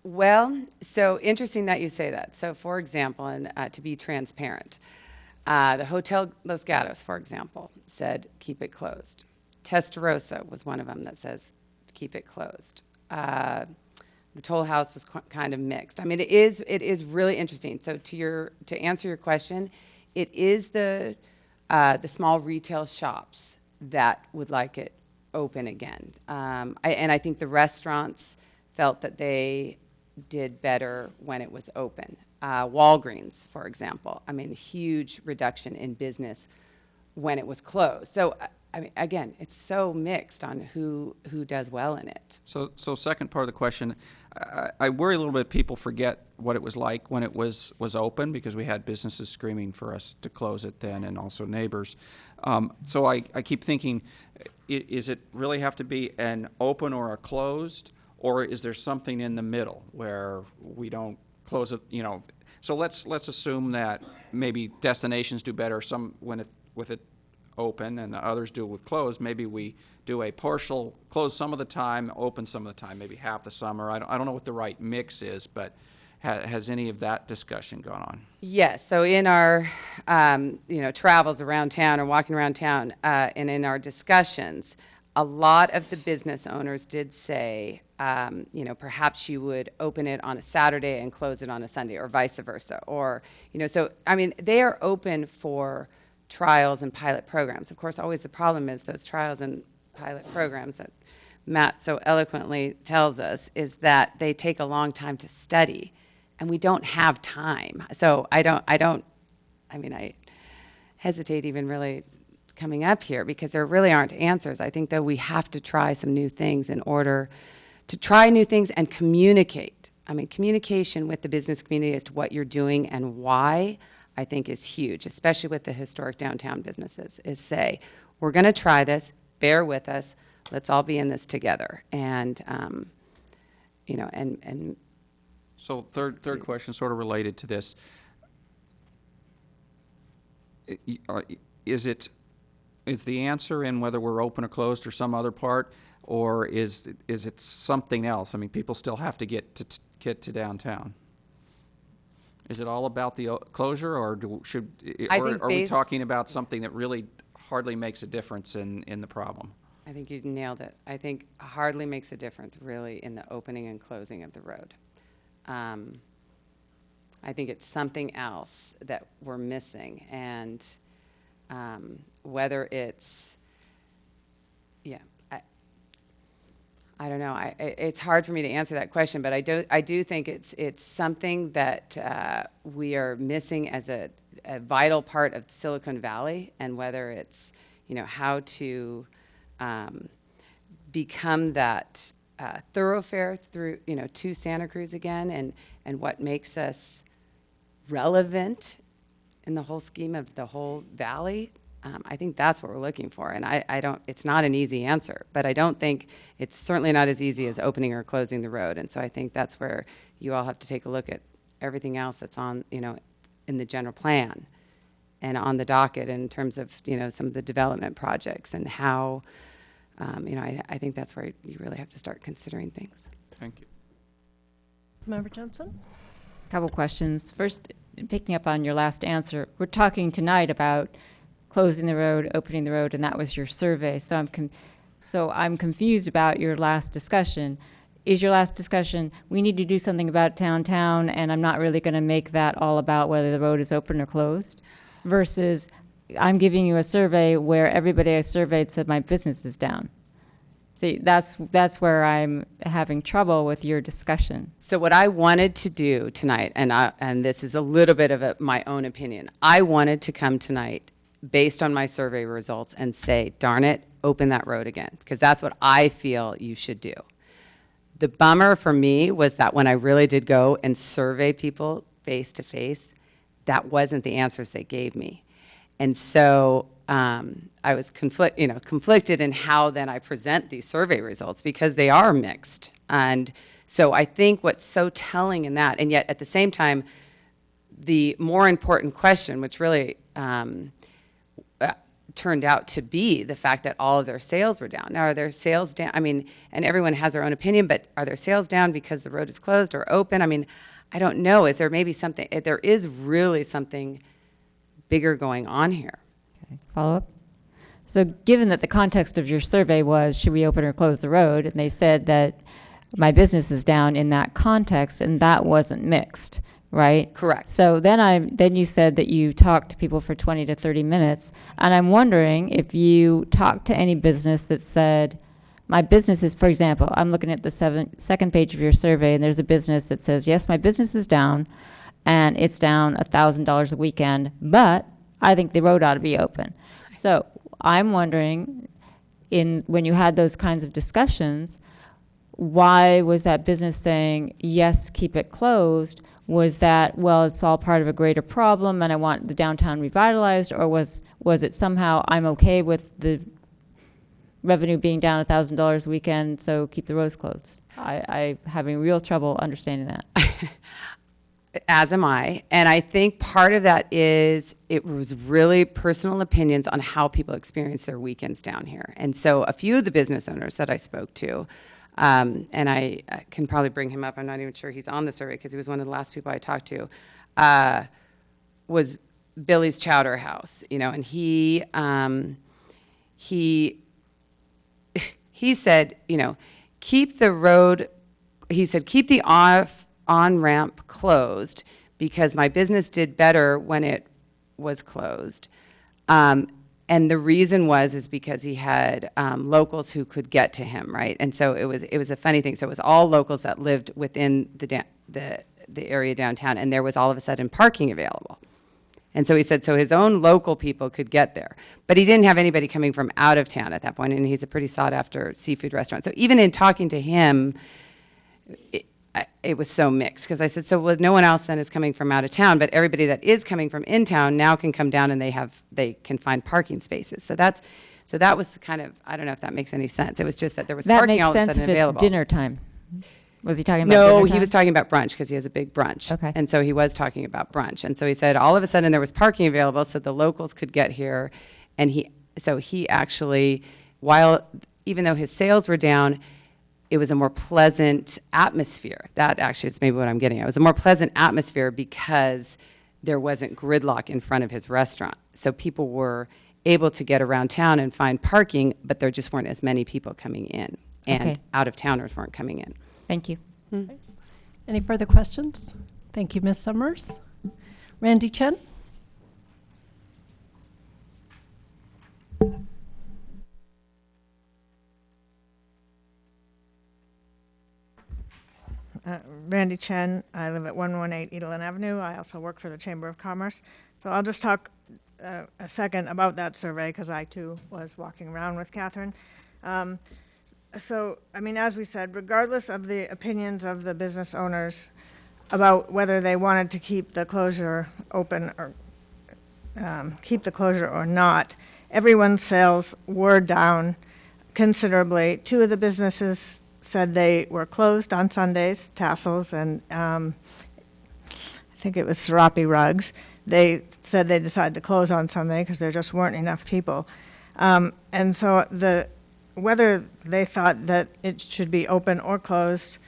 N: Well, so interesting that you say that. So, for example, and to be transparent, the Hotel Los Gatos, for example, said keep it closed. Testarossa was one of them that says keep it closed. The Toll House was kind of mixed. I mean, it is really interesting. So to answer your question, it is the small retail shops that would like it open again. And I think the restaurants felt that they did better when it was open. Walgreens, for example, huge reduction in business when it was closed. So, again, it's so mixed on who does well in it.
H: So second part of the question, I worry a little bit people forget what it was like when it was open, because we had businesses screaming for us to close it then, and also neighbors. So I keep thinking, is it really have to be an open or a closed? Or is there something in the middle where we don't close it? So let's assume that maybe destinations do better with it open, and others do it with closed. Maybe we do a partial close some of the time, open some of the time, maybe half the summer. I don't know what the right mix is, but has any of that discussion gone on?
N: Yes. So in our travels around town or walking around town, and in our discussions, a lot of the business owners did say, perhaps you would open it on a Saturday and close it on a Sunday, or vice versa. Or, they are open for trials and pilot programs. Of course, always the problem is those trials and pilot programs that Matt so eloquently tells us is that they take a long time to study, and we don't have time. So I hesitate even really coming up here, because there really aren't answers. I think that we have to try some new things in order to try new things and communicate. Communication with the business community as to what you're doing and why, I think, is huge, especially with the historic downtown businesses, is say, we're going to try this, bear with us, let's all be in this together. And,
H: So third question, sort of related to this. Is the answer in whether we're open or closed or some other part, or is it something else? People still have to get to downtown. Is it all about the closure, or are we talking about something that really hardly makes a difference in the problem?
N: I think you nailed it. I think hardly makes a difference, really, in the opening and closing of the road. I think it's something else that we're missing, and whether it's, I don't know. It's hard for me to answer that question, but I do think it's something that we are missing as a vital part of Silicon Valley, and whether it's, how to become that thoroughfare through, to Santa Cruz again, and what makes us relevant in the whole scheme of the whole valley. I think that's what we're looking for. And it's not an easy answer, but I don't think it's certainly not as easy as opening or closing the road. And so I think that's where you all have to take a look at everything else that's on, in the general plan and on the docket in terms of, some of the development projects and how, I think that's where you really have to start considering things.
H: Thank you.
A: Member Johnson?
F: Couple questions. First, picking up on your last answer, we're talking tonight about closing the road, opening the road, and that was your survey. So I'm confused about your last discussion. Is your last discussion, we need to do something about downtown, and I'm not really going to make that all about whether the road is open or closed, versus I'm giving you a survey where everybody I surveyed said my business is down. See, that's where I'm having trouble with your discussion.
N: So what I wanted to do tonight, and this is a little bit of my own opinion, I wanted to come tonight based on my survey results and say, darn it, open that road again, because that's what I feel you should do. The bummer for me was that when I really did go and survey people face to face, that wasn't the answers they gave me. And so I was conflicted in how then I present these survey results, because they are mixed. And so I think what's so telling in that, and yet at the same time, the more important question, which really turned out to be the fact that all of their sales were down. Now, are their sales down? I mean, and everyone has their own opinion, but are their sales down because the road is closed or open? I mean, I don't know. Is there maybe something, there is really something bigger going on here.
F: Okay. Follow up? So given that the context of your survey was, should we open or close the road? And they said that my business is down in that context, and that wasn't mixed, right?
N: Correct.
F: So then you said that you talked to people for 20 to 30 minutes, and I'm wondering if you talked to any business that said, my business is, for example, I'm looking at the second page of your survey, and there's a business that says, yes, my business is down, and it's down $1,000 a weekend, but I think the road ought to be open. So I'm wondering, when you had those kinds of discussions, why was that business saying, yes, keep it closed? Was that, well, it's all part of a greater problem and I want the downtown revitalized? Or was it somehow, I'm okay with the revenue being down $1,000 a weekend, so keep the roads closed? I'm having real trouble understanding that.
N: As am I. And I think part of that is it was really personal opinions on how people experience their weekends down here. And so a few of the business owners that I spoke to, and I can probably bring him up. I'm not even sure he's on the survey because he was one of the last people I talked to, was Billy's Chowder House, and he said, keep the road, he said, keep the on-ramp closed because my business did better when it was closed. And the reason is because he had locals who could get to him, right? And so it was a funny thing. So it was all locals that lived within the area downtown, and there was all of a sudden parking available. And so he said, so his own local people could get there. But he didn't have anybody coming from out of town at that point, and he's a pretty sought-after seafood restaurant. So even in talking to him, it was so mixed, because I said, so well, no one else then is coming from out of town, but everybody that is coming from in town now can come down and they can find parking spaces. So that was the kind of, I don't know if that makes any sense. It was just that there was parking all of a sudden available. That makes sense if it's dinner time. Was he talking about dinner time? No, he was talking about brunch because he has a big brunch. Okay. And so he was talking about brunch. And so he said all of a sudden there was parking available so the locals could get here. And he actually, even though his sales were down, it was a more pleasant atmosphere. That actually is maybe what I'm getting at. It was a more pleasant atmosphere because there wasn't gridlock in front of his restaurant. So people were able to get around town and find parking, but there just weren't as many people coming in. And out-of-towners weren't coming in.
F: Thank you.
A: Okay. Any further questions? Thank you, Ms. Summers. Randy Chen?
O: Randy Chen. I live at 118 Edelin Avenue. I also work for the Chamber of Commerce. So I'll just talk a second about that survey because I too was walking around with Catherine. So, I mean, as we said, regardless of the opinions of the business owners about whether they wanted to keep the closure open or keep the closure or not, everyone's sales were down considerably. Two of the businesses said they were closed on Sundays, Tassels and I think it was Serape Rugs. They said they decided to close on Sunday because there just weren't enough people. And so whether they thought that it should be open or closed,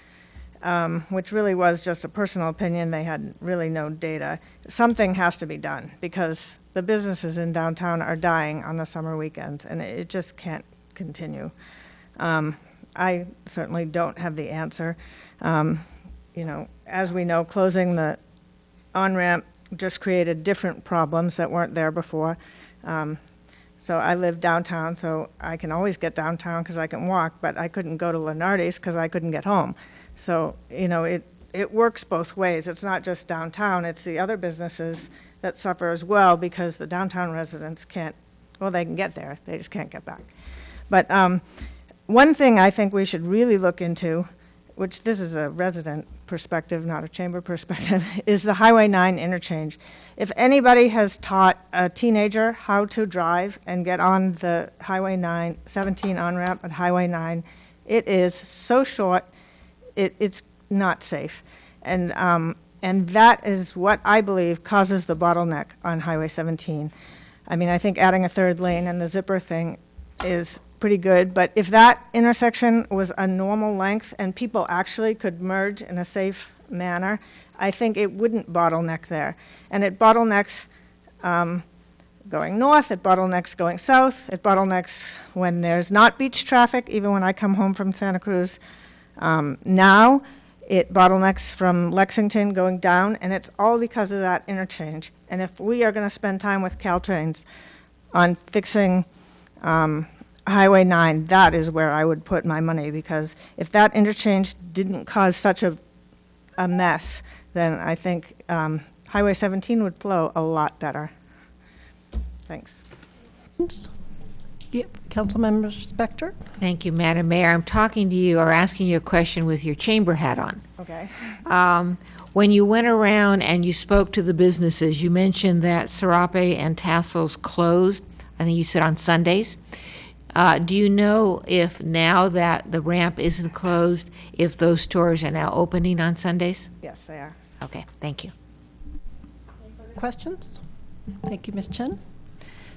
O: which really was just a personal opinion, they had really no data, something has to be done because the businesses in downtown are dying on the summer weekends and it just can't continue. I certainly don't have the answer. You know, as we know, closing the on-ramp just created different problems that weren't there before. So I live downtown, so I can always get downtown because I can walk, but I couldn't go to Lenardi's because I couldn't get home. So, you know, it works both ways. It's not just downtown, it's the other businesses that suffer as well because the downtown residents can't, well, they can get there, they just can't get back. But one thing I think we should really look into, which this is a resident perspective, not a chamber perspective, is the Highway 9 interchange. If anybody has taught a teenager how to drive and get on the Highway 17 on-ramp at Highway 9, it is so short, it's not safe. And that is what I believe causes the bottleneck on Highway 17. I mean, I think adding a third lane and the zipper thing is pretty good, but if that intersection was a normal length and people actually could merge in a safe manner, I think it wouldn't bottleneck there. And it bottlenecks going north, it bottlenecks going south, it bottlenecks when there's not beach traffic, even when I come home from Santa Cruz. Now, it bottlenecks from Lexington going down, and it's all because of that interchange. And if we are going to spend time with Caltrains on fixing Highway 9, that is where I would put my money, because if that interchange didn't cause such a mess, then I think Highway 17 would flow a lot better. Thanks.
A: Yeah, Councilmember Spector.
G: Thank you, Madam Mayor. I'm talking to you or asking you a question with your chamber hat on.
O: Okay.
G: When you went around and you spoke to the businesses, you mentioned that Serape and Tassels closed, I think you said on Sundays. Do you know if now that the ramp isn't closed, if those stores are now opening on Sundays?
O: Yes, they are.
G: Okay, thank you.
A: Questions? Thank you, Ms. Chen.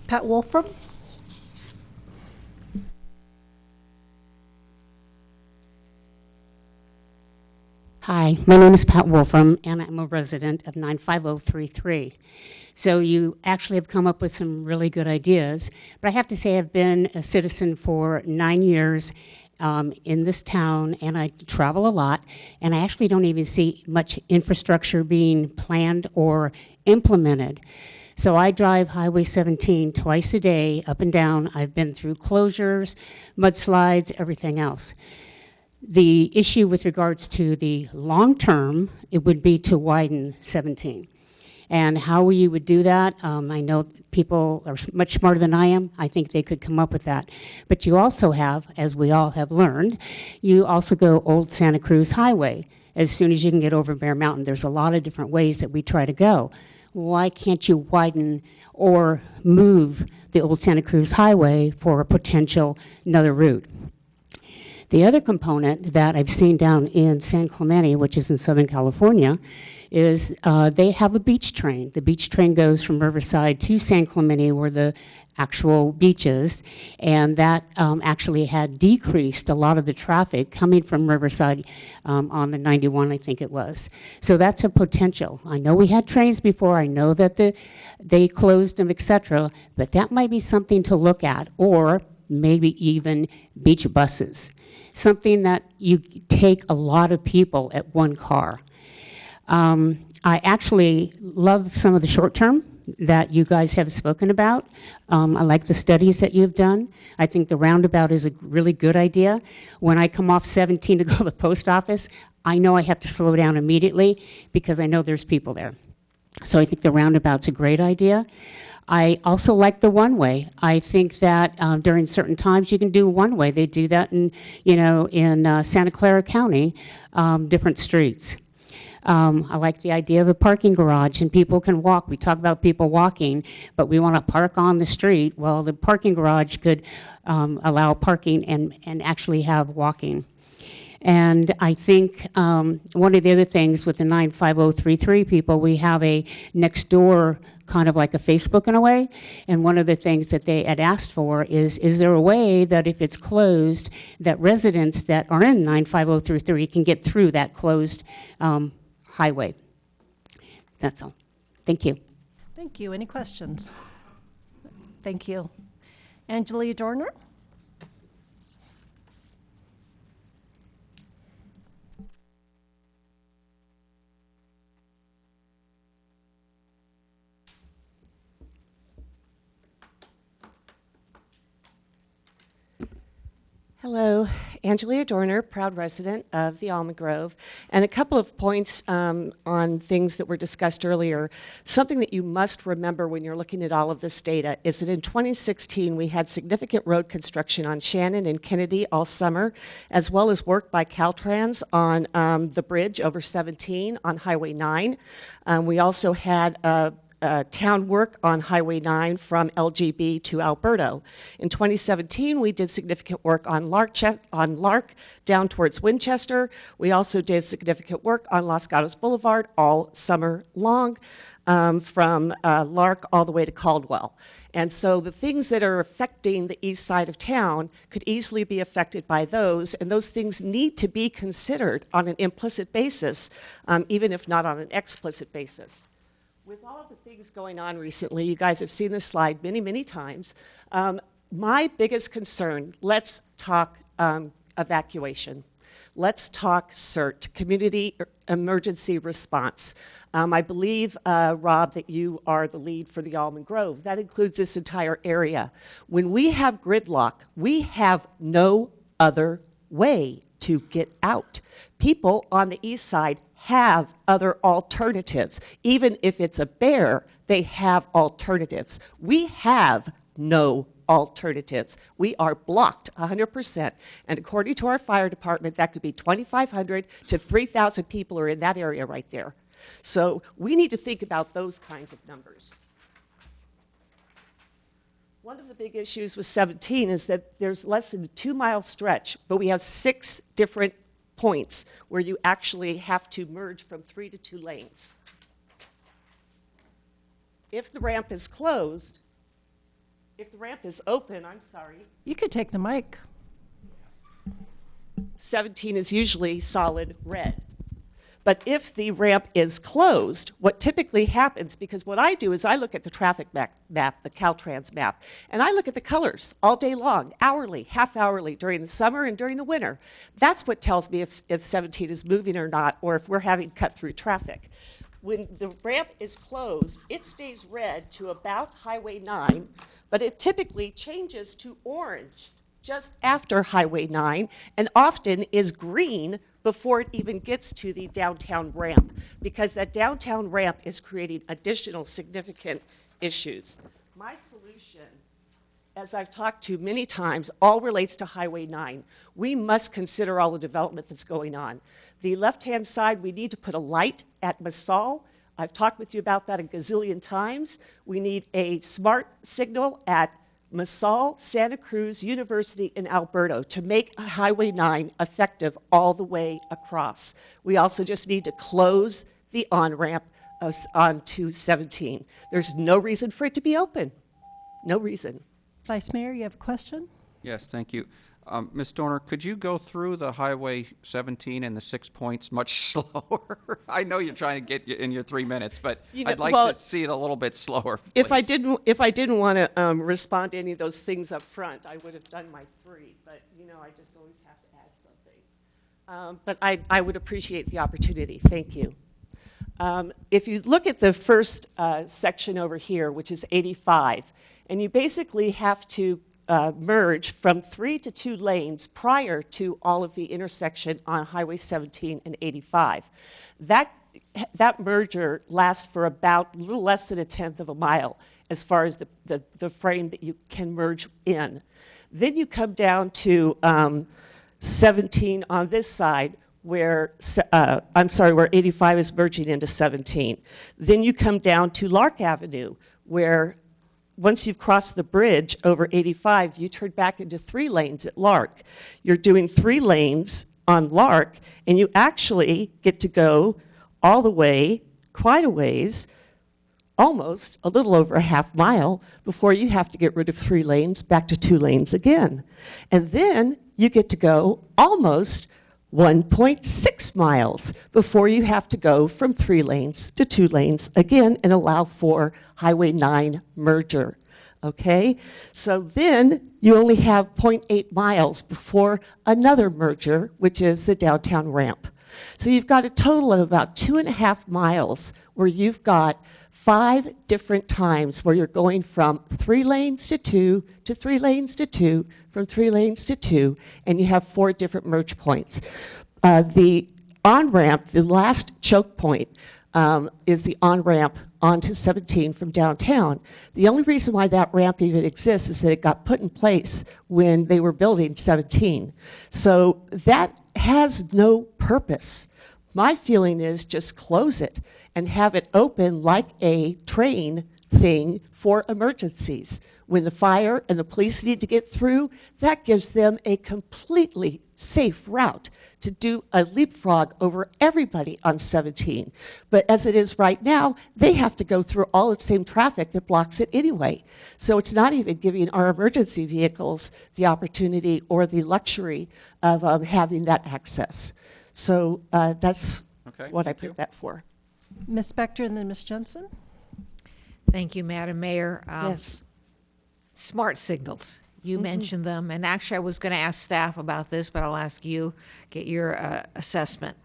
A: Pat Wolfram.
P: Hi, my name is Pat Wolfram, and I'm a resident of 95033. So you actually have come up with some really good ideas. But I have to say I've been a citizen for 9 years in this town, and I travel a lot, and I actually don't even see much infrastructure being planned or implemented. So I drive Highway 17 twice a day, up and down. I've been through closures, mudslides, everything else. The issue with regards to the long term, it would be to widen 17. And how you would do that, I know people are much smarter than I am. I think they could come up with that. But you also have, as we all have learned, you also go Old Santa Cruz Highway. As soon as you can get over Bear Mountain, there's a lot of different ways that we try to go. Why can't you widen or move the Old Santa Cruz Highway for a potential another route? The other component that I've seen down in San Clemente, which is in Southern California, is they have a beach train. The beach train goes from Riverside to San Clemente, where the actual beach is, and that actually had decreased a lot of the traffic coming from Riverside on the 91, I think it was. So that's a potential. I know we had trains before. I know that they closed them, et cetera, but that might be something to look at, or maybe even beach buses. Something that you take a lot of people at one car. I actually love some of the short term that you guys have spoken about. I like the studies that you've done. I think the roundabout is a really good idea. When I come off 17 to go to the post office, I know I have to slow down immediately because I know there's people there. So I think the roundabout's a great idea. I also like the one-way. I think that during certain times you can do one-way. They do that in, in Santa Clara County, different streets. I like the idea of a parking garage and people can walk. We talk about people walking, but we want to park on the street. Well, the parking garage could allow parking and actually have walking. And I think one of the other things with the 95033 people, we have a next door kind of like a Facebook in a way. And one of the things that they had asked for is there a way that if it's closed, that residents that are in 95033 can get through that closed highway? That's all. Thank you.
A: Thank you. Any questions? Thank you. Angelia Dorner?
D: Hello, Angelia Dorner, proud resident of the Almond Grove. And a couple of points on things that were discussed earlier. Something that you must remember when you're looking at all of this data is that in 2016 we had significant road construction on Shannon and Kennedy all summer, as well as work by Caltrans on the bridge over 17 on Highway 9. We also had town work on Highway 9 from LGB to Alberto. In 2017, we did significant work on Lark down towards Winchester. We also did significant work on Los Gatos Boulevard all summer long, from Lark all the way to Caldwell. And so the things that are affecting the east side of town could easily be affected by those, and those things need to be considered on an implicit basis, even if not on an explicit basis. With all of the things going on recently, you guys have seen this slide many, many times. My biggest concern, let's talk evacuation. Let's talk CERT, Community Emergency Response. I believe, Rob, that you are the lead for the Almond Grove. That includes this entire area. When we have gridlock, we have no other way to get out. People on the east side have other alternatives. Even if it's a bear, they have alternatives. We have no alternatives. We are blocked 100%. And according to our fire department, that could be 2,500 to 3,000 people are in that area right there. So we need to think about those kinds of numbers. One of the big issues with 17 is that there's less than a 2-mile stretch, but we have 6 different points where you actually have to merge from 3 to 2 lanes. If the ramp is closed, if the ramp is open, I'm sorry.
A: You could take the mic.
D: 17 is usually solid red. But if the ramp is closed, what typically happens, because what I do is I look at the traffic map, the Caltrans map, and I look at the colors all day long, hourly, half-hourly, during the summer and during the winter. That's what tells me if 17 is moving or not, or if we're having cut-through traffic. When the ramp is closed, it stays red to about Highway 9, but it typically changes to orange just after Highway 9, and often is green before it even gets to the downtown ramp, because that downtown ramp is creating additional significant issues. My solution, as I've talked to many times, all relates to Highway 9. We must consider all the development that's going on. The left-hand side, we need to put a light at Masal. I've talked with you about that a gazillion times. We need a smart signal at Masal, Santa Cruz, University, and Alberto to make Highway 9 effective all the way across. We also just need to close the on-ramp onto 17. There's no reason for it to be open. No reason.
A: Vice Mayor, you have a question?
H: Yes, thank you. Ms. Dorner, could you go through the Highway 17 and the 6 points much slower? I know you're trying to get in your 3 minutes, but I'd like to see it a little bit slower.
D: If I didn't want to respond to any of those things up front, I would have done my 3. But I just always have to add something. But I would appreciate the opportunity. Thank you. If you look at the first section over here, which is 85, and you basically have to merge from 3 to 2 lanes prior to all of the intersection on Highway 17 and 85. That merger lasts for about a little less than 1/10 of a mile as far as the frame that you can merge in. Then you come down to 17 on this side, where 85 is merging into 17. Then you come down to Lark Avenue, where once you've crossed the bridge over 85, you turn back into 3 lanes at Lark. You're doing 3 lanes on Lark, and you actually get to go all the way, quite a ways, almost a little over a half mile before you have to get rid of 3 lanes back to 2 lanes again. And then you get to go almost 1.6 miles before you have to go from 3 lanes to 2 lanes again and allow for Highway 9 merger. Okay? So then you only have 0.8 miles before another merger, which is the downtown ramp. So you've got a total of about 2.5 miles where you've got 5 different times where you're going from 3 lanes to 2 to 3 lanes to 2, from 3 lanes to 2, and you have 4 different merge points. The on-ramp, the last choke point, is the on-ramp onto 17 from downtown. The only reason why that ramp even exists is that it got put in place when they were building 17. So that has no purpose. My feeling is just close it and have it open like a train thing for emergencies. When the fire and the police need to get through, that gives them a completely safe route to do a leapfrog over everybody on 17. But as it is right now, they have to go through all the same traffic that blocks it anyway. So it's not even giving our emergency vehicles the opportunity or the luxury of having that access. So that's what I put that for.
A: Ms. Spector and then Ms. Jensen.
G: Thank you, Madam Mayor.
D: Yes.
G: Smart signals. You mentioned them, and actually I was going to ask staff about this, but I'll ask you, get your assessment.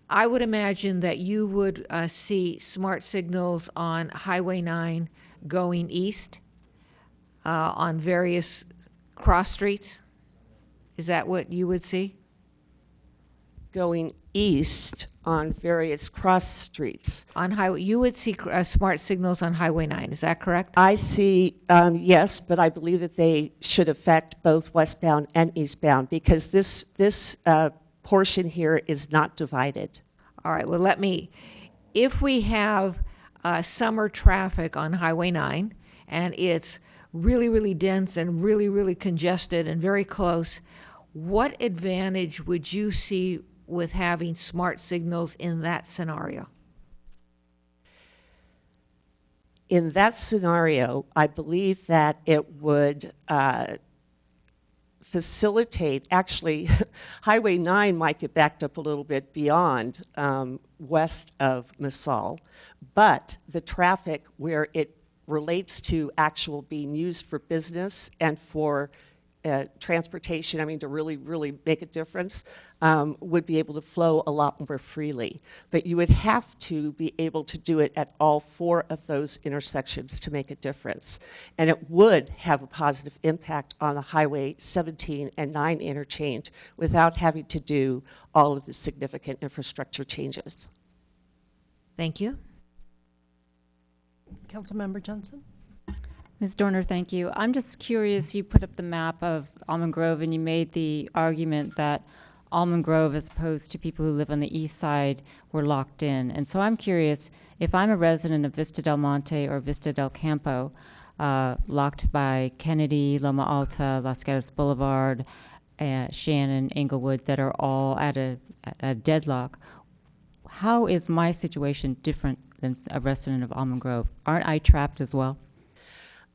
G: I would imagine that you would see smart signals on Highway 9 going east on various cross streets. Is that what you would see?
D: Going east on various cross streets.
G: On highway, you would see smart signals on Highway 9, is that correct?
D: I see, yes, but I believe that they should affect both westbound and eastbound because this portion here is not divided.
G: All right, well, if we have summer traffic on Highway 9 and it's really, really dense and really, really congested and very close, what advantage would you see with having smart signals in that scenario?
D: In that scenario, I believe that it would facilitate, actually, Highway 9 might get backed up a little bit beyond west of Massal, but the traffic where it relates to actual being used for business and for transportation, I mean, to really, really make a difference, would be able to flow a lot more freely. But you would have to be able to do it at all 4 of those intersections to make a difference. And it would have a positive impact on the Highway 17 and 9 interchange without having to do all of the significant infrastructure changes.
G: Thank you.
A: Councilmember Johnson.
F: Ms. Dorner, thank you. I'm just curious, you put up the map of Almond Grove and you made the argument that Almond Grove, as opposed to people who live on the east side, were locked in. And so I'm curious, if I'm a resident of Vista Del Monte or Vista Del Campo, locked by Kennedy, Loma Alta, Los Gatos Boulevard, Shannon, Englewood, that are all at a deadlock, how is my situation different than a resident of Almond Grove? Aren't I trapped as well?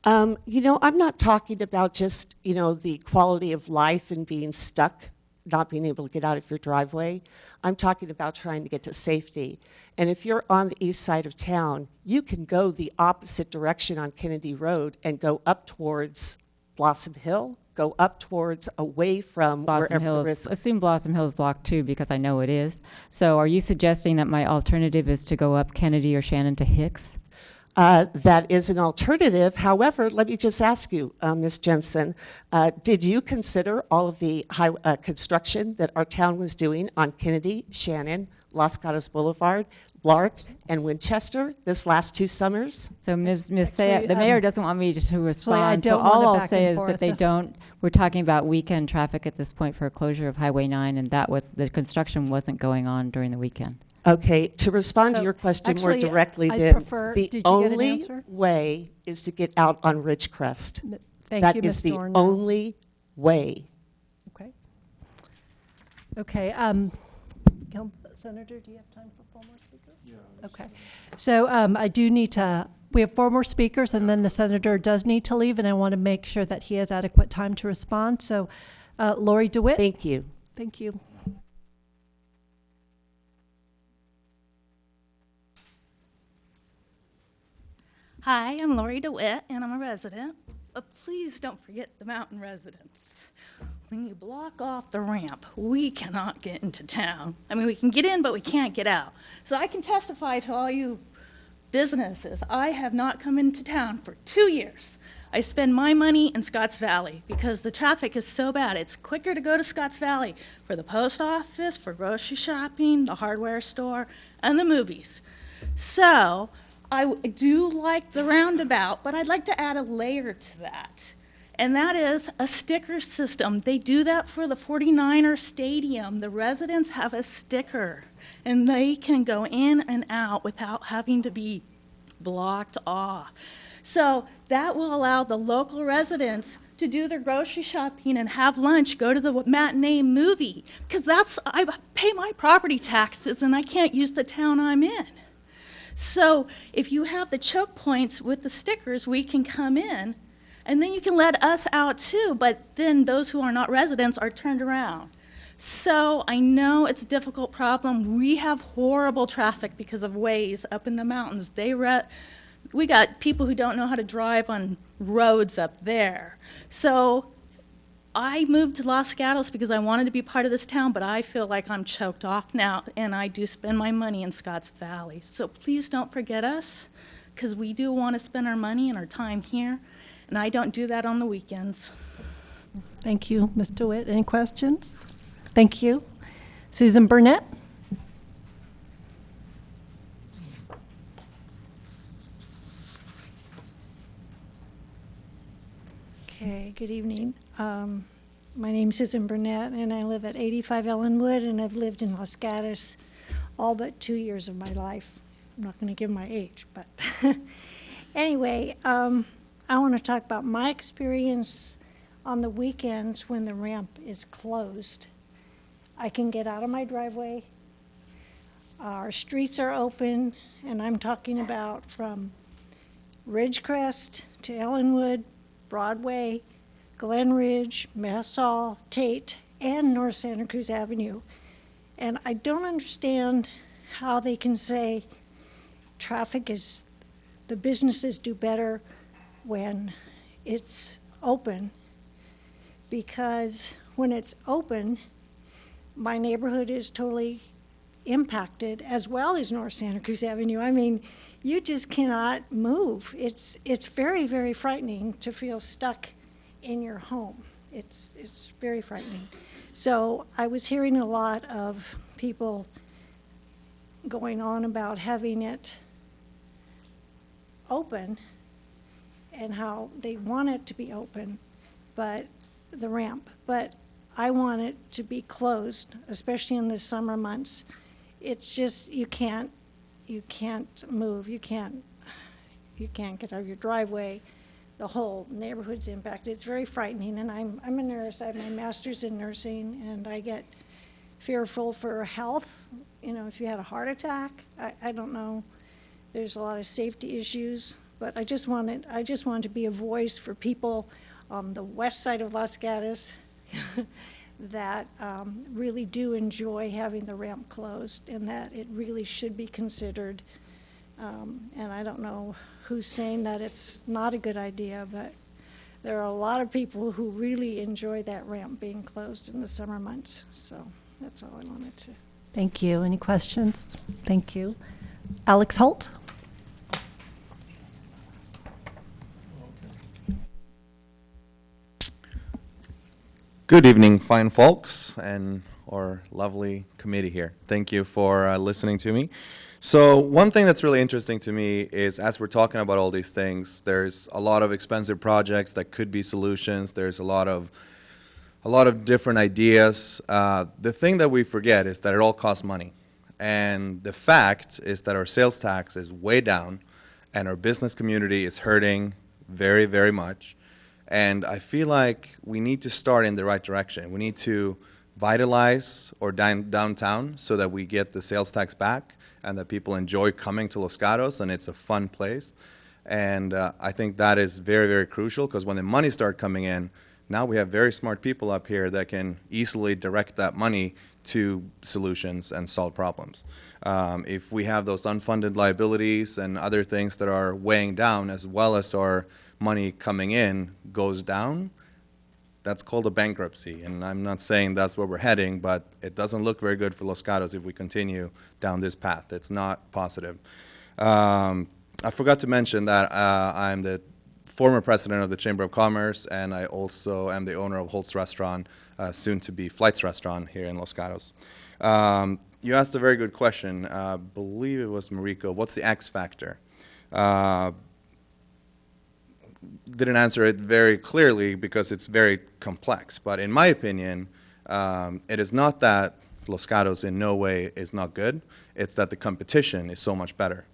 D: You know, I'm not talking about just, you know, the quality of life and being stuck, not being able to get out of your driveway. I'm talking about trying to get to safety. And if you're on the east side of town, you can go the opposite direction on Kennedy Road and go up towards Blossom Hill, go up towards away from
F: Blossom
D: wherever
F: Hill.
D: there is.
F: Assume Blossom Hill is blocked too, because I know it is. So are you suggesting that my alternative is to go up Kennedy or Shannon to Hicks?
D: that is an alternative. However, let me just ask you, Ms. Jensen, did you consider all of the construction that our town was doing on Kennedy, Shannon, Los Gatos Boulevard, Lark, and Winchester this last 2 summers?
F: So Ms.
A: Actually,
F: Sayah, the mayor doesn't want me to respond.
A: I
F: So
A: don't want
F: all
A: a
F: I'll
A: back
F: say
A: and
F: is that they
A: forth.
F: don't, we're talking about weekend traffic at this point for a closure of Highway 9, and that was, the construction wasn't going on during the weekend.
D: Okay, to respond to
A: Oh,
D: your question more
A: actually,
D: directly,
A: I
D: then,
A: prefer-
D: the
A: did you get an
D: only
A: answer?
D: way is to get out on Ridgecrest.
A: Thank
D: That
A: you,
D: is
A: Ms.
D: the
A: Dorn.
D: only way.
A: Okay. Okay, Senator, do you have time for 4 more speakers? Yeah. Okay. So I do need to, we have 4 more speakers, and then the senator does need to leave, and I want to make sure that he has adequate time to respond. So Lori DeWitt.
D: Thank you.
A: Thank you.
Q: Hi, I'm Lori DeWitt, and I'm a resident. But please don't forget the mountain residents. When you block off the ramp, we cannot get into town. I mean, we can get in, but we can't get out. So I can testify to all you businesses. I have not come into town for 2 years. I spend my money in Scotts Valley because the traffic is so bad. It's quicker to go to Scotts Valley for the post office, for grocery shopping, the hardware store, and the movies. So I do like the roundabout, but I'd like to add a layer to that. And that is a sticker system. They do that for the 49er Stadium. The residents have a sticker, and they can go in and out without having to be blocked off. So that will allow the local residents to do their grocery shopping and have lunch, go to the matinee movie, because I pay my property taxes and I can't use the town I'm in. So if you have the choke points with the stickers, we can come in, and then you can let us out too, but then those who are not residents are turned around. So I know it's a difficult problem. We have horrible traffic because of ways up in the mountains. We got people who don't know how to drive on roads up there. So I moved to Los Gatos because I wanted to be part of this town, but I feel like I'm choked off now, and I do spend my money in Scotts Valley. So please don't forget us, because we do want to spend our money and our time here, and I don't do that on the weekends.
A: Thank you, Ms. DeWitt. Any questions? Thank you. Susan Burnett.
R: Okay, good evening. My name's Susan Burnett, and I live at 85 Ellenwood, and I've lived in Los Gatos all but 2 years of my life. I'm not going to give my age, but anyway, I want to talk about my experience on the weekends when the ramp is closed. I can get out of my driveway. Our streets are open, and I'm talking about from Ridgecrest to Ellenwood, Broadway, Glen Ridge, Massall, Tate, and North Santa Cruz Avenue. And I don't understand how they can say the businesses do better when it's open, because when it's open, my neighborhood is totally impacted, as well as North Santa Cruz Avenue. I mean, you just cannot move. It's very, very frightening to feel stuck in your home. It's very frightening. So I was hearing a lot of people going on about having it open and how they want it to be open, but the ramp. But I want it to be closed, especially in the summer months. It's just, you can't move, you can't get out of your driveway. The whole neighborhood's impacted. It's very frightening, and I'm a nurse. I have my master's in nursing, and I get fearful for health. You know, if you had a heart attack, I don't know. There's a lot of safety issues, but I just wanted to be a voice for people on the west side of Los Gatos that really do enjoy having the ramp closed, and that it really should be considered. And I don't know who's saying that it's not a good idea, but there are a lot of people who really enjoy that ramp being closed in the summer months. So that's all I wanted to.
A: Thank you. Any questions? Thank you. Alex Holt.
S: Good evening, fine folks, and our lovely committee here. Thank you for listening to me. So one thing that's really interesting to me is as we're talking about all these things, there's a lot of expensive projects that could be solutions. There's a lot of different ideas. The thing that we forget is that it all costs money. And the fact is that our sales tax is way down and our business community is hurting very, very much. And I feel like we need to start in the right direction. We need to vitalize our downtown so that we get the sales tax back and that people enjoy coming to Los Gatos and it's a fun place. And I think that is very, very crucial because when the money starts coming in, now we have very smart people up here that can easily direct that money to solutions and solve problems. If we have those unfunded liabilities and other things that are weighing down as well as our money coming in goes down, that's called a bankruptcy. And I'm not saying that's where we're heading, but it doesn't look very good for Los Gatos if we continue down this path. It's not positive. I forgot to mention that I'm the former president of the Chamber of Commerce, and I also am the owner of Holt's Restaurant, soon to be Flight's Restaurant here in Los Gatos. You asked a very good question. I believe it was Mariko. What's the X factor? Didn't answer it very clearly because it's very complex. But in my opinion, it is not that Los Gatos in no way is not good. It's that the competition is so much better.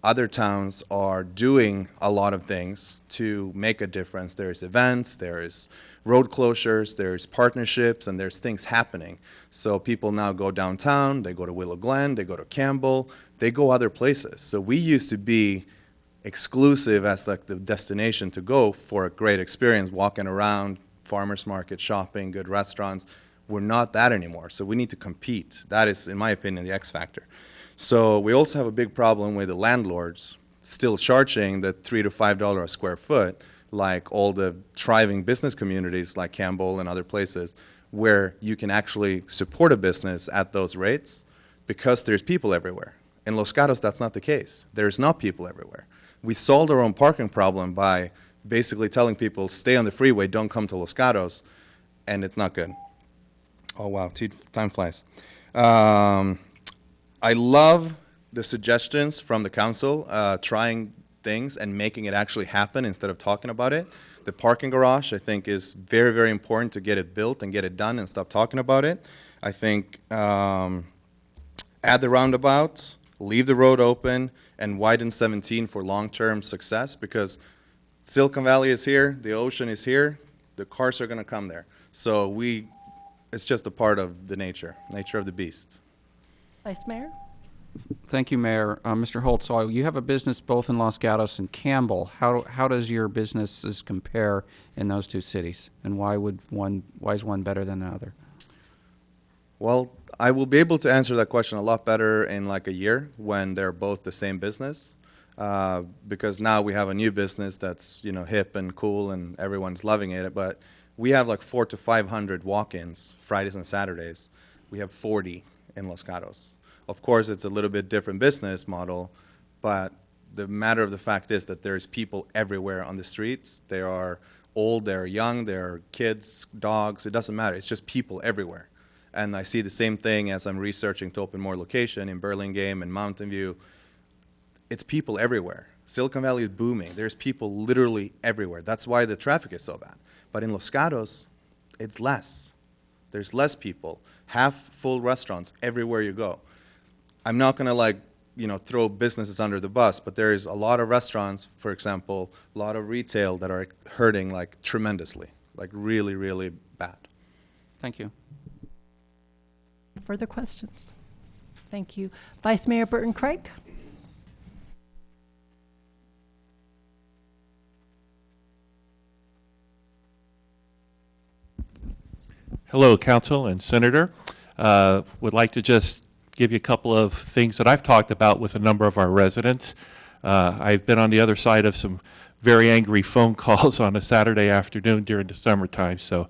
S: Other towns are doing a lot of things to make a difference. There's events, there's road closures, there's partnerships, and there's things happening. So people now go downtown, they go to Willow Glen, they go to Campbell, they go other places. So we used to be exclusive as like the destination to go for a great experience, walking around, farmers market, shopping, good restaurants. We're not that anymore, so we need to compete. That is, in my opinion, the X factor. So we also have a big problem with the landlords still charging the $3 to $5 a square foot, like all the thriving business communities like Campbell and other places, where you can actually support a business at those rates because there's people everywhere. In Los Gatos, that's not the case. There's not people everywhere. We solved our own parking problem by basically telling people, stay on the freeway, don't come to Los Gatos, and it's not good. Oh, wow, time flies. I love the suggestions from the council, trying things and making it actually happen instead of talking about it. The parking garage, I think, is very, very important to get it built and get it done and stop talking about it. I think add the roundabout, leave the road open, and widen 17 for long-term success because Silicon Valley is here, the ocean is here, the cars are going to come there. So it's just a part of the nature of the beast.
A: Vice Mayor?
H: Thank you, Mayor. Mr. Holt, so you have a business both in Los Gatos and Campbell. How does your businesses compare in those two cities, and why is one better than the other?
S: Well, I will be able to answer that question a lot better in like a year when they're both the same business, because now we have a new business that's hip and cool and everyone's loving it. But we have like 400 to 500 walk-ins Fridays and Saturdays. We have 40 in Los Gatos. Of course, it's a little bit different business model, but the matter of the fact is that there's people everywhere on the streets. They are old, they're young, they're kids, dogs. It doesn't matter. It's just people everywhere. And I see the same thing as I'm researching to open more location in Burlingame and Mountain View. It's people everywhere. Silicon Valley is booming. There's people literally everywhere. That's why the traffic is so bad. But in Los Gatos, it's less. There's less people. Half full restaurants everywhere you go. I'm not going to throw businesses under the bus, but there's a lot of restaurants, for example, a lot of retail that are hurting tremendously, really, really bad.
H: Thank you.
A: Further questions? Thank you. Vice Mayor Burton Craig?
T: Hello, Council and Senator. Would like to just give you a couple of things that I've talked about with a number of our residents. I've been on the other side of some very angry phone calls on a Saturday afternoon during the summertime, so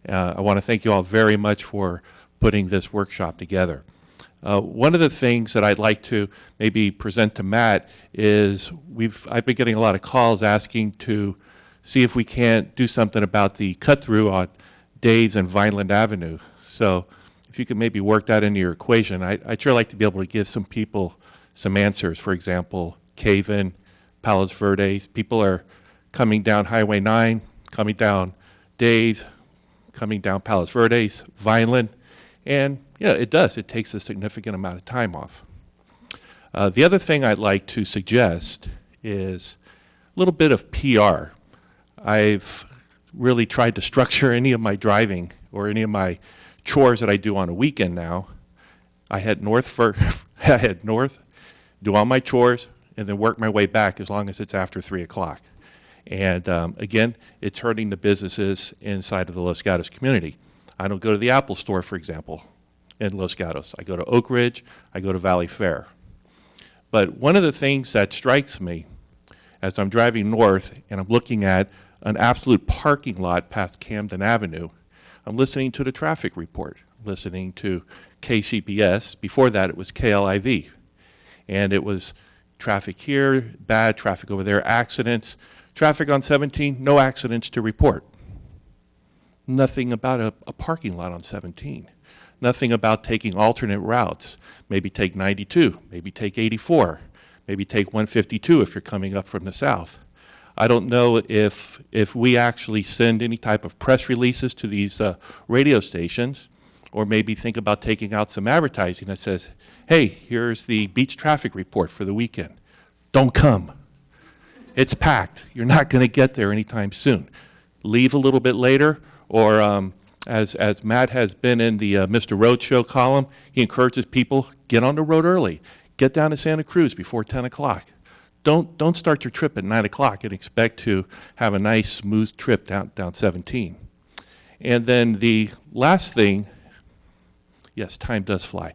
T: I want to thank you all very much for putting this workshop together. One of the things that I'd like to maybe present to Matt is I've been getting a lot of calls asking to see if we can't do something about the cut-through on Dave's, and Vineland Avenue. So if you could maybe work that into your equation, I'd sure like to be able to give some people some answers. For example, Caven, Palos Verdes, people are coming down Highway 9, coming down Dave's, coming down Palos Verdes, Vineland, and it takes a significant amount of time off. The other thing I'd like to suggest is a little bit of PR. I've really tried to structure any of my driving or any of my chores that I do on a weekend now. I head north do all my chores, and then work my way back as long as it's after 3 o'clock. And again, it's hurting the businesses inside of the Los Gatos community. I don't go to the Apple store, for example, in Los Gatos. I go to Oak Ridge, I go to Valley Fair. But one of the things that strikes me as I'm driving north and I'm looking at an absolute parking lot past Camden Avenue, I'm listening to the traffic report, listening to KCBS. Before that, it was KLIV. And it was traffic here, bad, traffic over there, accidents. Traffic on 17, no accidents to report. Nothing about a parking lot on 17. Nothing about taking alternate routes. Maybe take 92, maybe take 84, maybe take 152 if you're coming up from the south. I don't know if we actually send any type of press releases to these radio stations, or maybe think about taking out some advertising that says, hey, here's the beach traffic report for the weekend. Don't come. It's packed. You're not going to get there anytime soon. Leave a little bit later, or as Matt has been in the Mr. Roadshow column, he encourages people, get on the road early. Get down to Santa Cruz before 10 o'clock. Don't start your trip at 9 o'clock and expect to have a nice, smooth trip down 17. And then the last thing, yes, time does fly.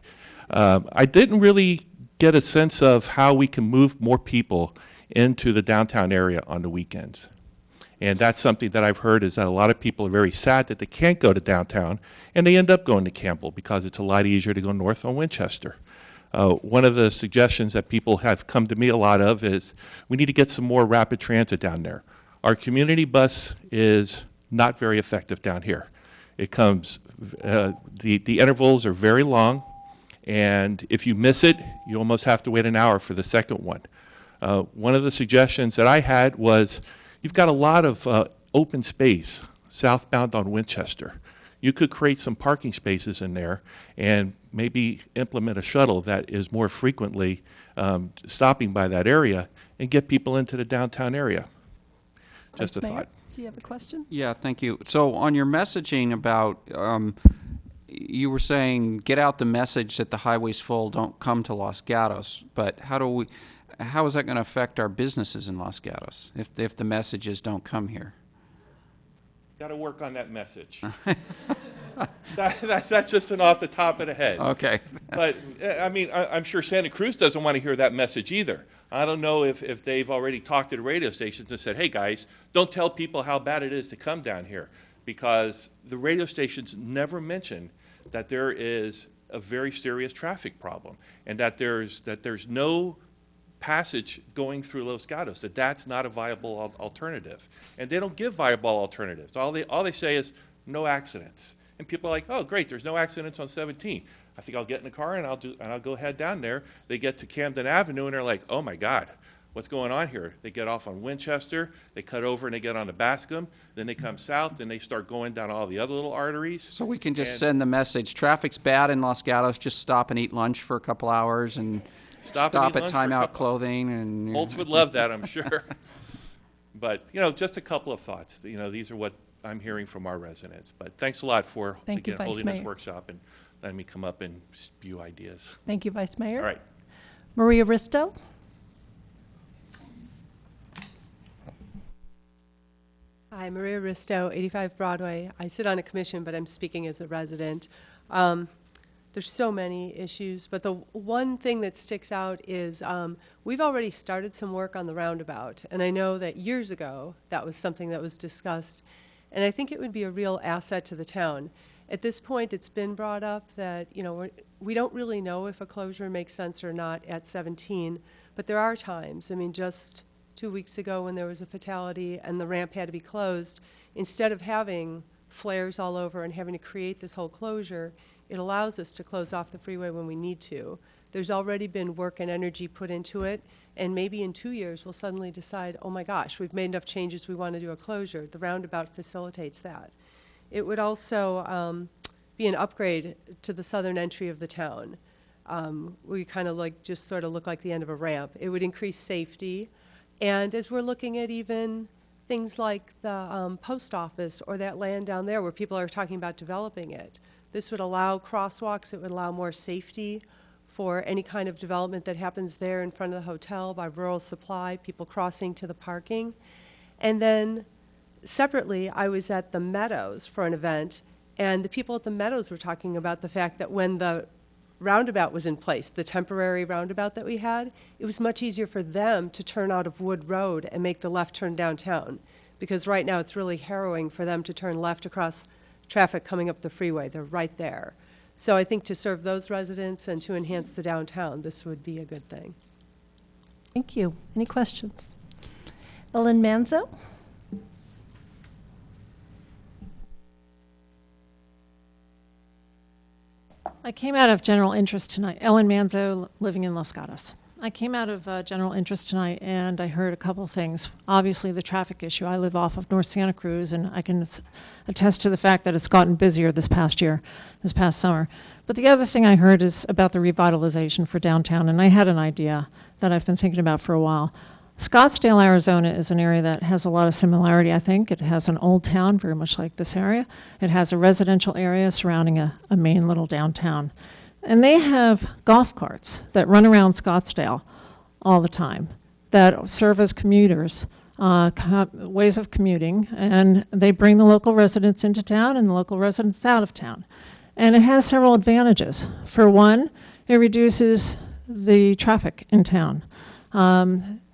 T: I didn't really get a sense of how we can move more people into the downtown area on the weekends. And that's something that I've heard is that a lot of people are very sad that they can't go to downtown, and they end up going to Campbell because it's a lot easier to go north on Winchester. One of the suggestions that people have come to me a lot of is we need to get some more rapid transit down there. Our community bus is not very effective down here. It comes, the intervals are very long, and if you miss it, you almost have to wait an hour for the second one. One of the suggestions that I had was you've got a lot of open space southbound on Winchester. You could create some parking spaces in there and maybe implement a shuttle that is more frequently stopping by that area and get people into the downtown area. Just a thought.
A: Do you have a question?
H: Yeah, thank you. So on your messaging about, you were saying get out the message that the highway's full, don't come to Los Gatos. But how is that going to affect our businesses in Los Gatos if the message is don't come here?
T: Got to work on that message. That's just an off the top of the head.
H: Okay.
T: But, I mean, I'm sure Santa Cruz doesn't want to hear that message either. I don't know if they've already talked to the radio stations and said, hey, guys, don't tell people how bad it is to come down here, because the radio stations never mention that there is a very serious traffic problem and that there's no passage going through Los Gatos, that's not a viable alternative. And they don't give viable alternatives. All they say is no accidents. And people are like, oh, great, there's no accidents on 17. I think I'll get in the car and I'll go head down there. They get to Camden Avenue and they're like, oh my God, what's going on here? They get off on Winchester, they cut over and they get on the Bascom, then they come south, then they start going down all the other little arteries.
H: So we can just send the message, traffic's bad in Los Gatos, just stop and eat lunch for a couple hours and stop at Time Out Clothing. And
T: Holtz would love that, I'm sure. But, just a couple of thoughts. These are what I'm hearing from our residents. But thanks a lot for holding this workshop and letting me come up and spew ideas.
A: Thank you, Vice Mayor.
T: All right.
A: Maria Risto.
U: Hi, Maria Risto, 85 Broadway. I sit on a commission, but I'm speaking as a resident. There's so many issues, but the one thing that sticks out is we've already started some work on the roundabout, and I know that years ago that was something that was discussed, and I think it would be a real asset to the town. At this point, it's been brought up that we don't really know if a closure makes sense or not at 17, but there are times. I mean, just 2 weeks ago when there was a fatality and the ramp had to be closed, instead of having flares all over and having to create this whole closure, it allows us to close off the freeway when we need to. There's already been work and energy put into it, and maybe in 2 years we'll suddenly decide, oh my gosh, we've made enough changes, we want to do a closure. The roundabout facilitates that. It would also be an upgrade to the southern entry of the town. We kind of like just sort of look like the end of a ramp. It would increase safety. And as we're looking at even things like the post office or that land down there where people are talking about developing it, this would allow crosswalks, it would allow more safety for any kind of development that happens there in front of the hotel by rural supply, people crossing to the parking. And then separately, I was at the Meadows for an event, and the people at the Meadows were talking about the fact that when the roundabout was in place, the temporary roundabout that we had, it was much easier for them to turn out of Wood Road and make the left turn downtown. Because right now it's really harrowing for them to turn left across traffic coming up the freeway. They're right there. So I think to serve those residents and to enhance the downtown, this would be a good thing.
A: Thank you. Any questions? Ellen Manzo?
B: I came out of general interest tonight. Ellen Manzo, living in Los Gatos. I came out of general interest tonight, and I heard a couple things. Obviously, the traffic issue. I live off of North Santa Cruz, and I can attest to the fact that it's gotten busier this past year, this past summer. But the other thing I heard is about the revitalization for downtown, and I had an idea that I've been thinking about for a while. Scottsdale, Arizona is an area that has a lot of similarity, I think. It has an old town, very much like this area. It has a residential area surrounding a main little downtown. And they have golf carts that run around Scottsdale all the time that serve as commuters, ways of commuting, and they bring the local residents into town and the local residents out of town. And it has several advantages. For one, it reduces the traffic in town.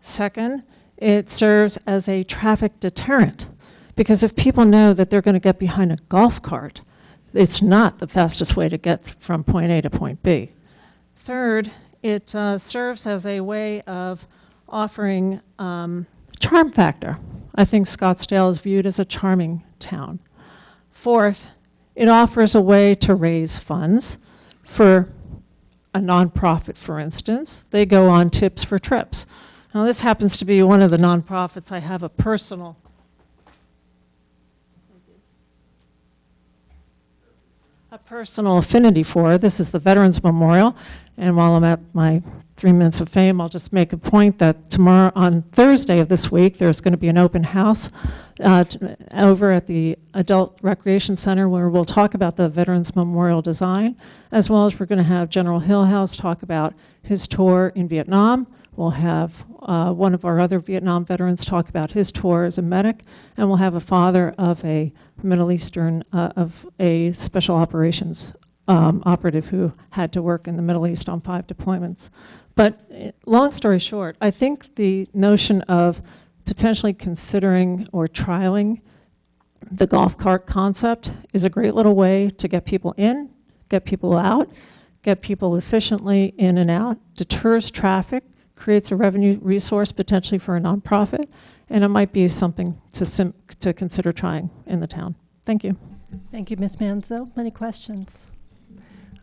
B: Second, it serves as a traffic deterrent, because if people know that they're going to get behind a golf cart, it's not the fastest way to get from point A to point B. Third, it serves as a way of offering charm factor. I think Scottsdale is viewed as a charming town. Fourth, it offers a way to raise funds for a nonprofit, for instance. They go on tips for trips. Now, this happens to be one of the nonprofits I have a personal affinity for. This is the Veterans Memorial, and while I'm at my 3 minutes of fame, I'll just make a point that tomorrow, on Thursday of this week, there's going to be an open house over at the Adult Recreation Center where we'll talk about the Veterans Memorial design, as well as we're going to have General Hillhouse talk about his tour in Vietnam. We'll have one of our other Vietnam veterans talk about his tour as a medic, and we'll have a father of a Middle Eastern, of a special operations operative who had to work in the Middle East on 5 deployments. But long story short, I think the notion of potentially considering or trialing the golf cart concept is a great little way to get people in, get people out, get people efficiently in and out, deters traffic, creates a revenue resource potentially for a nonprofit, and it might be something to consider trying in the town. Thank you.
A: Thank you, Ms. Manzo. Any questions?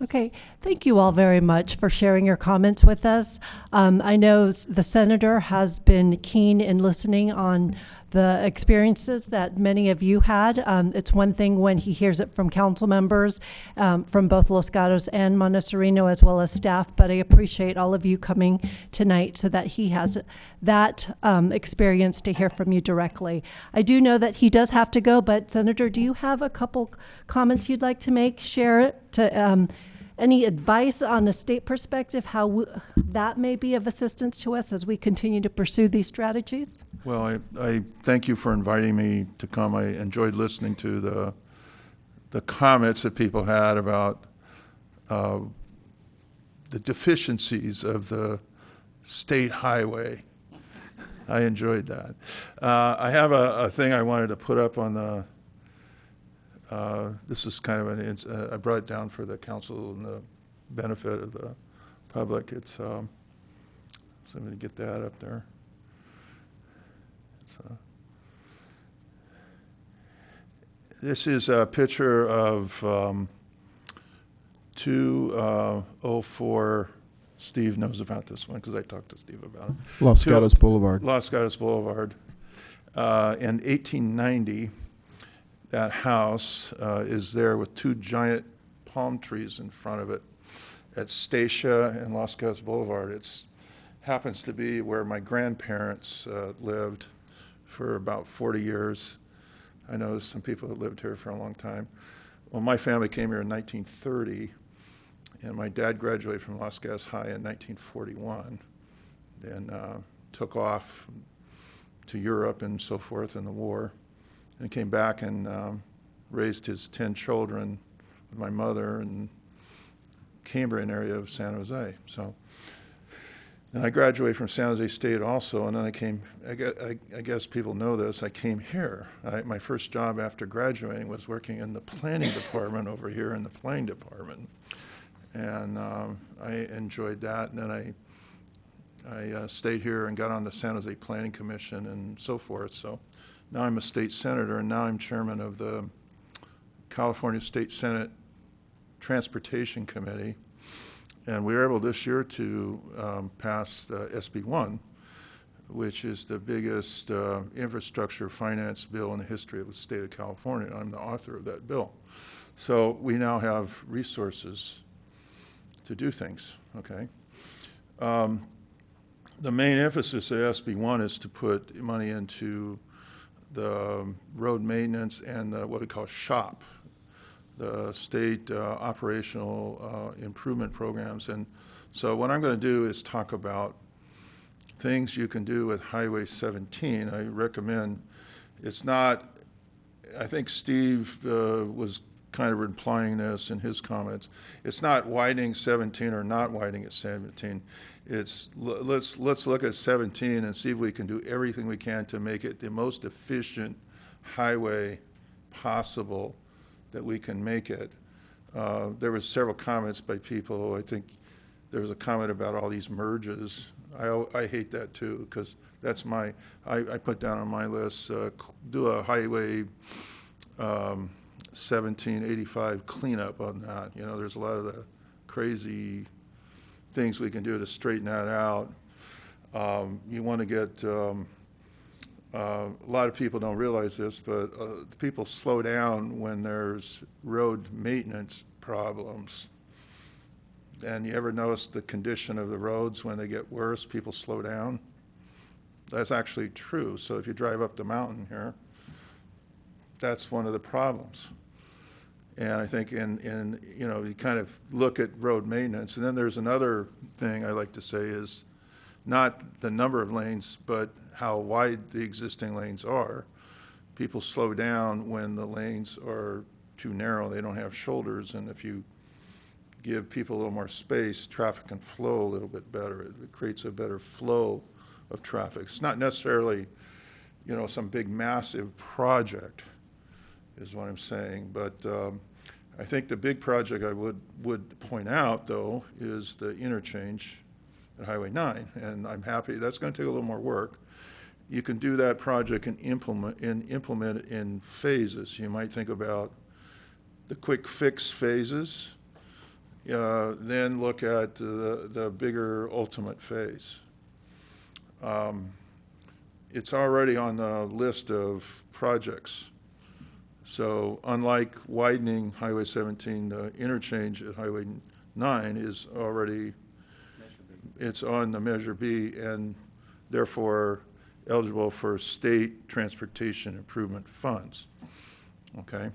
A: Okay, thank you all very much for sharing your comments with us. I know the senator has been keen in listening on the experiences that many of you had. It's one thing when he hears it from council members from both Los Gatos and Montessorino, as well as staff, but I appreciate all of you coming tonight so that he has that experience to hear from you directly. I do know that he does have to go, but Senator, do you have a couple comments you'd like to make? Share it to any advice on a state perspective, how that may be of assistance to us as we continue to pursue these strategies?
V: Well, I thank you for inviting me to come. I enjoyed listening to the comments that people had about the deficiencies of the state highway. I enjoyed that. I have a thing I wanted to put up on the this is kind of I brought it down for the council and the benefit of the public. It's so I'm going to get that up there. This is a picture of 204. Steve knows about this one because I talked to Steve about it.
I: Los Gatos Boulevard.
V: Los Gatos Boulevard. In 1890, that house is there with two giant palm trees in front of it at Statia and Los Gatos Boulevard. It happens to be where my grandparents lived for about 40 years. I know there's some people that lived here for a long time. Well, my family came here in 1930, and my dad graduated from Los Gatos High in 1941, then took off to Europe and so forth in the war, and came back and raised his 10 children with my mother in Cambrian area of San Jose. So, and I graduated from San Jose State also, and then I came, I guess people know this, I came here. My first job after graduating was working in the planning department over here in the planning department. And I enjoyed that, and then I stayed here and got on the San Jose Planning Commission and so forth. So now I'm a state senator, and now I'm chairman of the California State Senate Transportation Committee. And we were able this year to pass SB 1, which is the biggest infrastructure finance bill in the history of the state of California. I'm the author of that bill. So we now have resources to do things, okay? The main emphasis of SB 1 is to put money into the road maintenance and what we call SHOP, the state operational improvement programs. And so what I'm going to do is talk about things you can do with Highway 17. I recommend, it's not, I think Steve was kind of implying this in his comments. It's not widening 17 or not widening at 17. It's let's look at 17 and see if we can do everything we can to make it the most efficient highway possible that we can make it. There was several comments by people. I think there was a comment about all these merges. I hate that too, because that's I put down on my list, do a highway 1785 cleanup on that. You know, there's a lot of the crazy things we can do to straighten that out. You want to get, a lot of people don't realize this, but people slow down when there's road maintenance problems. And you ever notice the condition of the roads when they get worse, people slow down? That's actually true. So if you drive up the mountain here, that's one of the problems. And I think you know, you kind of look at road maintenance. And then there's another thing I like to say is not the number of lanes, but how wide the existing lanes are. People slow down when the lanes are too narrow. They don't have shoulders. And if you give people a little more space, traffic can flow a little bit better. It creates a better flow of traffic. It's not necessarily, you know, some big massive project is what I'm saying. But I think the big project I would point out, though, is the interchange at Highway 9. And I'm happy, that's going to take a little more work. You can do that project and implement it in phases. You might think about the quick fix phases, then look at the bigger ultimate phase. It's already on the list of projects. So unlike widening Highway 17, the interchange at Highway 9 is already, it's on the Measure B and therefore eligible for state transportation improvement funds, okay?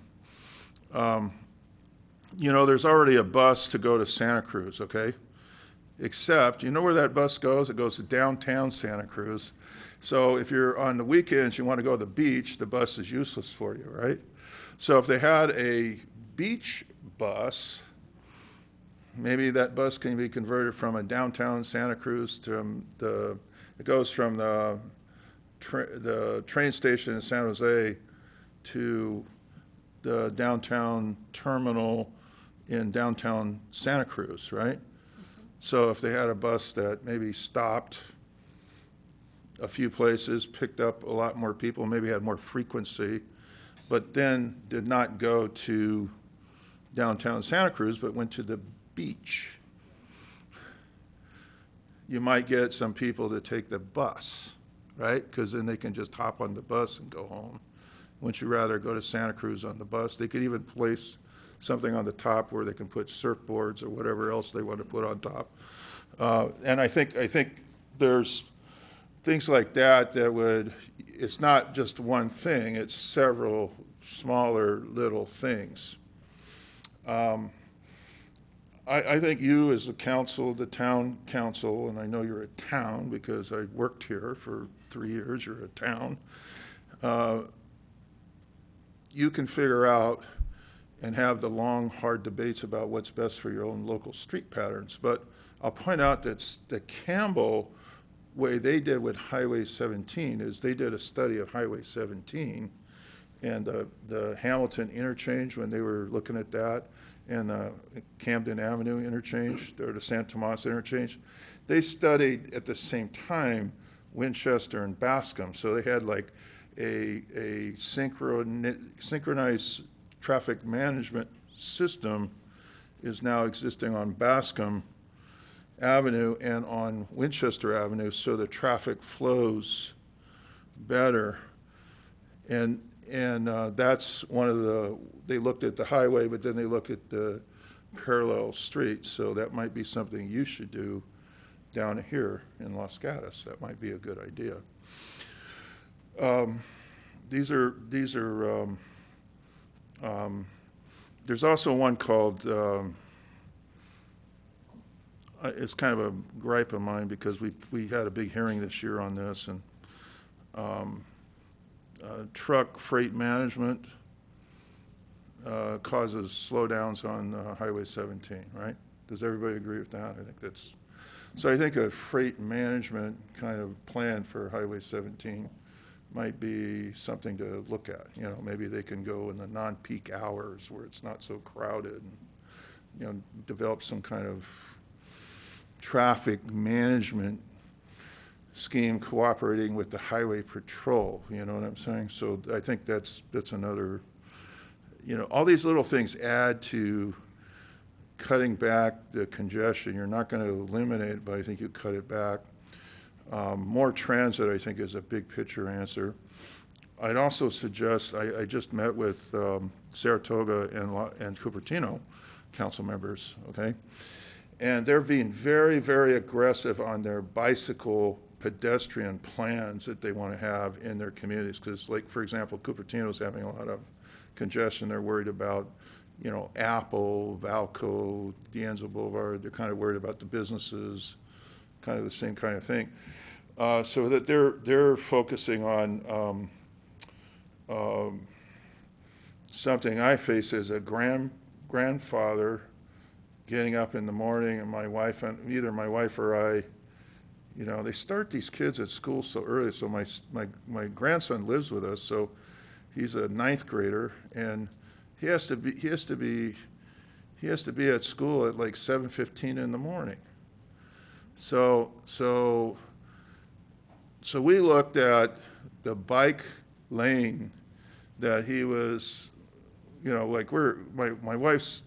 V: You know, there's already a bus to go to Santa Cruz, okay? Except, you know where that bus goes? It goes to downtown Santa Cruz. So if you're on the weekends, you want to go to the beach, the bus is useless for you, right? So if they had a beach bus, maybe that bus can be converted from a downtown Santa Cruz to it goes from the train station in San Jose to the downtown terminal in downtown Santa Cruz, right? So if they had a bus that maybe stopped a few places, picked up a lot more people, maybe had more frequency, but then did not go to downtown Santa Cruz, but went to the beach. You might get some people to take the bus, right? Because then they can just hop on the bus and go home. Wouldn't you rather go to Santa Cruz on the bus? They could even place something on the top where they can put surfboards or whatever else they want to put on top. And I think there's things like that would, it's not just one thing, it's several smaller little things. I think you as the council, the town council, and I know you're a town because I worked here for 3 years, you're a town, you can figure out and have the long, hard debates about what's best for your own local street patterns. But I'll point out that the Campbell way they did with Highway 17 is they did a study of Highway 17 and the Hamilton interchange when they were looking at that, and the Camden Avenue interchange, or the San Tomas interchange. They studied at the same time Winchester and Bascom, so they had like a synchronized traffic management system is now existing on Bascom Avenue and on Winchester Avenue, so the traffic flows better. And that's one of the, they looked at the highway, but then they looked at the parallel streets, so that might be something you should do down here in Los Gatos. That might be a good idea. There's also one called, it's kind of a gripe of mine because we had a big hearing this year on this, and truck freight management causes slowdowns on Highway 17, right? Does everybody agree with that? I think that's, so I think a freight management kind of plan for Highway 17 might be something to look at. You know, maybe they can go in the non-peak hours where it's not so crowded, and, you know, develop some kind of traffic management scheme cooperating with the highway patrol, you know what I'm saying? So I think that's another, you know, all these little things add to cutting back the congestion. You're not going to eliminate it, but I think you cut it back. More transit, I think, is a big picture answer. I'd also suggest, I just met with Saratoga and Cupertino council members, okay? And they're being very, very aggressive on their bicycle pedestrian plans that they want to have in their communities. Because, like, for example, Cupertino's having a lot of congestion. They're worried about, you know, Apple, Valco, D'Anzo Boulevard. They're kind of worried about the businesses, kind of the same kind of thing. So that they're focusing on something I face as a grandfather getting up in the morning, and my wife, and either my wife or I, you know, they start these kids at school so early. So my grandson lives with us, so he's a 9th grader, and he has to be at school at like 7:15 in the morning. So we looked at the bike lane that he was, you know, like my wife's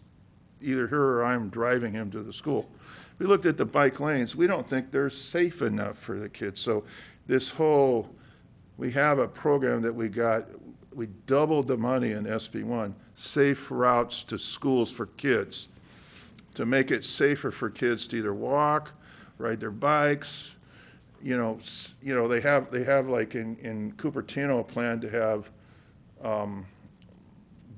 V: either her or I'm driving him to the school. We looked at the bike lanes. We don't think they're safe enough for the kids. So we have a program that we doubled the money in SB1, safe routes to schools for kids, to make it safer for kids to either walk, ride their bikes. You know, they have like in Cupertino a plan to have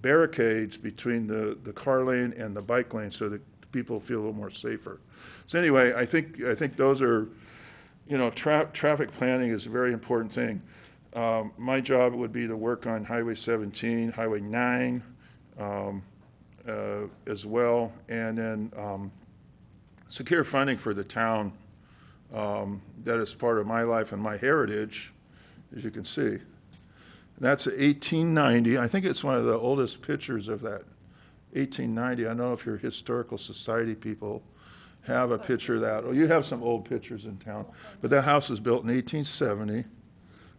V: barricades between the car lane and the bike lane so that people feel a little more safer. So anyway, I think those are, you know, traffic planning is a very important thing. My job would be to work on Highway 17, Highway 9 as well, and then secure funding for the town. That is part of my life and my heritage, as you can see. And that's 1890. I think it's one of the oldest pictures of that, 1890. I don't know if your historical society people have a picture of that. Oh, you have some old pictures in town. But that house was built in 1870.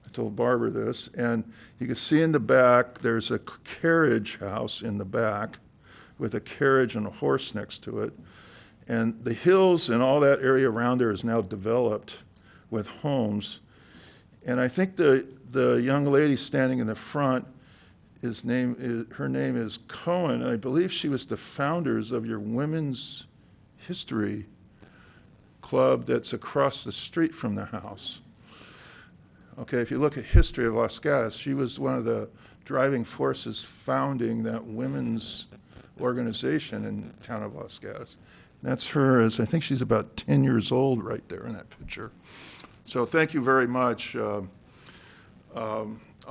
V: I told Barbara this, and you can see in the back, there's a carriage house in the back with a carriage and a horse next to it. And the hills and all that area around there is now developed with homes. And I think the young lady standing in the front, her name is Cohen, and I believe she was the founders of your women's history club that's across the street from the house. Okay, if you look at history of Los Gatos, she was one of the driving forces founding that women's organization in the town of Los Gatos. And that's her, I think she's about 10 years old right there in that picture. So thank you very much. I'll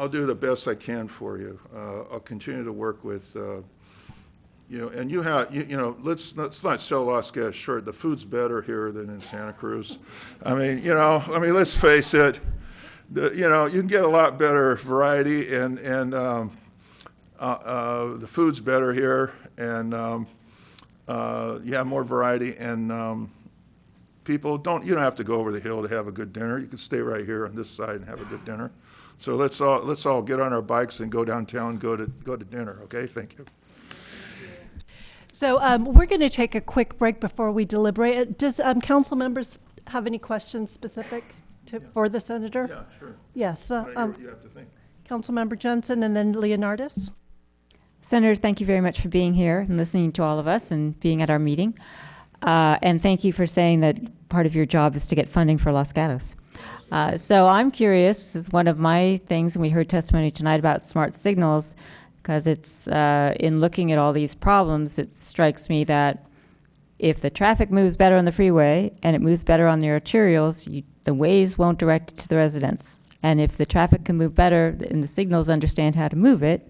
V: do the best I can for you. I'll continue to work with and let's not sell Los Gatos short. The food's better here than in Santa Cruz. Let's face it. You can get a lot better variety, and the food's better here, and you have more variety, and people you don't have to go over the hill to have a good dinner. You can stay right here on this side and have a good dinner. So let's all get on our bikes and go downtown and go to dinner. Okay, thank you.
A: So we're going to take a quick break before we deliberate. Does council members have any questions specific for the senator?
V: Yeah, sure.
A: Yes.
V: You have to think.
A: Councilmember Jensen and then Leonardis.
F: Senator, thank you very much for being here and listening to all of us and being at our meeting. And thank you for saying that part of your job is to get funding for Los Gatos. So I'm curious, this is one of my things, and we heard testimony tonight about smart signals, because it's in looking at all these problems, it strikes me that if the traffic moves better on the freeway and it moves better on the arterials, the ways won't direct it to the residents. And if the traffic can move better and the signals understand how to move it,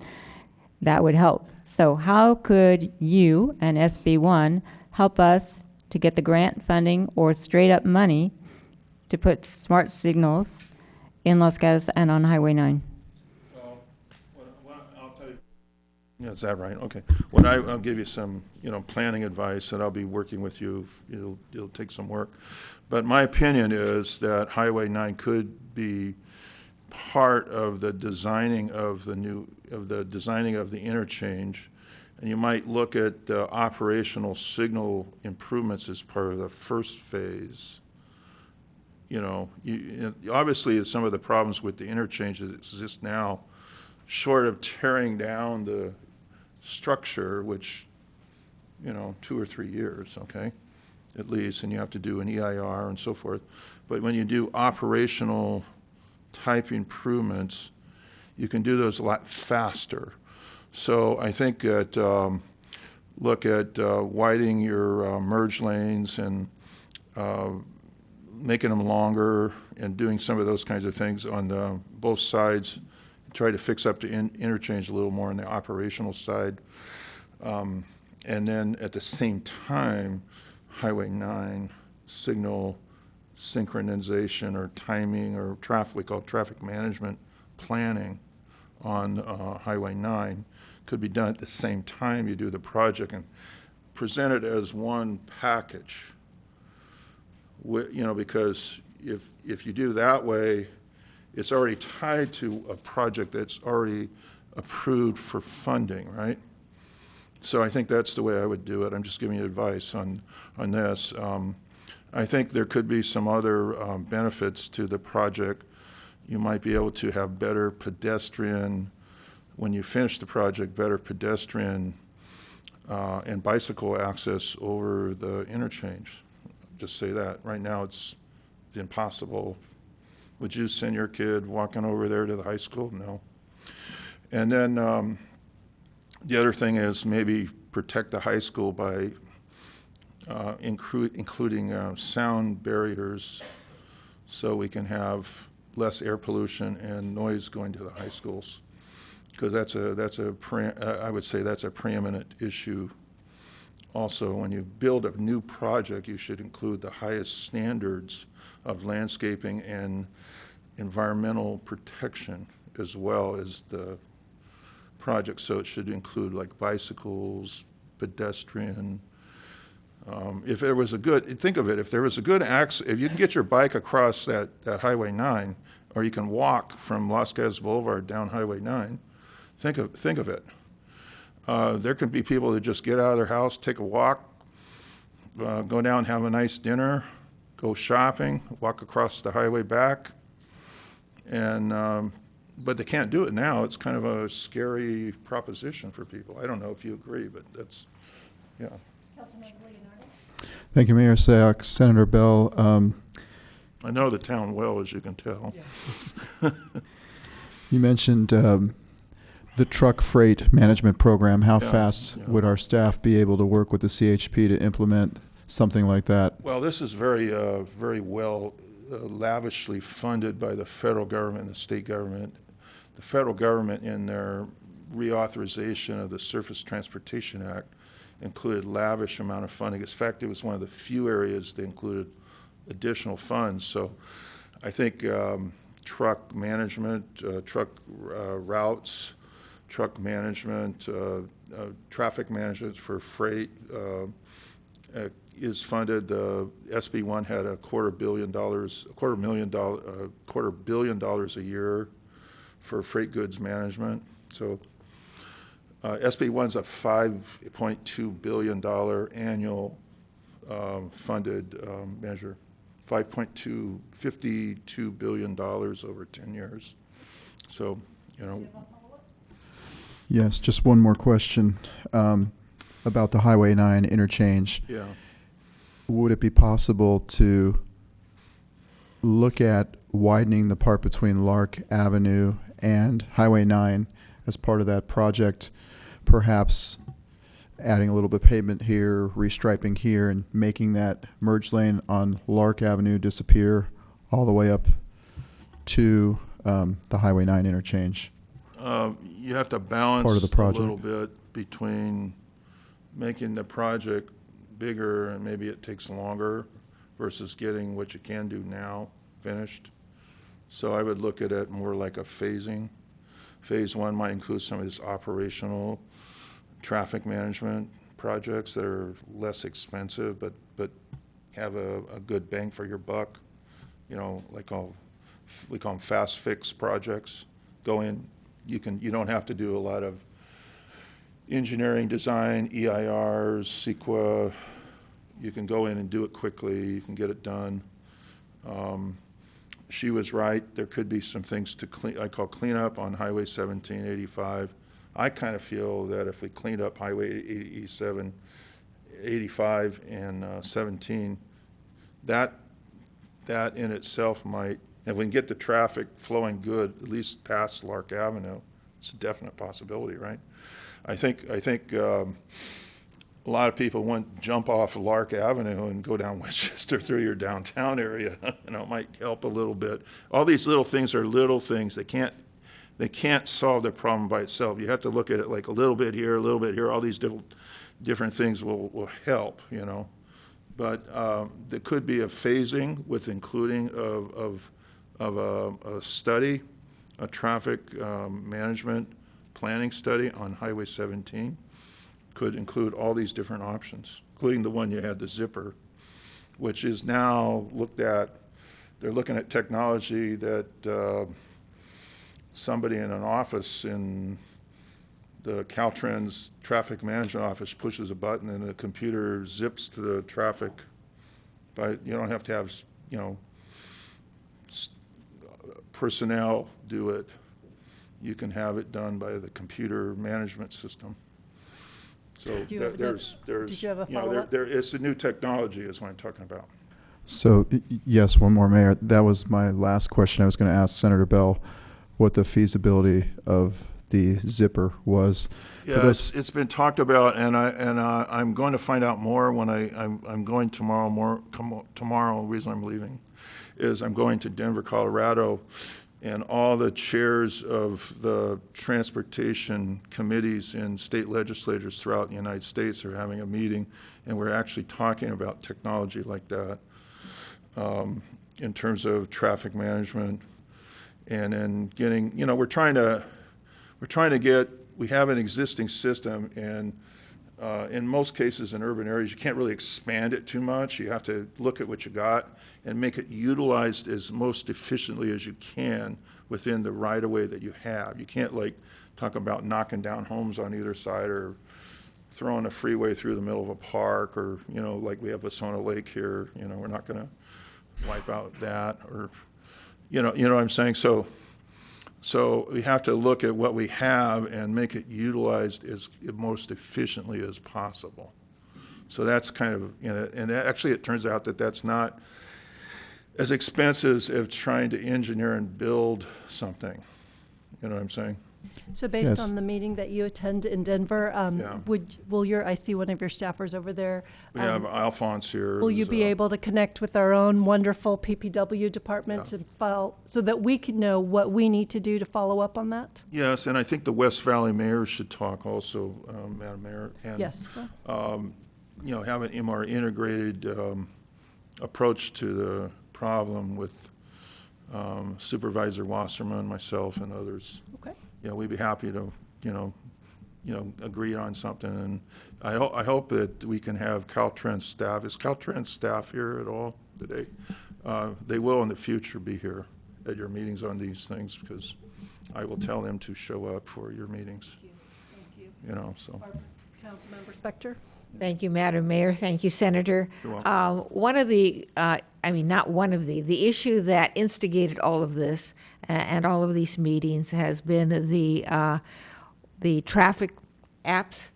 F: that would help. So how could you and SB1 help us to get the grant funding or straight up money to put smart signals in Los Gatos and on Highway 9?
V: I'll tell you. Yeah, is that right? Okay. I'll give you some, planning advice, and I'll be working with you. It'll take some work. But my opinion is that Highway 9 could be part of the designing of the interchange, and you might look at the operational signal improvements as part of the first phase. Obviously some of the problems with the interchange that exist now, short of tearing down the structure, which 2 or 3 years, okay, at least, and you have to do an EIR and so forth. But when you do operational type improvements, you can do those a lot faster. So I think that look at widening your merge lanes and making them longer and doing some of those kinds of things on both sides. Try to fix up the interchange a little more on the operational side. And then at the same time, Highway 9 signal synchronization or timing or we call traffic management planning on Highway 9 could be done at the same time you do the project and present it as one package. Because if you do that way, it's already tied to a project that's already approved for funding, right? So I think that's the way I would do it. I'm just giving you advice on this. I think there could be some other benefits to the project. You might be able to have better pedestrian, when you finish the project, better pedestrian and bicycle access over the interchange. Just say that. Right now it's impossible. Would you send your kid walking over there to the high school? No. And then the other thing is maybe protect the high school by including sound barriers so we can have less air pollution and noise going to the high schools. Because I would say that's a preeminent issue. Also, when you build a new project, you should include the highest standards of landscaping and environmental protection as well as the project. So it should include like bicycles, pedestrian. If there was a good, think of it, if there was a good access, if you can get your bike across that Highway 9 or you can walk from Los Gatos Boulevard down Highway 9. Think of it. There can be people that just get out of their house, take a walk, go down, have a nice dinner, go shopping, walk across the highway back, and but they can't do it now. It's kind of a scary proposition for people. I don't know if you agree, but that's, yeah.
I: Thank you, Mayor Sayoc. Senator Bell,
V: I know the town well, as you can tell.
I: you mentioned the truck freight management program. How
V: Yeah,
I: fast
V: yeah.
I: would our staff be able to work with the CHP to implement something like that?
V: Well, this is very well lavishly funded by the federal government and the state government. The federal government, in their reauthorization of the Surface Transportation Act, included lavish amount of funding. In fact, it was one of the few areas they included additional funds. So I think truck management, truck routes, truck management, traffic management for freight is funded. SB 1 had $250 million, $250 million a year for freight goods management. So SB 1's a $5.2 billion annual funded measure. $52 billion over 10 years. So, you know.
I: Yes, just one more question about the Highway 9 interchange.
V: Yeah.
I: Would it be possible to look at widening the part between Lark Avenue and Highway 9 as part of that project, perhaps adding a little bit of pavement here, restriping here, and making that merge lane on Lark Avenue disappear all the way up to the Highway 9 interchange?
V: You have to balance
I: Part of the project.
V: a little bit between making the project bigger and maybe it takes longer versus getting what you can do now finished. So I would look at it more like a phasing. Phase 1 might include some of these operational traffic management projects that are less expensive but have a good bang for your buck. You know, like we call them fast fix projects. Go in, you don't have to do a lot of engineering design, EIRs, CEQA. You can go in and do it quickly. You can get it done. She was right. There could be some things to I call cleanup on Highway 17, 85. I kind of feel that if we cleaned up Highway 87, 85, and 17, that in itself might, if we can get the traffic flowing good, at least past Lark Avenue, it's a definite possibility, right? I think a lot of people wouldn't jump off Lark Avenue and go down Westchester through your downtown area. You know, it might help a little bit. All these little things are little things. They can't solve the problem by itself. You have to look at it like a little bit here, a little bit here. All these different things will help, you know. But there could be a phasing with including of a study, a traffic management planning study on Highway 17. Could include all these different options, including the one you had, the zipper, which is now looked at. They're looking at technology that somebody in an office in the Caltrans traffic management office pushes a button and the computer zips to the traffic. But you don't have to have, you know, personnel do it. You can have it done by the computer management system. So
A: Did you have a
V: follow-up? It's a new technology is what I'm talking about.
I: So, yes, one more, Mayor. That was my last question. I was going to ask Senator Bell what the feasibility of the zipper was.
V: Yeah, it's been talked about, and I'm going to find out more when I'm going tomorrow. Tomorrow, the reason I'm leaving is I'm going to Denver, Colorado, and all the chairs of the transportation committees in state legislatures throughout the United States are having a meeting, and we're actually talking about technology like that in terms of traffic management, and then getting, you know, we have an existing system, and in most cases in urban areas, you can't really expand it too much. You have to look at what you got and make it utilized as most efficiently as you can within the right-of-way that you have. You can't like talk about knocking down homes on either side or throwing a freeway through the middle of a park, or, you know, like we have Wasona Lake here. You know, we're not going to wipe out that, or, you know what I'm saying? So we have to look at what we have and make it utilized as most efficiently as possible. So that's kind of, you know, and actually it turns out that that's not as expensive as trying to engineer and build something. You know what I'm saying?
A: So based
I: Yes.
A: on the meeting that you attend in Denver,
V: Yeah.
A: I see one of your staffers over there.
V: We have Alphonse here.
A: Will you
V: who's,
A: be able to connect with our own wonderful PPW department and file, so that we can know what we need to do to follow up on that?
V: Yes, and I think the West Valley mayor should talk also, Madam Mayor. And,
A: Yes.
V: You know, have a more integrated approach to the problem with Supervisor Wasserman, myself, and others.
A: Okay.
V: You know, we'd be happy to, you know, agree on something. And I hope that we can have Caltrans staff. Is Caltrans staff here at all today? They will in the future be here at your meetings on these things, because I will tell them to show up for your meetings.
A: Thank you.
V: You know, so.
A: Councilmember Spector?
G: Thank you, Madam Mayor. Thank you, Senator.
V: You're welcome.
G: The issue that instigated all of this and all of these meetings has been the traffic apps,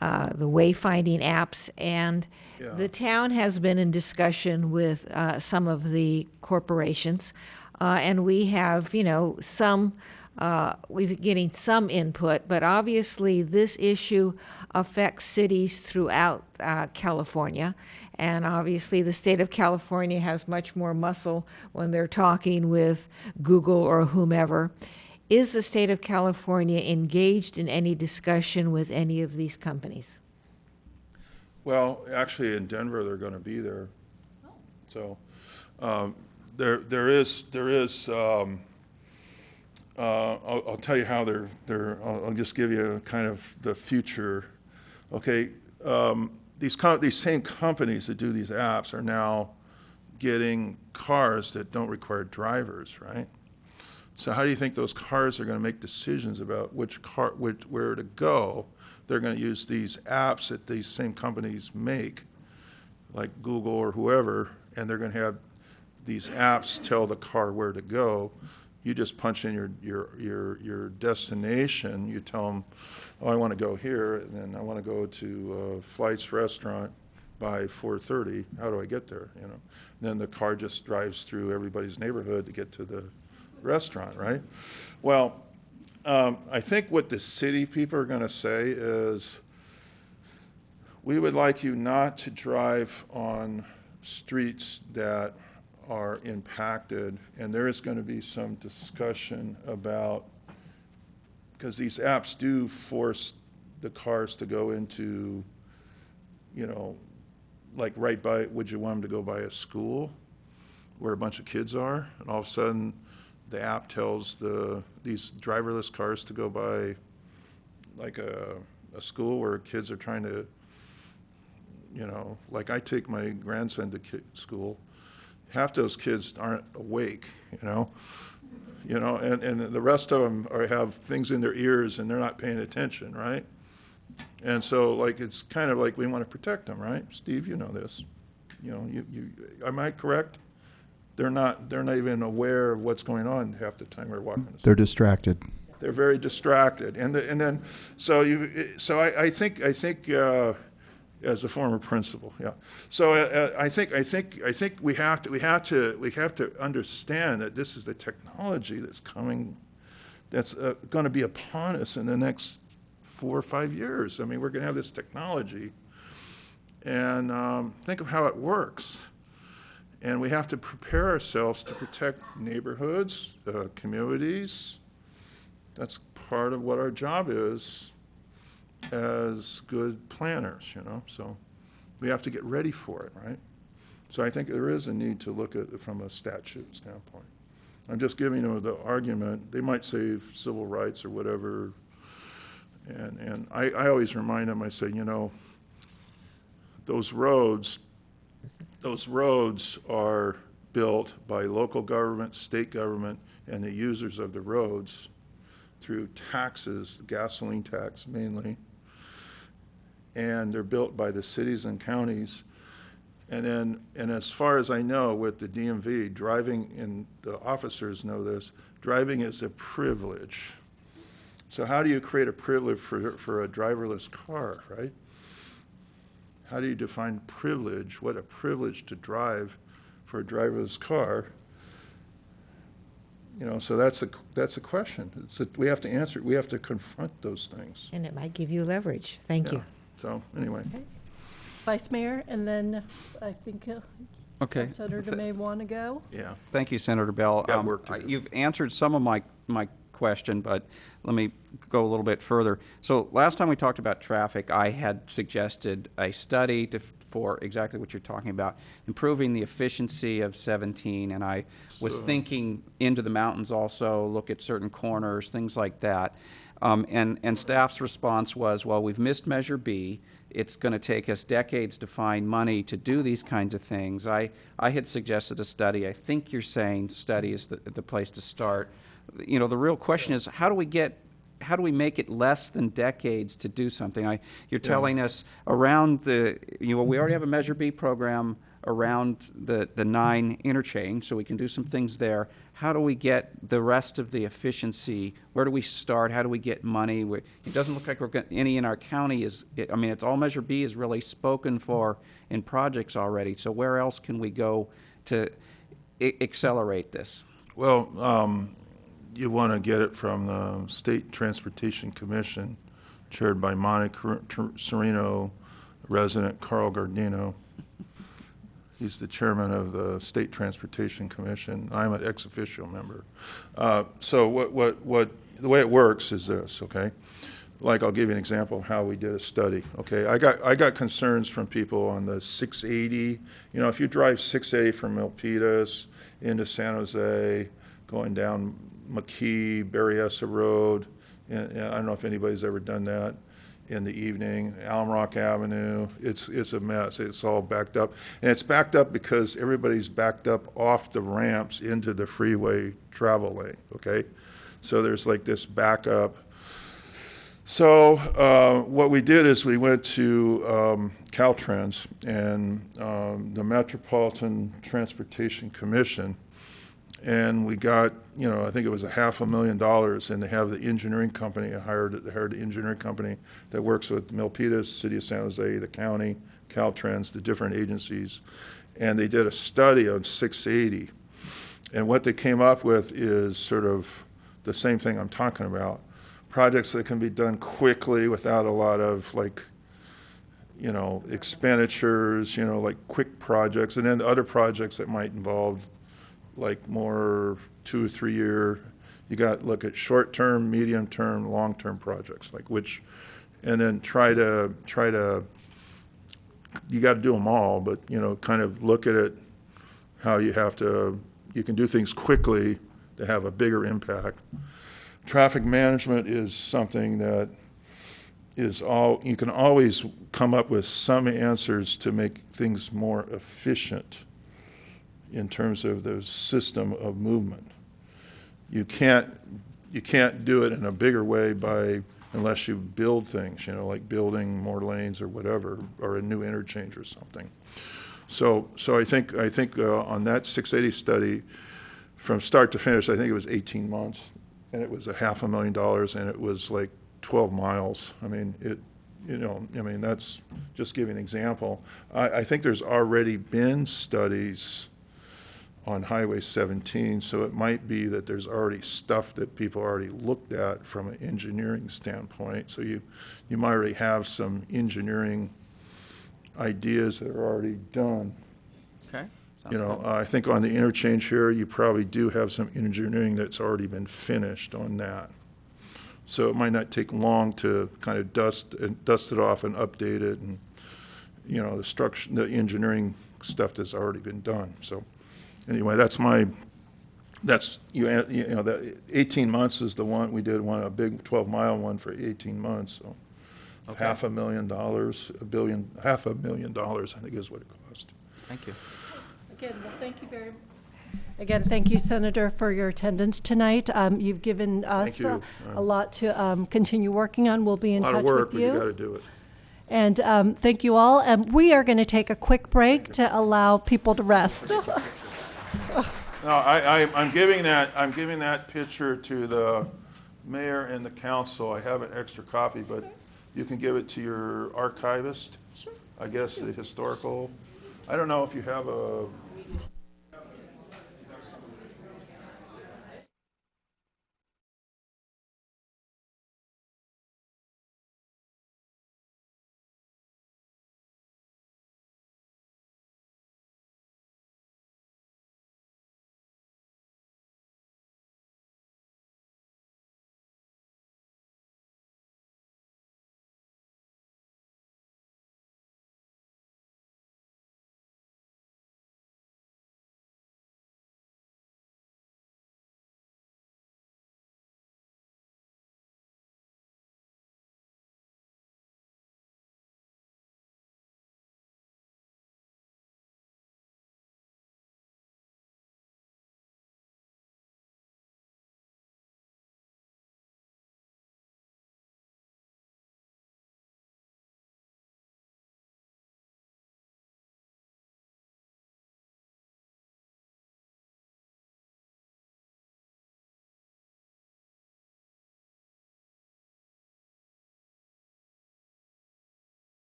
G: the wayfinding apps, and the town has been in discussion with some of the corporations, and we have, you know, we've been getting some input, but obviously this issue affects cities throughout California. And obviously the state of California has much more muscle when they're talking with Google or whomever. Is the state of California engaged in any discussion with any of these companies?
V: Well, actually in Denver, they're going to be there. So there is I'll tell you how I'll just give you kind of the future. Okay, these same companies that do these apps are now getting cars that don't require drivers, right? So how do you think those cars are going to make decisions about where to go? They're going to use these apps that these same companies make, like Google or whoever, and they're going to have these apps tell the car where to go. You just punch in your destination. You tell them, oh, I want to go here, and then I want to go to Flight's restaurant by 4:30. How do I get there? You know, and then the car just drives through everybody's neighborhood to get to the restaurant, right? Well, I think what the city people are going to say is, we would like you not to drive on streets that are impacted, and there is going to be some discussion about, because these apps do force the cars to go into, you know, like right by, would you want them to go by a school where a bunch of kids are, and all of a sudden the app tells these driverless cars to go by like a school where kids are trying to, you know, like I take my grandson to school. Half those kids aren't awake, you know, and the rest of them have things in their ears and they're not paying attention, right? And so, like, it's kind of like we want to protect them, right? Steve, you know this. You know, am I correct? They're not even aware of what's going on half the time we're walking.
I: They're distracted.
V: They're very distracted, and then I think as a former principal, yeah. So I think we have to understand that this is the technology that's coming, that's going to be upon us in the next 4 or 5 years. I mean, we're going to have this technology, and think of how it works. And we have to prepare ourselves to protect neighborhoods, communities. That's part of what our job is as good planners, you know. So we have to get ready for it, right? So I think there is a need to look at it from a statute standpoint. I'm just giving you the argument. They might say civil rights or whatever, And I always remind them, I say, you know, those roads are built by local government, state government, and the users of the roads through taxes, gasoline tax mainly, and they're built by the cities and counties. And as far as I know, with the DMV, driving, and the officers know this, driving is a privilege. So how do you create a privilege for a driverless car, right? How do you define privilege? What a privilege to drive for a driverless car. You know, so that's a question. We have to answer it. We have to confront those things.
G: And it might give you leverage. Thank you.
V: So anyway.
G: Okay.
A: Vice Mayor, and then I think
H: Okay.
A: Senator may want to go.
V: Yeah.
H: Thank you, Senator Bell.
V: Got work to do.
H: You've answered some of my question, but let me go a little bit further. So last time we talked about traffic, I had suggested a study for exactly what you're talking about, improving the efficiency of 17, and I was thinking into the mountains also, look at certain corners, things like that. And staff's response was, well, we've missed Measure B. It's going to take us decades to find money to do these kinds of things. I had suggested a study. I think you're saying study is the place to start. You know, the real question is, how do we make it less than decades to do something? You're telling us around we already have a Measure B program around the 9 interchange, so we can do some things there. How do we get the rest of the efficiency? Where do we start? How do we get money? It doesn't look like any in our county it's all Measure B is really spoken for in projects already. So where else can we go to accelerate this?
V: Well, you want to get it from the State Transportation Commission, chaired by Monte Sereno, resident Carl Gardino. He's the chairman of the State Transportation Commission. I'm an ex officio member. So the way it works is this, okay? Like, I'll give you an example of how we did a study, okay? I got concerns from people on the 680. You know, if you drive 680 from Milpitas into San Jose, going down McKee, Berryessa Road, and I don't know if anybody's ever done that in the evening, Alum Rock Avenue, it's a mess. It's all backed up. And it's backed up because everybody's backed up off the ramps into the freeway travel lane, okay? So there's like this backup. So what we did is we went to Caltrans and the Metropolitan Transportation Commission, and we got, I think it was $500,000, and they have the engineering company. I hired the engineering company that works with Milpitas, City of San Jose, the county, Caltrans, the different agencies, and they did a study on 680. And what they came up with is sort of the same thing I'm talking about. Projects that can be done quickly without a lot of expenditures, like quick projects, and then other projects that might involve like more 2 or 3 year. You got to look at short-term, medium-term, long-term projects, and then try to. You got to do them all, but kind of look at it how you can do things quickly to have a bigger impact. Traffic management is something that you can always come up with some answers to make things more efficient in terms of the system of movement. You can't do it in a bigger way unless you build things, like building more lanes or whatever, or a new interchange or something. So I think on that 680 study, from start to finish, I think it was 18 months, and it was $500,000, and it was like 12 miles. That's just giving an example. I think there's already been studies on Highway 17, so it might be that there's already stuff that people already looked at from an engineering standpoint. So you might already have some engineering ideas that are already done.
H: Okay.
V: I think on the interchange here, you probably do have some engineering that's already been finished on that. So it might not take long to kind of dust it off and update it, and the structure, the engineering stuff that's already been done. So anyway, that's my that's, you know, the 18 months is the one, we did one, a big 12-mile one for 18 months, so
H: Okay.
V: $500,000, $500,000, I think is what it cost.
H: Thank you.
A: Again, well, thank you very Again, thank you, Senator, for your attendance tonight. You've given us
V: you.
A: a lot to continue working on. We'll be in
V: A lot
A: touch
V: of work,
A: with
V: but
A: you.
V: you got to do it.
A: And thank you all. We are going to take a quick break to allow people to rest.
V: No, I'm giving that picture to the mayor and the council. I have an extra copy, but you can give it to your archivist. Sure. I guess the historical. I don't know if you have a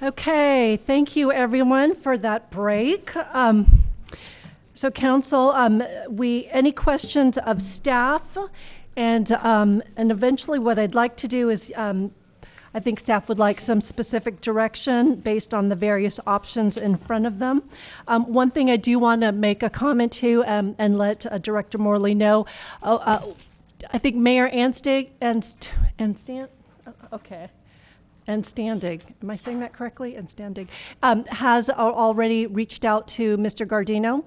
A: Okay, thank you everyone for that break. So council, any questions of staff? And eventually what I'd like to do is, I think staff would like some specific direction based on the various options in front of them. One thing I do want to make a comment to and let Director Morley know, I think Mayor Ansteg and Standig, am I saying that correctly? And Standig has already reached out to Mr. Gardino,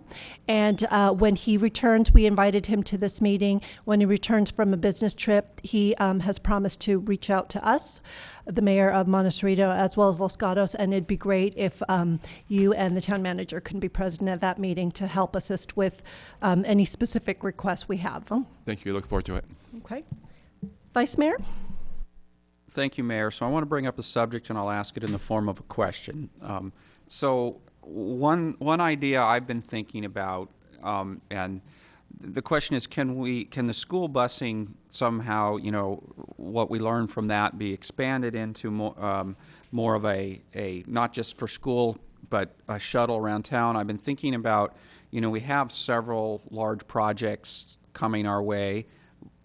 A: and when he returns, we invited him to this meeting. When he returns from a business trip, he has promised to reach out to us, the mayor of Montecito, as well as Los Gatos, and it'd be great if you and the town manager can be present at that meeting to help assist with any specific requests we have.
C: Thank you. I look forward to it.
A: Okay. Vice Mayor?
H: Thank you, Mayor. So I want to bring up a subject, and I'll ask it in the form of a question. So one idea I've been thinking about, and the question is, can the school busing somehow, what we learned from that, be expanded into more of a not just for school, but a shuttle around town? I've been thinking about, we have several large projects coming our way.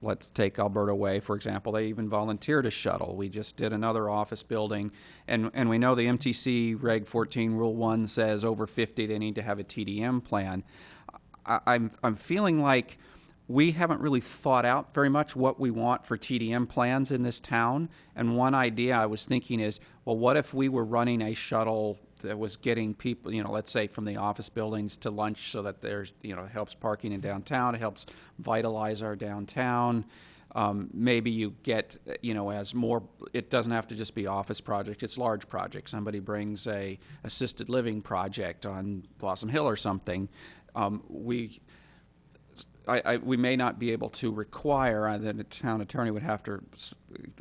H: Let's take Alberta Way, for example. They even volunteered a shuttle. We just did another office building, and we know the MTC Reg 14 Rule 1 says over 50 they need to have a TDM plan. I'm feeling like we haven't really thought out very much what we want for TDM plans in this town. And one idea I was thinking is, well, what if we were running a shuttle that was getting people, let's say from the office buildings to lunch, so that there's, it helps parking in downtown, it helps vitalize our downtown. Maybe you get, as more, it doesn't have to just be office projects, it's large projects. Somebody brings a assisted living project on Blossom Hill or something. We may not be able to require, the town attorney would have to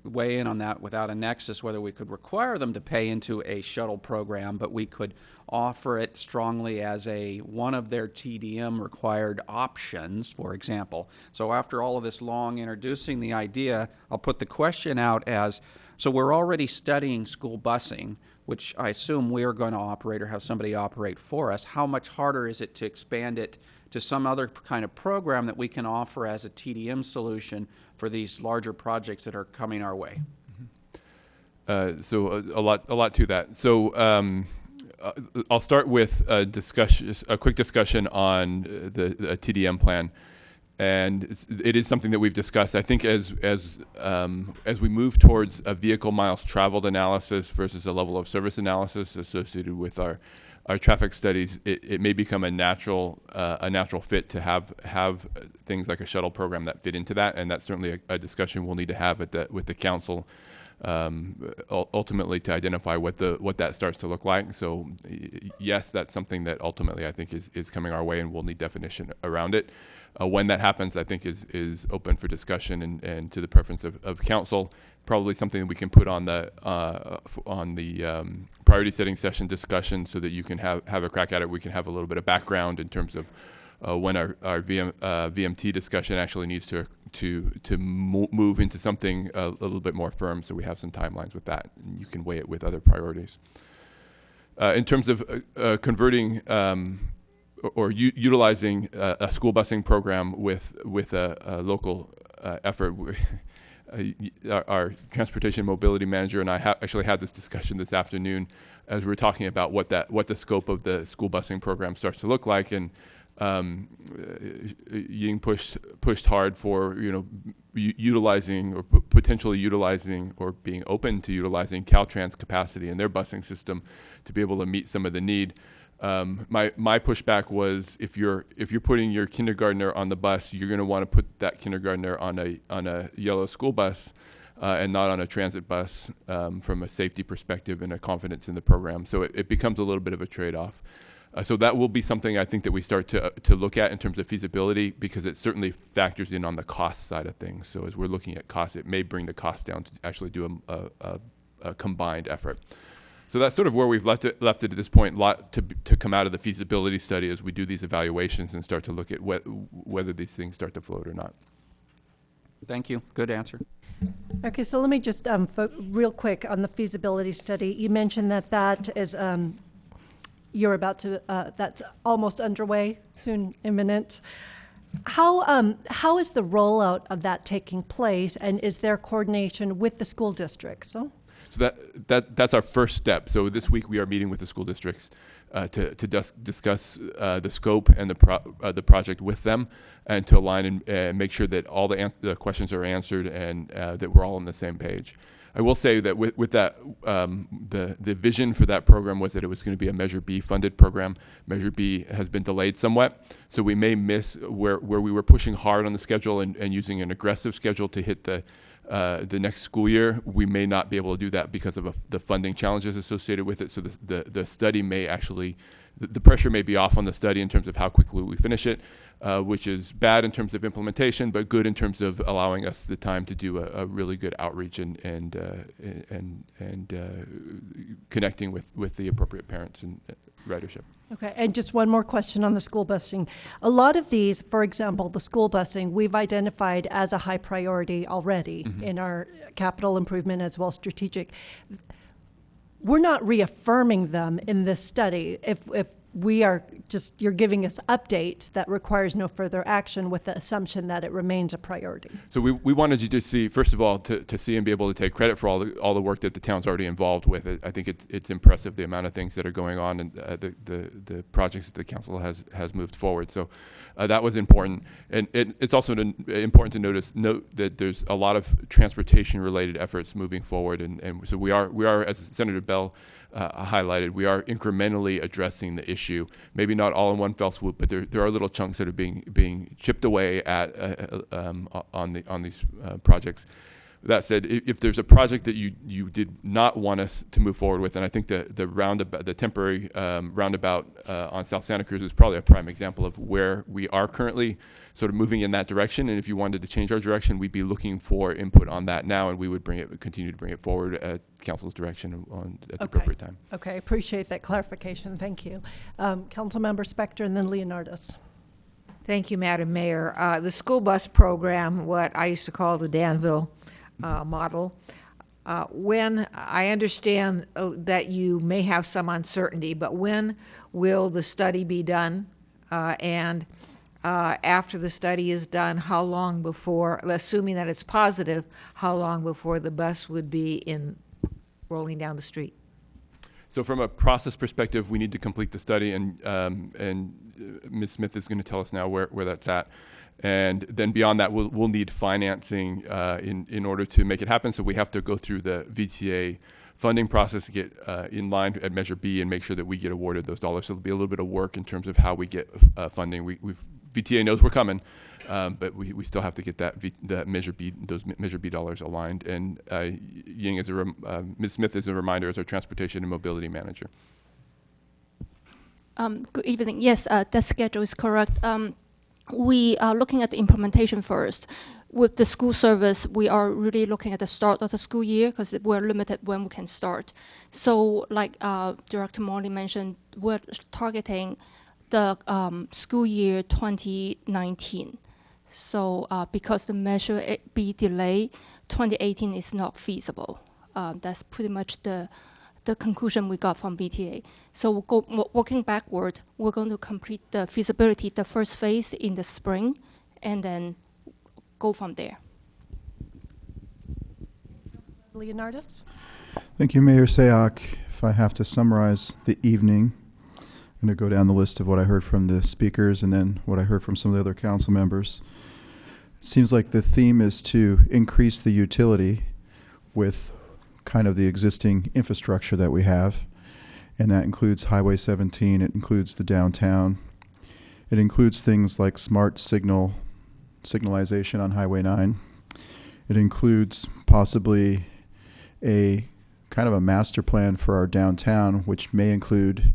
H: weigh in on that without a nexus, whether we could require them to pay into a shuttle program, but we could offer it strongly as one of their TDM required options, for example. So after all of this long introducing the idea, I'll put the question out as, so we're already studying school busing, which I assume we're going to operate or have somebody operate for us. How much harder is it to expand it to some other kind of program that we can offer as a TDM solution for these larger projects that are coming our way?
C: So a lot to that. So I'll start with a quick discussion on the TDM plan, and it is something that we've discussed. I think as we move towards a vehicle miles traveled analysis versus a level of service analysis associated with our traffic studies, it may become a natural fit to have things like a shuttle program that fit into that, and that's certainly a discussion we'll need to have with the council ultimately to identify what that starts to look like. So yes, that's something that ultimately I think is coming our way, and we'll need definition around it. When that happens, I think is open for discussion and to the preference of council. Probably something that we can put on the priority setting session discussion, so that you can have a crack at it. We can have a little bit of background in terms of when our VMT discussion actually needs to move into something a little bit more firm, so we have some timelines with that, and you can weigh it with other priorities. In terms of converting or utilizing a school busing program with a local effort. Our transportation mobility manager and I actually had this discussion this afternoon as we were talking about what the scope of the school busing program starts to look like, and being pushed hard for utilizing or potentially utilizing or being open to utilizing Caltrans capacity in their busing system to be able to meet some of the need. My pushback was, if you're putting your kindergartner on the bus, you're going to want to put that kindergartner on a yellow school bus and not on a transit bus from a safety perspective and a confidence in the program. So it becomes a little bit of a trade-off. So that will be something I think that we start to look at in terms of feasibility, because it certainly factors in on the cost side of things. So as we're looking at cost, it may bring the cost down to actually do a combined effort. So that's sort of where we've left it at this point. Lot to come out of the feasibility study as we do these evaluations and start to look at whether these things start to float or not.
H: Thank you. Good answer.
A: Okay, so let me just, real quick on the feasibility study. You mentioned that that is, you're about to, that's almost underway, soon imminent. How is the rollout of that taking place, and is there coordination with the school districts? So
C: that's our first step. So this week we are meeting with the school districts to discuss the scope and the project with them, and to align and make sure that all the questions are answered, and that we're all on the same page. I will say that with that, the vision for that program was that it was going to be a Measure B funded program. Measure B has been delayed somewhat, so we may miss where we were pushing hard on the schedule and using an aggressive schedule to hit the next school year. We may not be able to do that because of the funding challenges associated with it. So the study may actually, the pressure may be off on the study in terms of how quickly we finish it, which is bad in terms of implementation, but good in terms of allowing us the time to do a really good outreach and connecting with the appropriate parents and ridership.
A: Okay, and just one more question on the school busing. A lot of these, for example, the school busing, we've identified as a high priority already in our capital improvement as well as strategic. We're not reaffirming them in this study. If we are just, you're giving us updates that requires no further action with the assumption that it remains a priority.
C: So we wanted you to see, first of all, to see and be able to take credit for all the work that the town's already involved with. I think it's impressive the amount of things that are going on, and the projects that the council has moved forward. So that was important, and it's also important to note that there's a lot of transportation related efforts moving forward, and so we are, as Senator Bell highlighted, we are incrementally addressing the issue. Maybe not all in one fell swoop, but there are little chunks that are being chipped away at on these projects. That said, if there's a project that you did not want us to move forward with, and I think the temporary roundabout on South Santa Cruz is probably a prime example of where we are currently sort of moving in that direction. And if you wanted to change our direction, we'd be looking for input on that now, and we would continue to bring it forward at council's direction at the appropriate time.
A: Okay, I appreciate that clarification. Thank you. Councilmember Spector and then Leonardis.
G: Thank you, Madam Mayor. The school bus program, what I used to call the Danville model, when I understand that you may have some uncertainty, but when will the study be done? And after the study is done, how long before, assuming that it's positive, how long before the bus would be rolling down the street?
C: So from a process perspective, we need to complete the study, and Ms. Smith is going to tell us now where that's at. And then beyond that, we'll need financing in order to make it happen. So we have to go through the VTA funding process to get in line at Measure B and make sure that we get awarded those dollars. So there'll be a little bit of work in terms of how we get funding. VTA knows we're coming, but we still have to get that Measure B, those Measure B dollars aligned. And Ying, Ms. Smith, as a reminder, is our transportation and mobility manager.
E: Good evening. Yes, that schedule is correct. We are looking at the implementation first. With the school service, we are really looking at the start of the school year because we're limited when we can start. So like Director Morley mentioned, we're targeting the school year 2019. So because the Measure B delay, 2018 is not feasible. That's pretty much the conclusion we got from VTA. So working backward, we're going to complete the feasibility, the first phase in the spring, and then go from there.
A: Leonardis?
I: Thank you, Mayor Sayoc. If I have to summarize the evening, I'm going to go down the list of what I heard from the speakers and then what I heard from some of the other council members. It seems like the theme is to increase the utility with kind of the existing infrastructure that we have, and that includes Highway 17, it includes the downtown, it includes things like smart signalization on Highway 9, it includes possibly a kind of a master plan for our downtown, which may include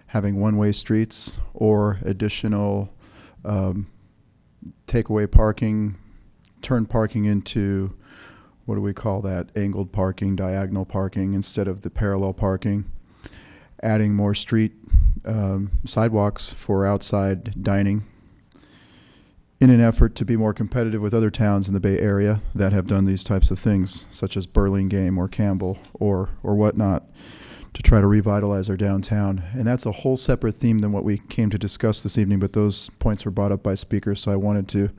I: having one-way streets or additional takeaway parking, turn parking into, what do we call that, angled parking, diagonal parking instead of the parallel parking, adding more street sidewalks for outside dining. in an effort to be more competitive with other towns in the Bay Area that have done these types of things, such as Burlingame or Campbell or whatnot, to try to revitalize our downtown. And that's a whole separate theme than what we came to discuss this evening, but those points were brought up by speakers, so I wanted to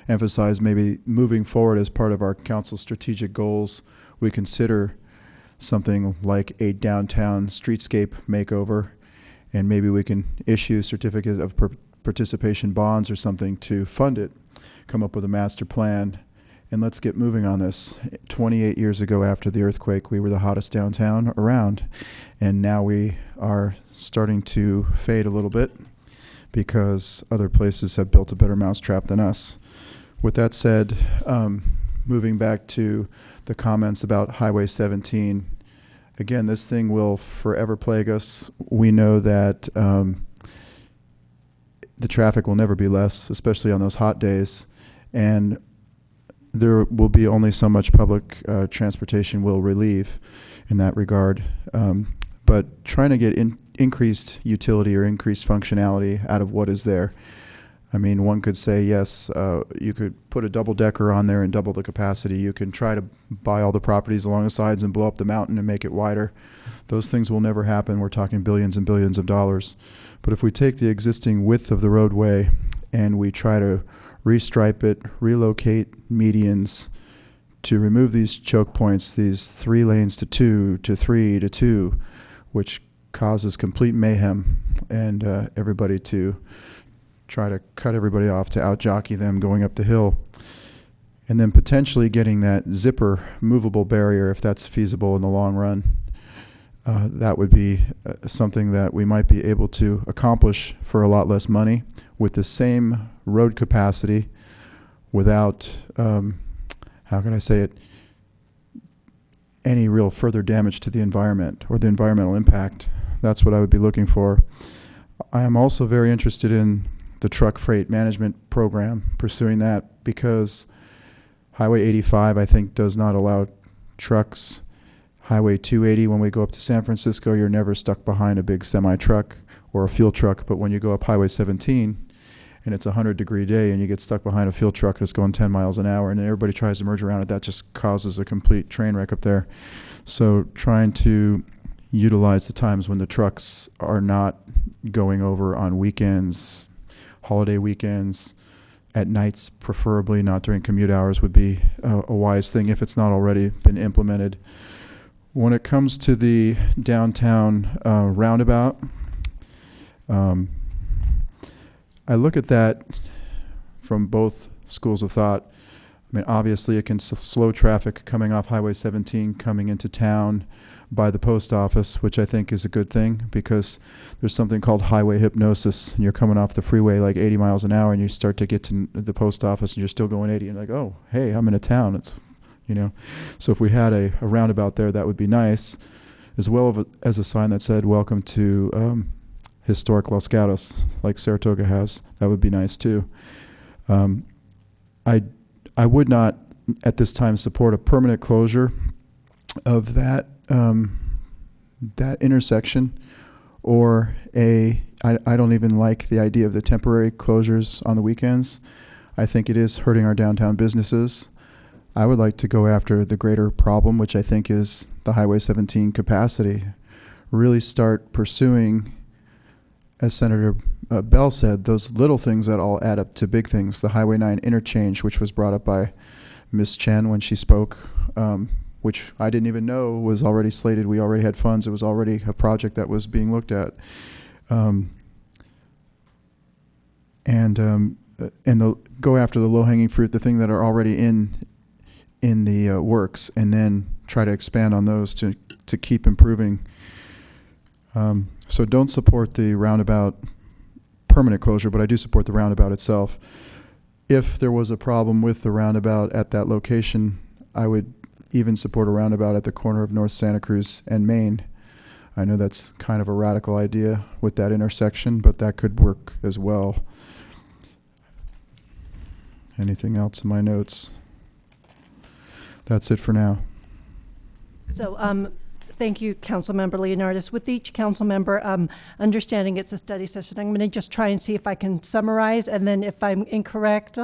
I: emphasize maybe moving forward as part of our council's strategic goals, we consider something like a downtown streetscape makeover, and maybe we can issue certificates of participation bonds or something to fund it, come up with a master plan, and let's get moving on this. 28 years ago after the earthquake, we were the hottest downtown around, and now we are starting to fade a little bit because other places have built a better mousetrap than us. With that said, moving back to the comments about Highway 17, again, this thing will forever plague us. We know that the traffic will never be less, especially on those hot days, and there will be only so much public transportation will relieve in that regard. But trying to get increased utility or increased functionality out of what is there. I mean, one could say, yes, you could put a double-decker on there and double the capacity. You can try to buy all the properties along the sides and blow up the mountain and make it wider. Those things will never happen. We're talking billions and billions of dollars. But if we take the existing width of the roadway and we try to restripe it, relocate medians to remove these choke points, these 3 lanes to 2, to 3, to 2, which causes complete mayhem, and everybody to try to cut everybody off to out-jockey them going up the hill. And then potentially getting that zipper movable barrier, if that's feasible in the long run. That would be something that we might be able to accomplish for a lot less money with the same road capacity without, how can I say it, any real further damage to the environment or the environmental impact. That's what I would be looking for. I am also very interested in the truck freight management program, pursuing that, because Highway 85, I think, does not allow trucks. Highway 280, when we go up to San Francisco, you're never stuck behind a big semi-truck or a fuel truck. But when you go up Highway 17 and it's a 100-degree day and you get stuck behind a fuel truck that's going 10 miles an hour and everybody tries to merge around it, that just causes a complete train wreck up there. So trying to utilize the times when the trucks are not going over on weekends, holiday weekends, at nights preferably, not during commute hours, would be a wise thing if it's not already been implemented. When it comes to the downtown roundabout, I look at that from both schools of thought. I mean, obviously it can slow traffic coming off Highway 17, coming into town by the post office, which I think is a good thing, because there's something called highway hypnosis, and you're coming off the freeway like 80 miles an hour and you start to get to the post office and you're still going 80 and like, oh, hey, I'm in a town. It's, you know, so if we had a roundabout there, that would be nice, as well as a sign that said, welcome to historic Los Gatos, like Saratoga has. That would be nice too. I would not at this time support a permanent closure of that that intersection, or I don't even like the idea of the temporary closures on the weekends. I think it is hurting our downtown businesses. I would like to go after the greater problem, which I think is the Highway 17 capacity. Really start pursuing, as Senator Bell said, those little things that all add up to big things. The Highway 9 interchange, which was brought up by Ms. Chen when she spoke, which I didn't even know was already slated. We already had funds. It was already a project that was being looked at. And go after the low-hanging fruit, the thing that are already in the works, and then try to expand on those to keep improving. So don't support the roundabout permanent closure, but I do support the roundabout itself. If there was a problem with the roundabout at that location, I would even support a roundabout at the corner of North Santa Cruz and Main. I know that's kind of a radical idea with that intersection, but that could work as well. Anything else in my notes? That's it for now.
A: So Thank you, Councilmember Leonardis. With each council member, understanding it's a study session, I'm going to just try and see if I can summarize, and then if I'm incorrect,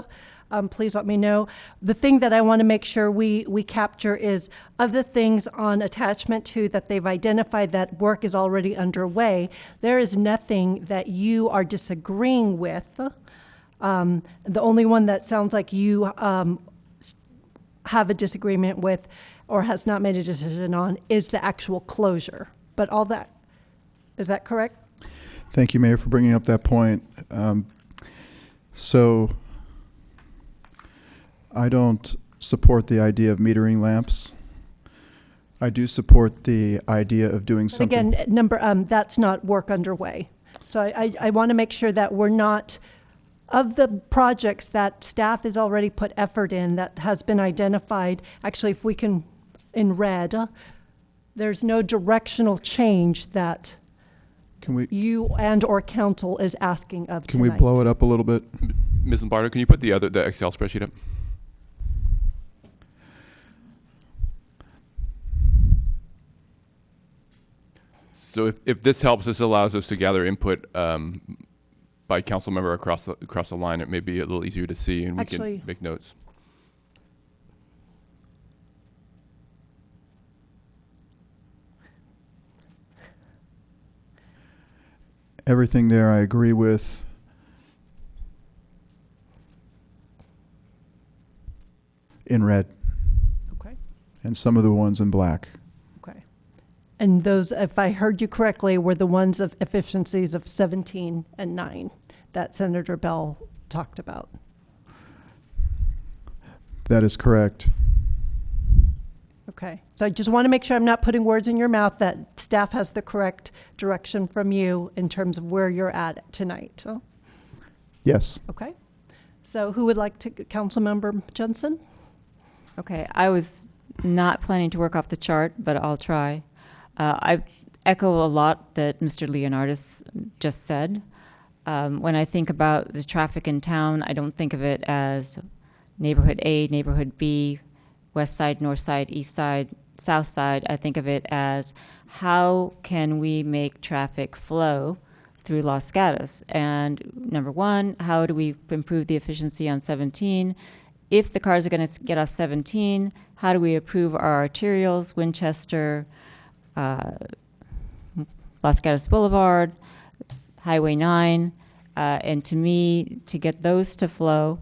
A: please let me know. The thing that I want to make sure we capture is, of the things on attachment 2 that they've identified that work is already underway, there is nothing that you are disagreeing with. The only one that sounds like you have a disagreement with or has not made a decision on is the actual closure. But all that, is that correct?
I: Thank you, Mayor, for bringing up that point. So I don't support the idea of metering lamps. I do support the idea of doing something.
A: Again, that's not work underway. So I want to make sure that we're not, of the projects that staff has already put effort in that has been identified, actually, if we can, in red, there's no directional change that you and or council is asking of
I: Can
A: tonight.
I: we blow it up a little bit?
C: Ms. Lombardo, can you put the Excel spreadsheet up? So if this helps, this allows us to gather input by council member across the line. It may be a little easier to see, and we can make notes.
I: Everything there I agree with. In red.
A: Okay.
I: And some of the ones in black.
A: Okay. And those, if I heard you correctly, were the ones of efficiencies of 17 and 9 that Senator Bell talked about.
I: That is correct.
A: Okay. So I just want to make sure I'm not putting words in your mouth, that staff has the correct direction from you in terms of where you're at tonight. So.
I: Yes.
A: Okay. So who would like to, Councilmember Jensen?
F: Okay, I was not planning to work off the chart, but I'll try. I echo a lot that Mr. Leonardis just said. When I think about the traffic in town, I don't think of it as neighborhood A, neighborhood B, west side, north side, east side, south side. I think of it as how can we make traffic flow through Los Gatos? And number one, how do we improve the efficiency on 17? If the cars are going to get off 17, how do we improve our arterials, Winchester, Los Gatos Boulevard, Highway 9, and to me, to get those to flow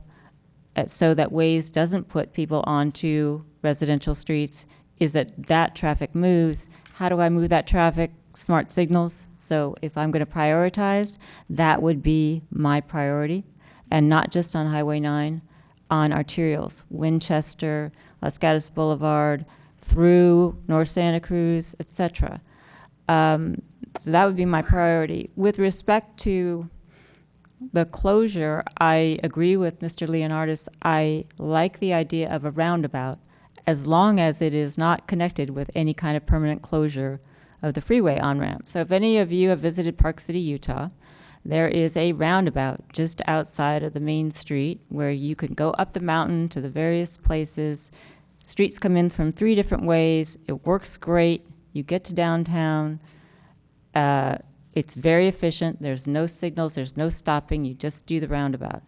F: so that Waze doesn't put people onto residential streets, is that traffic moves. How do I move that traffic? Smart signals. So if I'm going to prioritize, that would be my priority, and not just on Highway 9, on arterials, Winchester, Los Gatos Boulevard, through North Santa Cruz, etc. So that would be my priority. With respect to the closure, I agree with Mr. Leonardis. I like the idea of a roundabout, as long as it is not connected with any kind of permanent closure of the freeway on-ramp. So if any of you have visited Park City, Utah, there is a roundabout just outside of the main street where you can go up the mountain to the various places. Streets come in from 3 different ways. It works great. You get to downtown. It's very efficient. There's no signals. There's no stopping. You just do the roundabout.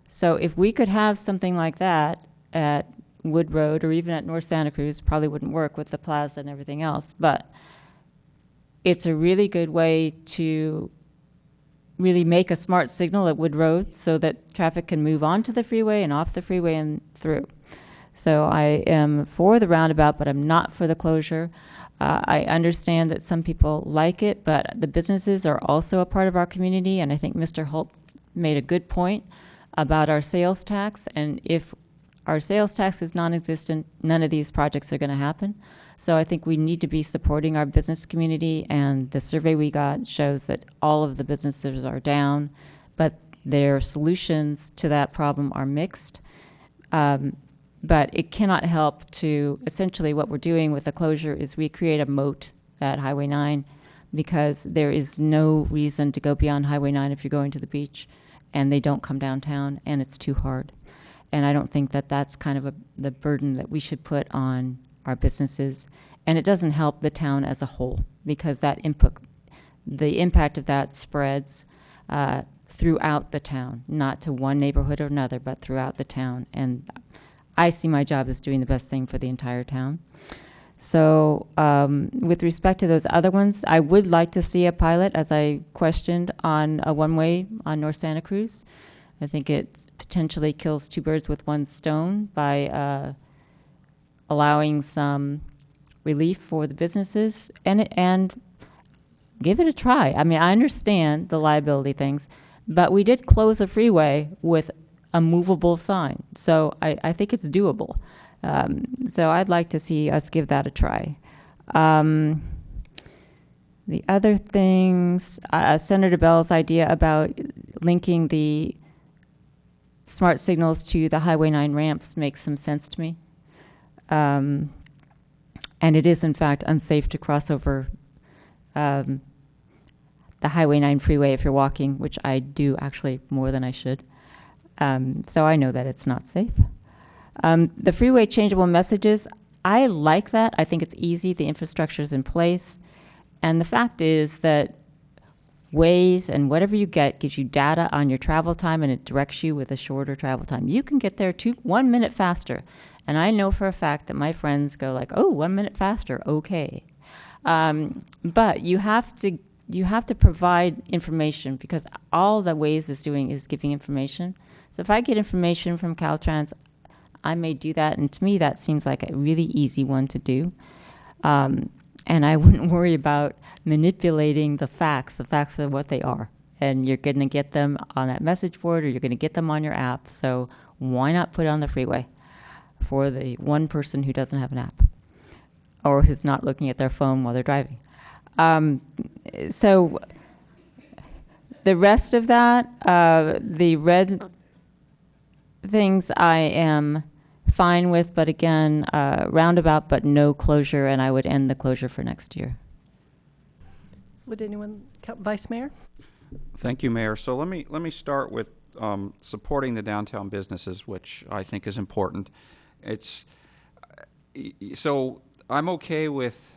F: So if we could have something like that at Wood Road or even at North Santa Cruz, probably wouldn't work with the plaza and everything else, but it's a really good way to really make a smart signal at Wood Road so that traffic can move onto the freeway and off the freeway and through. So I am for the roundabout, but I'm not for the closure. I understand that some people like it, but the businesses are also a part of our community, and I think Mr. Holt made a good point about our sales tax, and if our sales tax is non-existent, none of these projects are going to happen. So I think we need to be supporting our business community, and the survey we got shows that all of the businesses are down, but their solutions to that problem are mixed. But it cannot help to, essentially what we're doing with the closure is we create a moat at Highway 9 because there is no reason to go beyond Highway 9 if you're going to the beach, and they don't come downtown, and it's too hard. And I don't think that that's kind of the burden that we should put on our businesses and it doesn't help the town as a whole because the impact of that spreads throughout the town, not to one neighborhood or another, but throughout the town. And I see my job as doing the best thing for the entire town. So with respect to those other ones, I would like to see a pilot, as I questioned, on a one-way on North Santa Cruz. I think it potentially kills two birds with one stone by allowing some relief for the businesses and give it a try. I mean, I understand the liability things, but we did close a freeway with a movable sign. So I think it's doable. So I'd like to see us give that a try. The other things, Senator Bell's idea about linking the smart signals to the Highway 9 ramps makes some sense to me. And it is, in fact, unsafe to cross over the Highway 9 freeway if you're walking, which I do actually more than I should. So I know that it's not safe. The freeway changeable messages, I like that. I think it's easy. The infrastructure is in place. And the fact is that Waze and whatever you get gives you data on your travel time, and it directs you with a shorter travel time. You can get there 1 minute faster. And I know for a fact that my friends go like, oh, 1 minute faster, okay. But you have to provide information, because all that Waze is doing is giving information. So if I get information from Caltrans, I may do that, and to me that seems like a really easy one to do. And I wouldn't worry about manipulating the facts. The facts are what they are. And you're going to get them on that message board, or you're going to get them on your app. So why not put it on the freeway for the one person who doesn't have an app or who's not looking at their phone while they're driving? So the rest of that, the red things I am fine with, but again, roundabout, but no closure, and I would end the closure for next year.
A: Would anyone, Vice Mayor?
H: Thank you, Mayor. So let me start with supporting the downtown businesses, which I think is important. So I'm okay with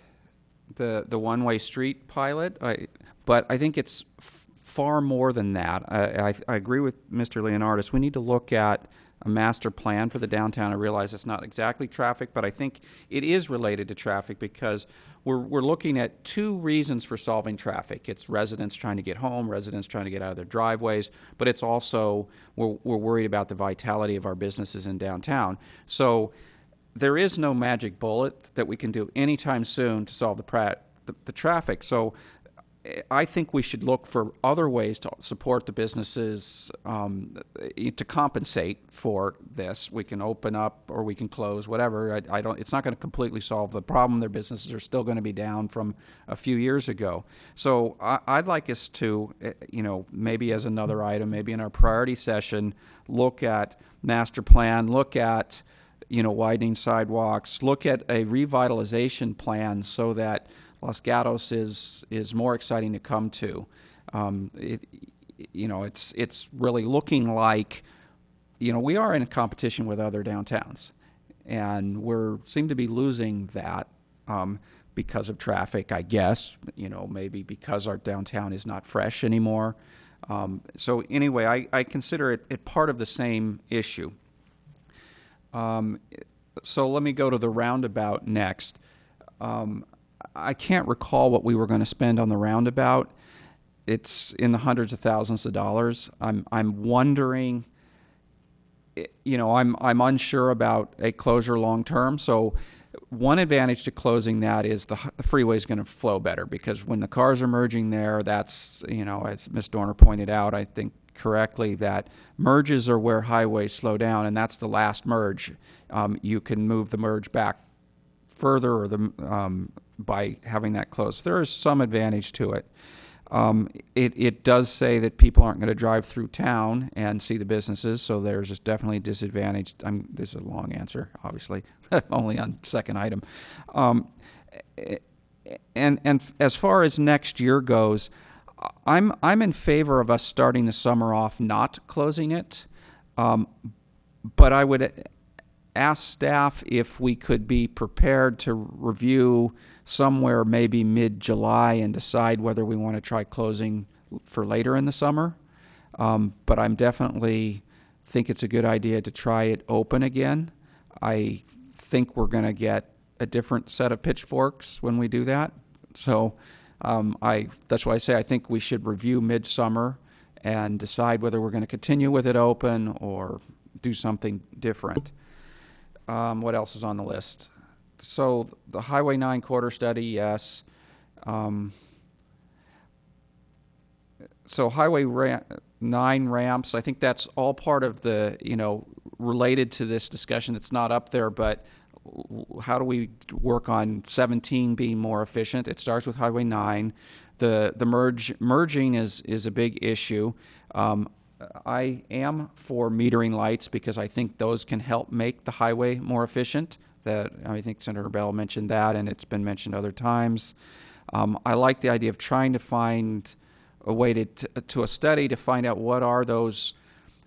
H: the one-way street pilot, but I think it's far more than that. I agree with Mr. Leonardis. We need to look at a master plan for the downtown. I realize it's not exactly traffic, but I think it is related to traffic, because we're looking at two reasons for solving traffic. It's residents trying to get home, residents trying to get out of their driveways, but it's also we're worried about the vitality of our businesses in downtown. So there is no magic bullet that we can do anytime soon to solve the traffic. So I think we should look for other ways to support the businesses to compensate for this. We can open up or we can close, whatever. It's not going to completely solve the problem. Their businesses are still going to be down from a few years ago. So I'd like us to, maybe as another item, maybe in our priority session, look at master plan, look at widening sidewalks, look at a revitalization plan so that Los Gatos is more exciting to come to. It's really looking like, we are in a competition with other downtowns, and seem to be losing that because of traffic, I guess. Maybe because our downtown is not fresh anymore. So anyway, I consider it part of the same issue. So let me go to the roundabout next. I can't recall what we were going to spend on the roundabout. It's in the hundreds of thousands of dollars. I'm wondering, I'm unsure about a closure long term. So one advantage to closing that is the freeway is going to flow better, because when the cars are merging there, that's, as Ms. Dorner pointed out, I think correctly, that merges are where highways slow down, and that's the last merge. You can move the merge back further, or by having that close. There is some advantage to it. It does say that people aren't going to drive through town and see the businesses, so there's definitely a disadvantage. This is a long answer, obviously, only on second item. And as far as next year goes, I'm in favor of us starting the summer off not closing it, but I would asked staff if we could be prepared to review somewhere maybe mid-July and decide whether we want to try closing for later in the summer. But I'm definitely think it's a good idea to try it open again. I think we're going to get a different set of pitchforks when we do that. So that's why I say I think we should review midsummer and decide whether we're going to continue with it open or do something different. What else is on the list? So the Highway 9 corridor study, yes. So Highway 9 ramps, I think that's all part of the, related to this discussion that's not up there, but how do we work on 17 being more efficient? It starts with Highway 9. The merging is a big issue. I am for metering lights because I think those can help make the highway more efficient. I think Senator Bell mentioned that, and it's been mentioned other times. I like the idea of trying to find a way to a study to find out what are those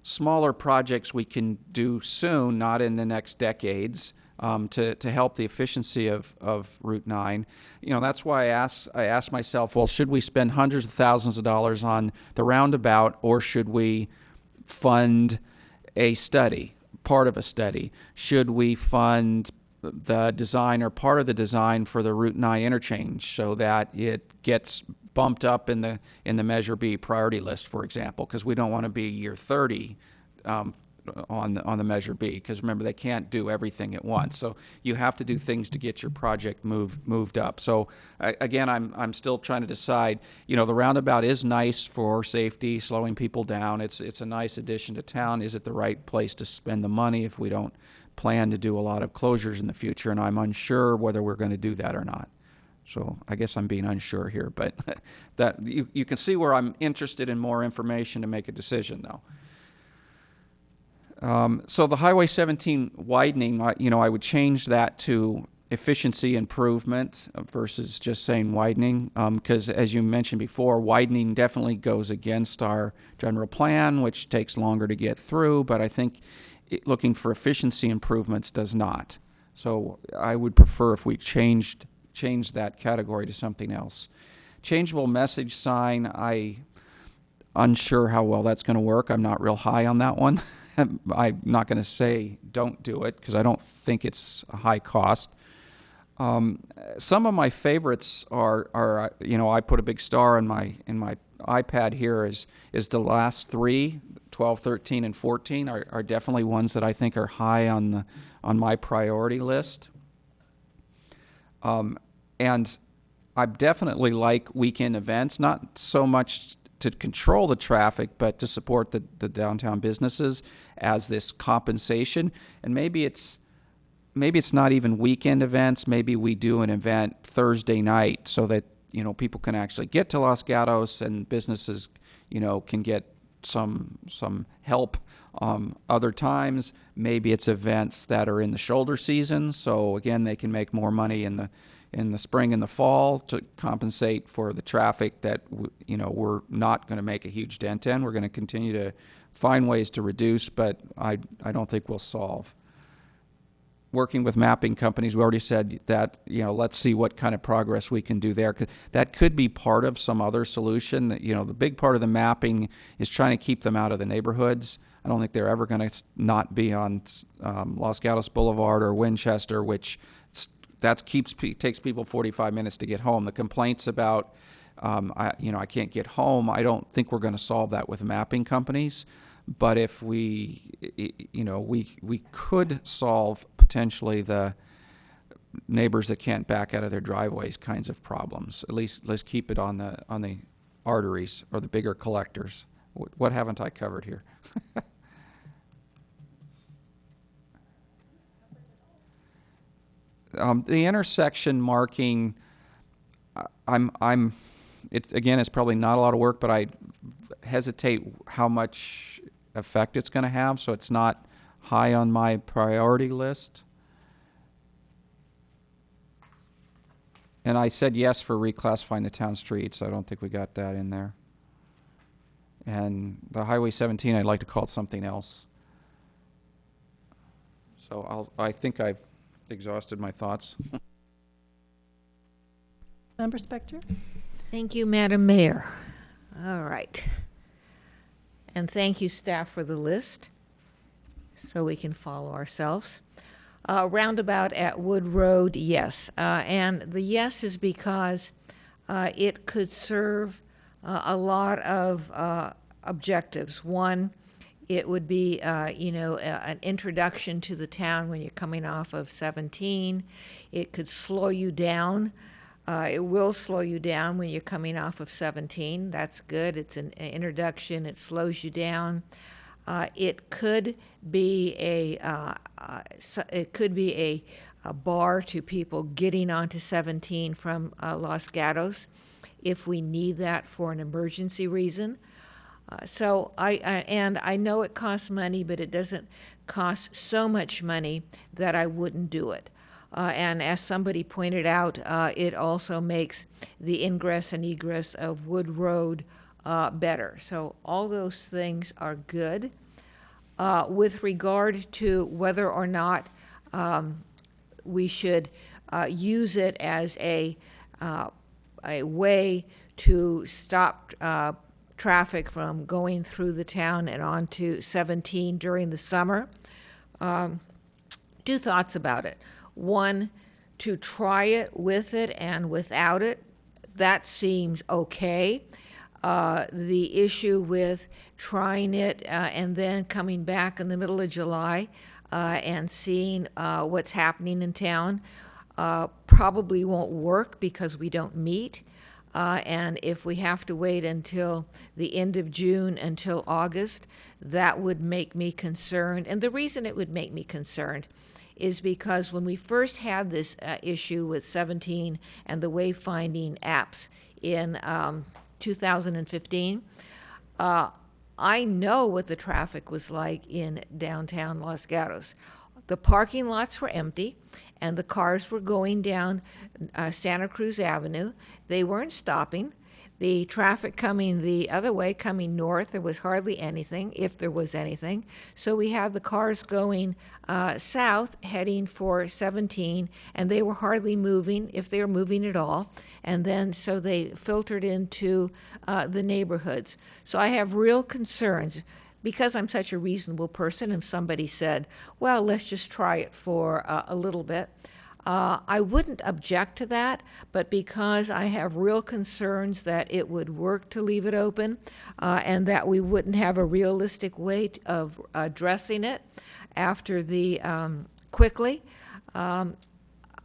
H: smaller projects we can do soon, not in the next decades, to help the efficiency of Route 9. That's why I asked myself, well, should we spend hundreds of thousands of dollars on the roundabout, or should we fund a study, part of a study? Should we fund the design or part of the design for the Route 9 interchange so that it gets bumped up in the Measure B priority list, for example, because we don't want to be year 30 on the Measure B, because remember, they can't do everything at once. So you have to do things to get your project moved up. So again, I'm still trying to decide. The roundabout is nice for safety, slowing people down. It's a nice addition to town. Is it the right place to spend the money if we don't plan to do a lot of closures in the future? And I'm unsure whether we're going to do that or not. So I guess I'm being unsure here, but that you can see where I'm interested in more information to make a decision, though. So the Highway 17 widening, I would change that to efficiency improvement versus just saying widening, because as you mentioned before, widening definitely goes against our general plan, which takes longer to get through, but I think looking for efficiency improvements does not. So I would prefer if we change that category to something else. Changeable message sign, I'm unsure how well that's going to work. I'm not real high on that one. I'm not going to say don't do it because I don't think it's a high cost. Some of my favorites are I put a big star in my iPad here is the last three, 12, 13, and 14 are definitely ones that I think are high on my priority list. And I definitely like weekend events, not so much to control the traffic, but to support the downtown businesses as this compensation. And maybe it's not even weekend events. Maybe we do an event Thursday night so that people can actually get to Los Gatos and businesses can get some help. Other times, maybe it's events that are in the shoulder season, so again they can make more money in the spring and the fall to compensate for the traffic that we're not going to make a huge dent in. We're going to continue to find ways to reduce, but I don't think we'll solve. Working with mapping companies, we already said that let's see what kind of progress we can do there. 'Cause that could be part of some other solution. The big part of the mapping is trying to keep them out of the neighborhoods. I don't think they're ever going to not be on Los Gatos Boulevard or Winchester, which takes people 45 minutes to get home. The complaints about I can't get home, I don't think we're going to solve that with mapping companies. But if we could solve potentially the neighbors that can't back out of their driveways kinds of problems. At least let's keep it on the arteries or the bigger collectors. What haven't I covered here? The intersection marking, it's probably not a lot of work, but I hesitate how much effect it's going to have, so it's not high on my priority list. And I said yes for reclassifying the town streets. I don't think we got that in there. And the Highway 17, I'd like to call it something else. So I think I've exhausted my thoughts.
A: Member Spector?
G: Thank you, Madam Mayor. All right. And thank you, staff, for the list, so we can follow ourselves. Roundabout at Wood Road, yes. And the yes is because it could serve a lot of objectives. One, it would be, an introduction to the town when you're coming off of 17. It could slow you down. It will slow you down when you're coming off of 17. That's good. It's an introduction. It slows you down. It could be a bar to people getting onto 17 from Los Gatos if we need that for an emergency reason. So I know it costs money, but it doesn't cost so much money that I wouldn't do it. And as somebody pointed out, it also makes the ingress and egress of Wood Road better. So all those things are good. With regard to whether or not we should use it as a way to stop traffic from going through the town and onto 17 during the summer, two thoughts about it. One, to try it with it and without it, that seems okay. The issue with trying it and then coming back in the middle of July and seeing what's happening in town probably won't work because we don't meet. And if we have to wait until the end of June, until August, that would make me concerned. And the reason it would make me concerned is because when we first had this issue with 17 and the wayfinding apps in 2015, I know what the traffic was like in downtown Los Gatos. The parking lots were empty, and the cars were going down Santa Cruz Avenue. They weren't stopping. The traffic coming the other way, coming north, there was hardly anything, if there was anything. So we had the cars going south, heading for 17, and they were hardly moving, if they were moving at all. And then so they filtered into the neighborhoods. So I have real concerns. Because I'm such a reasonable person, if somebody said, well, let's just try it for a little bit, I wouldn't object to that, but because I have real concerns that it would work to leave it open and that we wouldn't have a realistic way of addressing it after the quickly,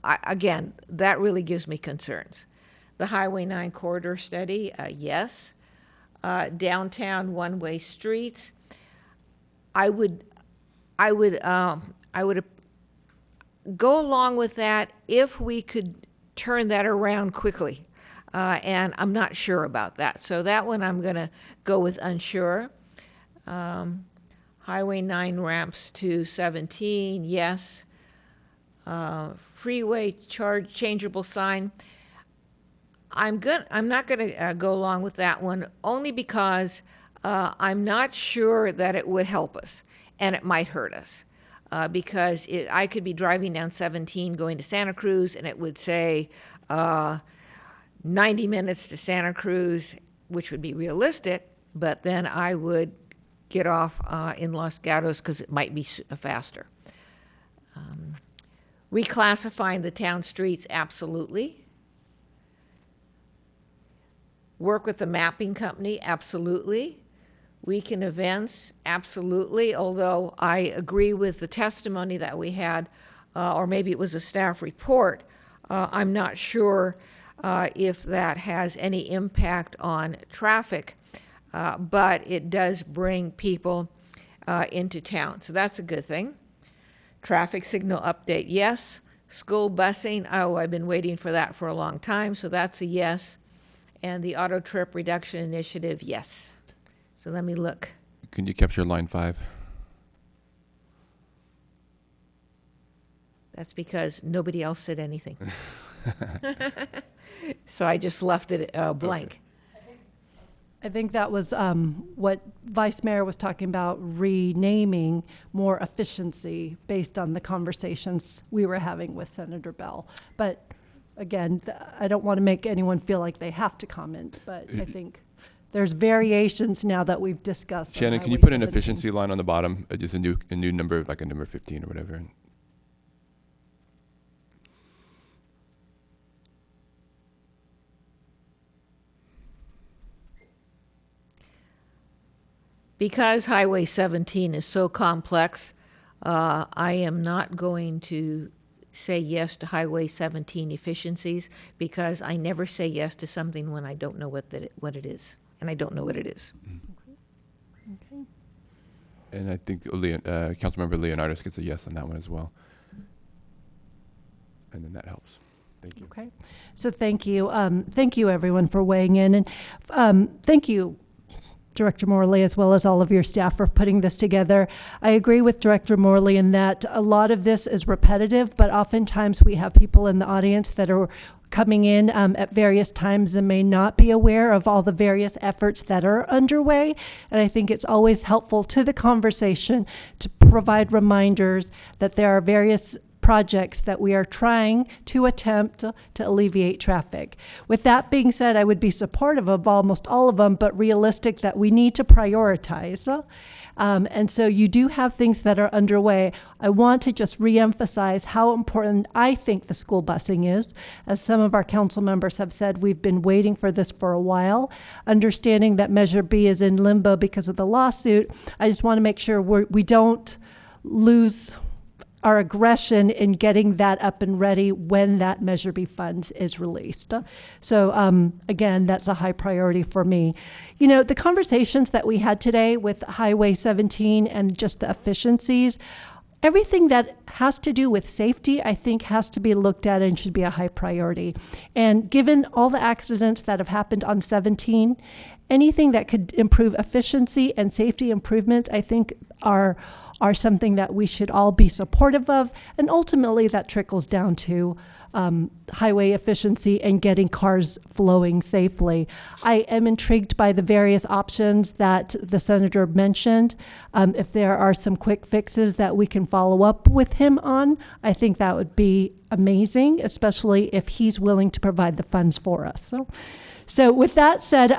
G: again, that really gives me concerns. The Highway 9 corridor study, yes. Downtown one-way streets, I would go along with that if we could turn that around quickly. And I'm not sure about that. So that one I'm going to go with unsure. Highway 9 ramps to 17, yes. Freeway changeable sign. I'm not going to go along with that one only because I'm not sure that it would help us, and it might hurt us. Because I could be driving down 17 going to Santa Cruz, and it would say 90 minutes to Santa Cruz, which would be realistic, but then I would get off in Los Gatos because it might be faster. Reclassifying the town streets, absolutely. Work with the mapping company, absolutely. Weekend events, absolutely, although I agree with the testimony that we had, or maybe it was a staff report. I'm not sure if that has any impact on traffic, but it does bring people into town, so that's a good thing. Traffic signal update, yes. School busing, oh, I've been waiting for that for a long time, so that's a yes. And the auto trip reduction initiative, yes. So let me look.
C: Can you capture line 5?
G: That's because nobody else said anything. So I just left it blank.
A: I think that was what Vice Mayor was talking about, renaming more efficiency based on the conversations we were having with Senator Bell. But again, I don't want to make anyone feel like they have to comment, but I think there's variations now that we've discussed.
C: Shannon, can you put an efficiency line on the bottom, just a new number, like a number 15 or whatever?
G: Because Highway 17 is so complex, I am not going to say yes to Highway 17 efficiencies, because I never say yes to something when I don't know what it is, and I don't know what it is.
A: Okay.
C: And I think Councilmember Leonardis gets a yes on that one as well. And then that helps. Thank you.
A: Okay. So thank you. Thank you, everyone, for weighing in. And thank you, Director Morley, as well as all of your staff, for putting this together. I agree with Director Morley in that a lot of this is repetitive, but oftentimes we have people in the audience that are coming in at various times and may not be aware of all the various efforts that are underway. And I think it's always helpful to the conversation to provide reminders that there are various projects that we are trying to attempt to alleviate traffic. With that being said, I would be supportive of almost all of them, but realistic that we need to prioritize. And so you do have things that are underway. I want to just reemphasize how important I think the school busing is. As some of our council members have said, we've been waiting for this for a while. Understanding that Measure B is in limbo because of the lawsuit, I just want to make sure we don't lose our aggression in getting that up and ready when that Measure B funds is released. So again, that's a high priority for me. You know, the conversations that we had today with Highway 17 and just the efficiencies, everything that has to do with safety, I think, has to be looked at and should be a high priority. And given all the accidents that have happened on 17, anything that could improve efficiency and safety improvements, I think, are something that we should all be supportive of, and ultimately that trickles down to highway efficiency and getting cars flowing safely. I am intrigued by the various options that the senator mentioned. If there are some quick fixes that we can follow up with him on, I think that would be amazing, especially if he's willing to provide the funds for us. So with that said,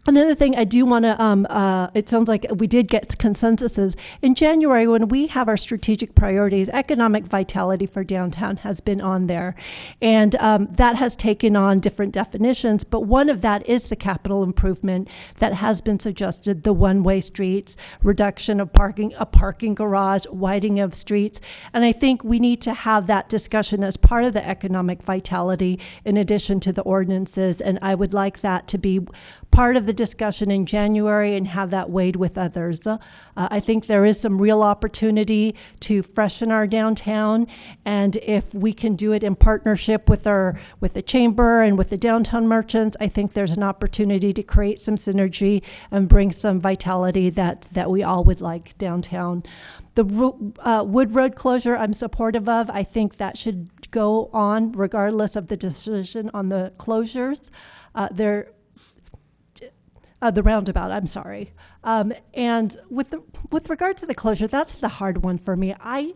A: another thing I do want to, it sounds like we did get consensuses. In January, when we have our strategic priorities, economic vitality for downtown has been on there. And that has taken on different definitions, but one of that is the capital improvement that has been suggested, the one-way streets, reduction of parking, a parking garage, widening of streets. And I think we need to have that discussion as part of the economic vitality in addition to the ordinances. And I would like that to be part of the discussion in January and have that weighed with others. I think there is some real opportunity to freshen our downtown, and if we can do it in partnership with the chamber and with the downtown merchants, I think there's an opportunity to create some synergy and bring some vitality that we all would like downtown. The Wood Road closure I'm supportive of. I think that should go on regardless of the decision on the closures. The roundabout, I'm sorry. And with regard to the closure, that's the hard one for me. I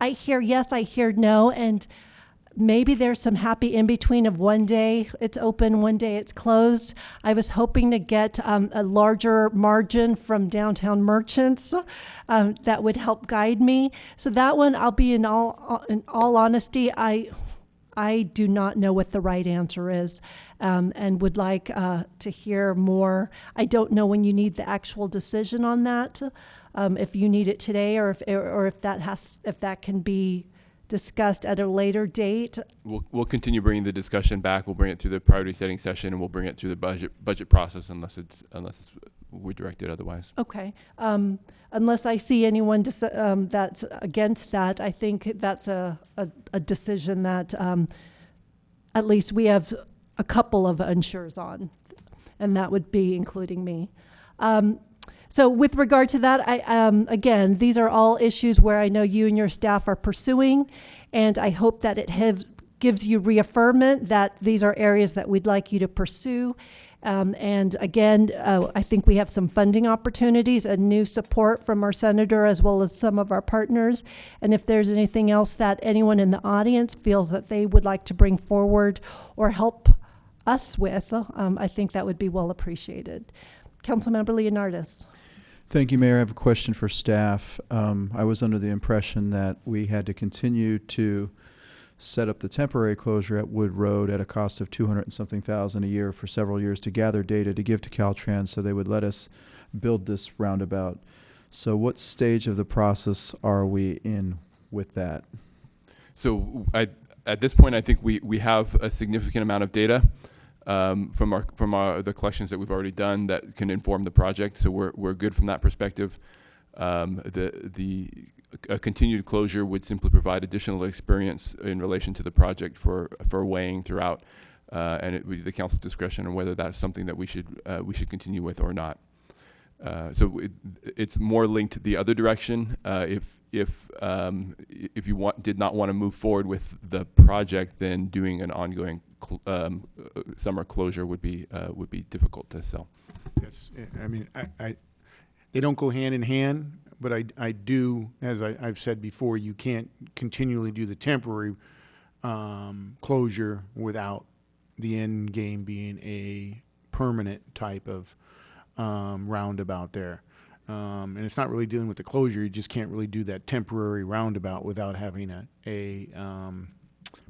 A: hear yes, I hear no, and maybe there's some happy in between of one day it's open, one day it's closed. I was hoping to get a larger margin from downtown merchants that would help guide me. So that one, I'll be in all honesty, I do not know what the right answer is, and would like to hear more. I don't know when you need the actual decision on that, if you need it today, or if that can be discussed at a later date.
C: We'll continue bringing the discussion back. We'll bring it through the priority setting session, and we'll bring it through the budget process unless we direct it otherwise.
A: Okay. Unless I see anyone that's against that, I think that's a decision that at least we have a couple of unsures on, and that would be including me. So with regard to that, again, these are all issues where I know you and your staff are pursuing, and I hope that it gives you reaffirmation that these are areas that we'd like you to pursue. And again, I think we have some funding opportunities and new support from our senator as well as some of our partners. And if there's anything else that anyone in the audience feels that they would like to bring forward or help us with, I think that would be well appreciated. Councilmember Leonardis.
I: Thank you, Mayor. I have a question for staff. I was under the impression that we had to continue to set up the temporary closure at Wood Road at a cost of $200 and something thousand a year for several years to gather data to give to Caltrans so they would let us build this roundabout. So what stage of the process are we in with that?
C: So at this point, I think we have a significant amount of data from the collections that we've already done that can inform the project. So we're good from that perspective. A continued closure would simply provide additional experience in relation to the project for weighing throughout, and it would be the council's discretion on whether that's something that we should continue with or not. So it's more linked to the other direction. If you did not want to move forward with the project, then doing an ongoing summer closure would be difficult to sell.
J: Yes, I mean, they don't go hand in hand. But I do, as I've said before, you can't continually do the temporary closure without the end game being a permanent type of roundabout there. And it's not really dealing with the closure. You just can't really do that temporary roundabout without having a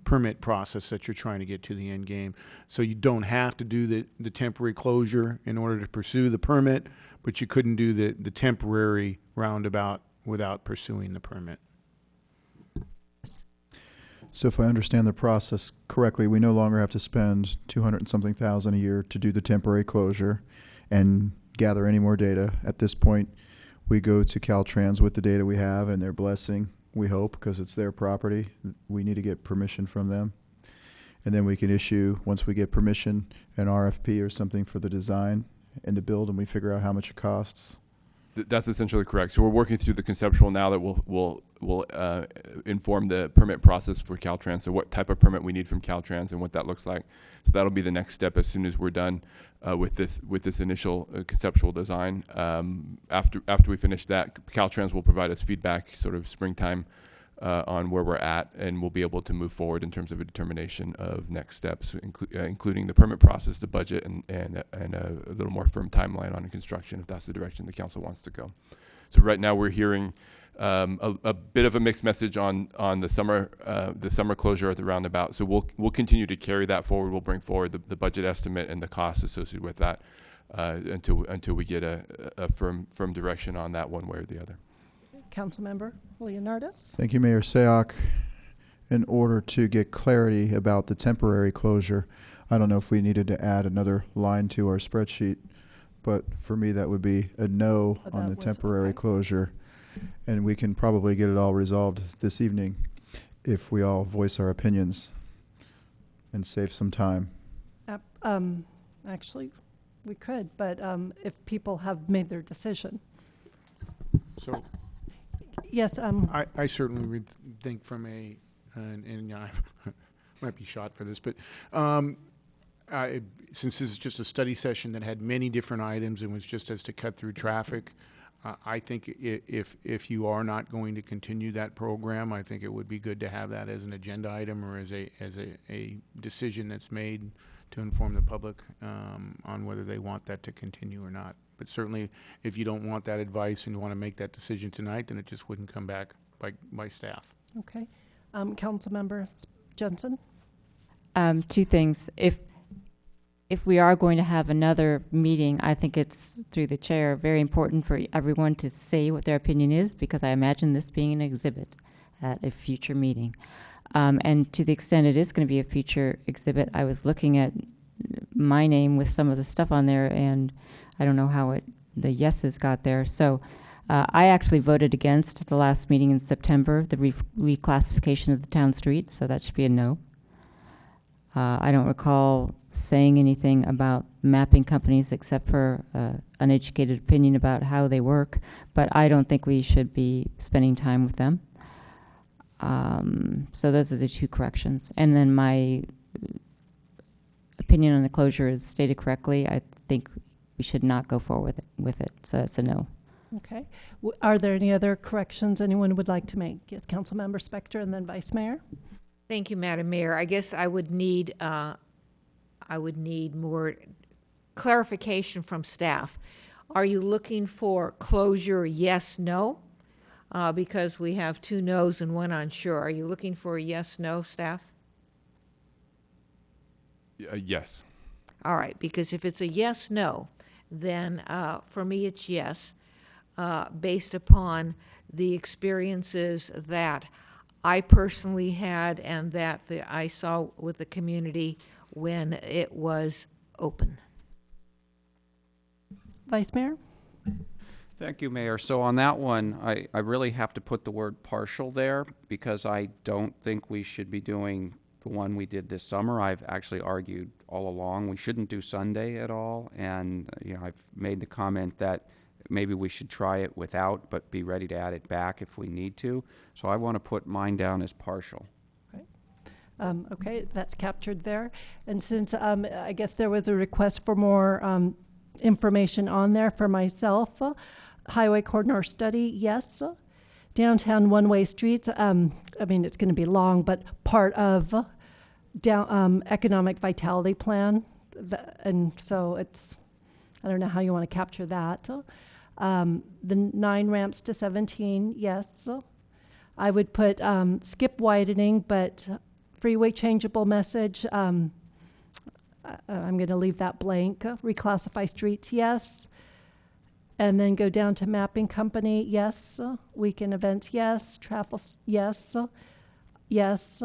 J: permit process that you're trying to get to the end game. So you don't have to do the temporary closure in order to pursue the permit, but you couldn't do the temporary roundabout without pursuing the permit.
I: So if I understand the process correctly, we no longer have to spend $200 and something thousand a year to do the temporary closure and gather any more data. At this point, we go to Caltrans with the data we have and their blessing, we hope, because it's their property. We need to get permission from them. And then we can issue, once we get permission, an RFP or something for the design and the build, and we figure out how much it costs.
C: That's essentially correct. So we're working through the conceptual now that will inform the permit process for Caltrans. So what type of permit we need from Caltrans and what that looks like. So that'll be the next step as soon as we're done with this initial conceptual design. After we finish that, Caltrans will provide us feedback sort of springtime on where we're at, and we'll be able to move forward in terms of a determination of next steps, including the permit process, the budget, and a little more firm timeline on construction if that's the direction the council wants to go. So right now we're hearing a bit of a mixed message on the summer closure at the roundabout. So we'll continue to carry that forward. We'll bring forward the budget estimate and the costs associated with that until we get a firm direction on that one way or the other.
A: Councilmember Leonardis.
I: Thank you, Mayor Sayoc. In order to get clarity about the temporary closure, I don't know if we needed to add another line to our spreadsheet, but for me that would be a no on the temporary closure. And we can probably get it all resolved this evening if we all voice our opinions and save some time.
A: Actually, we could, but if people have made their decision.
J: So,
A: yes.
J: I certainly would think from and I might be shot for this, but since this is just a study session that had many different items and was just as to cut through traffic, I think if you are not going to continue that program, I think it would be good to have that as an agenda item or as a decision that's made to inform the public on whether they want that to continue or not. But certainly, if you don't want that advice and you want to make that decision tonight, then it just wouldn't come back by staff.
A: Okay. Councilmember Jensen?
F: Two things. If we are going to have another meeting, I think it's, through the chair, very important for everyone to say what their opinion is, because I imagine this being an exhibit at a future meeting. And to the extent it is going to be a future exhibit, I was looking at my name with some of the stuff on there, and I don't know how the yeses got there. So I actually voted against the last meeting in September, the reclassification of the town streets, so that should be a no. I don't recall saying anything about mapping companies except for uneducated opinion about how they work, but I don't think we should be spending time with them. So those are the two corrections. And then my opinion on the closure is stated correctly, I think we should not go forward with it. So it's a no.
A: Okay. Are there any other corrections anyone would like to make? Yes, Councilmember Spector and then Vice Mayor.
G: Thank you, Madam Mayor. I guess I would need more clarification from staff. Are you looking for closure, yes, no? Because we have 2 no's and 1 unsure. Are you looking for a yes, no, staff?
C: Yes.
G: All right, because if it's a yes, no, then for me it's yes, based upon the experiences that I personally had and that I saw with the community when it was open.
A: Vice Mayor?
H: Thank you, Mayor. So on that one, I really have to put the word partial there because I don't think we should be doing the one we did this summer. I've actually argued all along we shouldn't do Sunday at all, and I've made the comment that maybe we should try it without, but be ready to add it back if we need to. So I want to put mine down as partial.
A: Okay, that's captured there. And since I guess there was a request for more information on there for myself, highway corridor study, yes. Downtown one-way streets, I mean, it's going to be long, but part of economic vitality plan. And so it's, I don't know how you want to capture that. The 9 ramps to 17, yes. I would put skip widening, but freeway changeable message. I'm going to leave that blank. Reclassify streets, yes. And then go down to mapping company, yes. Weekend events, yes. Travel, yes. Yes.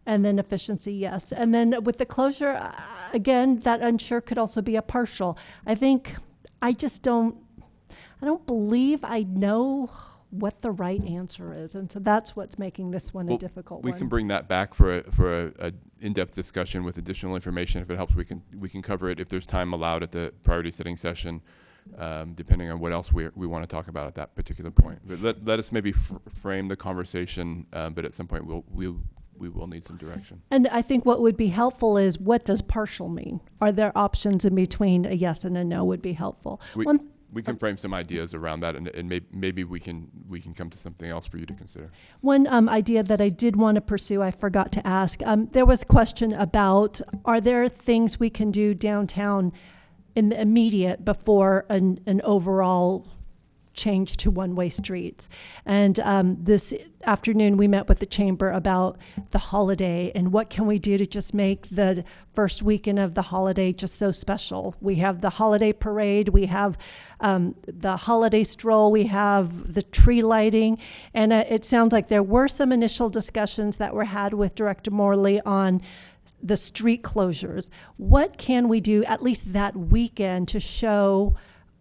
A: And then efficiency, yes. And then with the closure, again, that unsure could also be a partial. I think I don't believe I know what the right answer is. And so that's what's making this one a difficult one.
C: We can bring that back for a in-depth discussion with additional information. If it helps, we can cover it if there's time allowed at the priority setting session, depending on what else we want to talk about at that particular point. But let us maybe frame the conversation, but at some point we will need some direction.
A: And I think what would be helpful is, what does partial mean? Are there options in between a yes and a no would be helpful.
C: We can frame some ideas around that, and maybe we can come to something else for you to consider.
A: One idea that I did want to pursue, I forgot to ask. There was a question about, are there things we can do downtown in the immediate before an overall change to one-way streets? And this afternoon we met with the chamber about the holiday and what can we do to just make the first weekend of the holiday just so special. We have the holiday parade, we have the holiday stroll, we have the tree lighting, and it sounds like there were some initial discussions that were had with Director Morley on the street closures. What can we do at least that weekend to show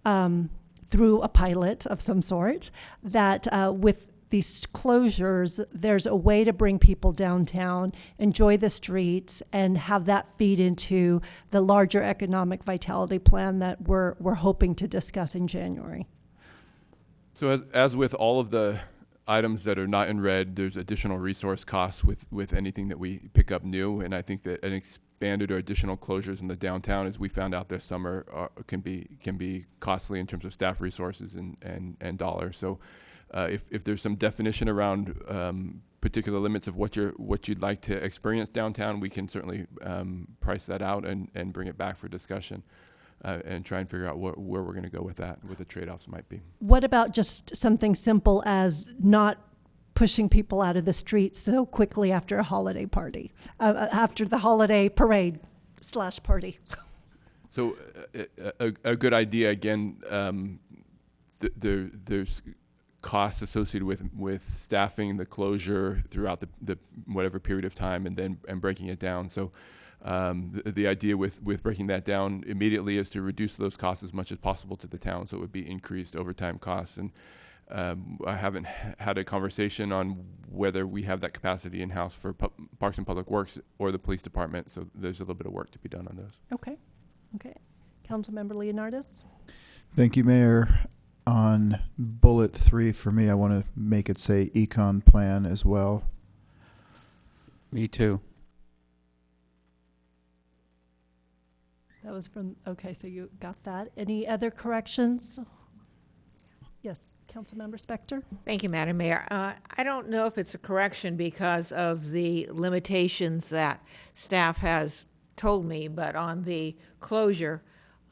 A: through a pilot of some sort that with these closures, there's a way to bring people downtown, enjoy the streets, and have that feed into the larger economic vitality plan that we're hoping to discuss in January.
C: So as with all of the items that are not in red, there's additional resource costs with anything that we pick up new, and I think that an expanded or additional closures in the downtown, as we found out this summer, can be costly in terms of staff resources and dollars. So if there's some definition around particular limits of what you'd like to experience downtown, we can certainly price that out and bring it back for discussion. And try and figure out where we're going to go with that, what the trade-offs might be.
A: What about just something simple as not pushing people out of the streets so quickly after a holiday party, after the holiday parade / party?
C: So a good idea, again, there's costs associated with staffing the closure throughout the whatever period of time and breaking it down. So the idea with breaking that down immediately is to reduce those costs as much as possible to the town, so it would be increased overtime costs. And I haven't had a conversation on whether we have that capacity in-house for Parks and Public Works or the police department, so there's a little bit of work to be done on those.
A: Okay. Councilmember Leonardis?
I: Thank you, Mayor. On bullet 3 for me, I want to make it say econ plan as well.
H: Me too.
A: That was from, okay, so you got that. Any other corrections? Yes, Councilmember Spector?
G: Thank you, Madam Mayor. I don't know if it's a correction because of the limitations that staff has told me, but on the closure,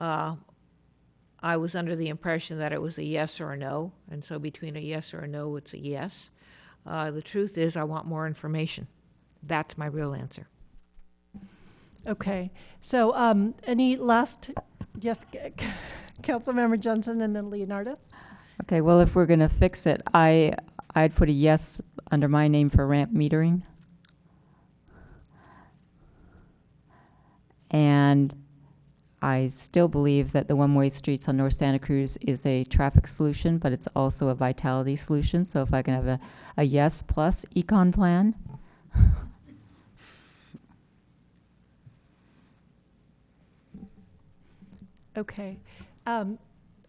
G: I was under the impression that it was a yes or a no, and so between a yes or a no, it's a yes. The truth is, I want more information. That's my real answer.
A: Okay, so any last, yes, Councilmember Johnson and then Leonardis?
F: Okay, well, if we're going to fix it, I'd put a yes under my name for ramp metering. And I still believe that the one-way streets on North Santa Cruz is a traffic solution, but it's also a vitality solution. So if I can have a yes plus econ plan.
A: Okay.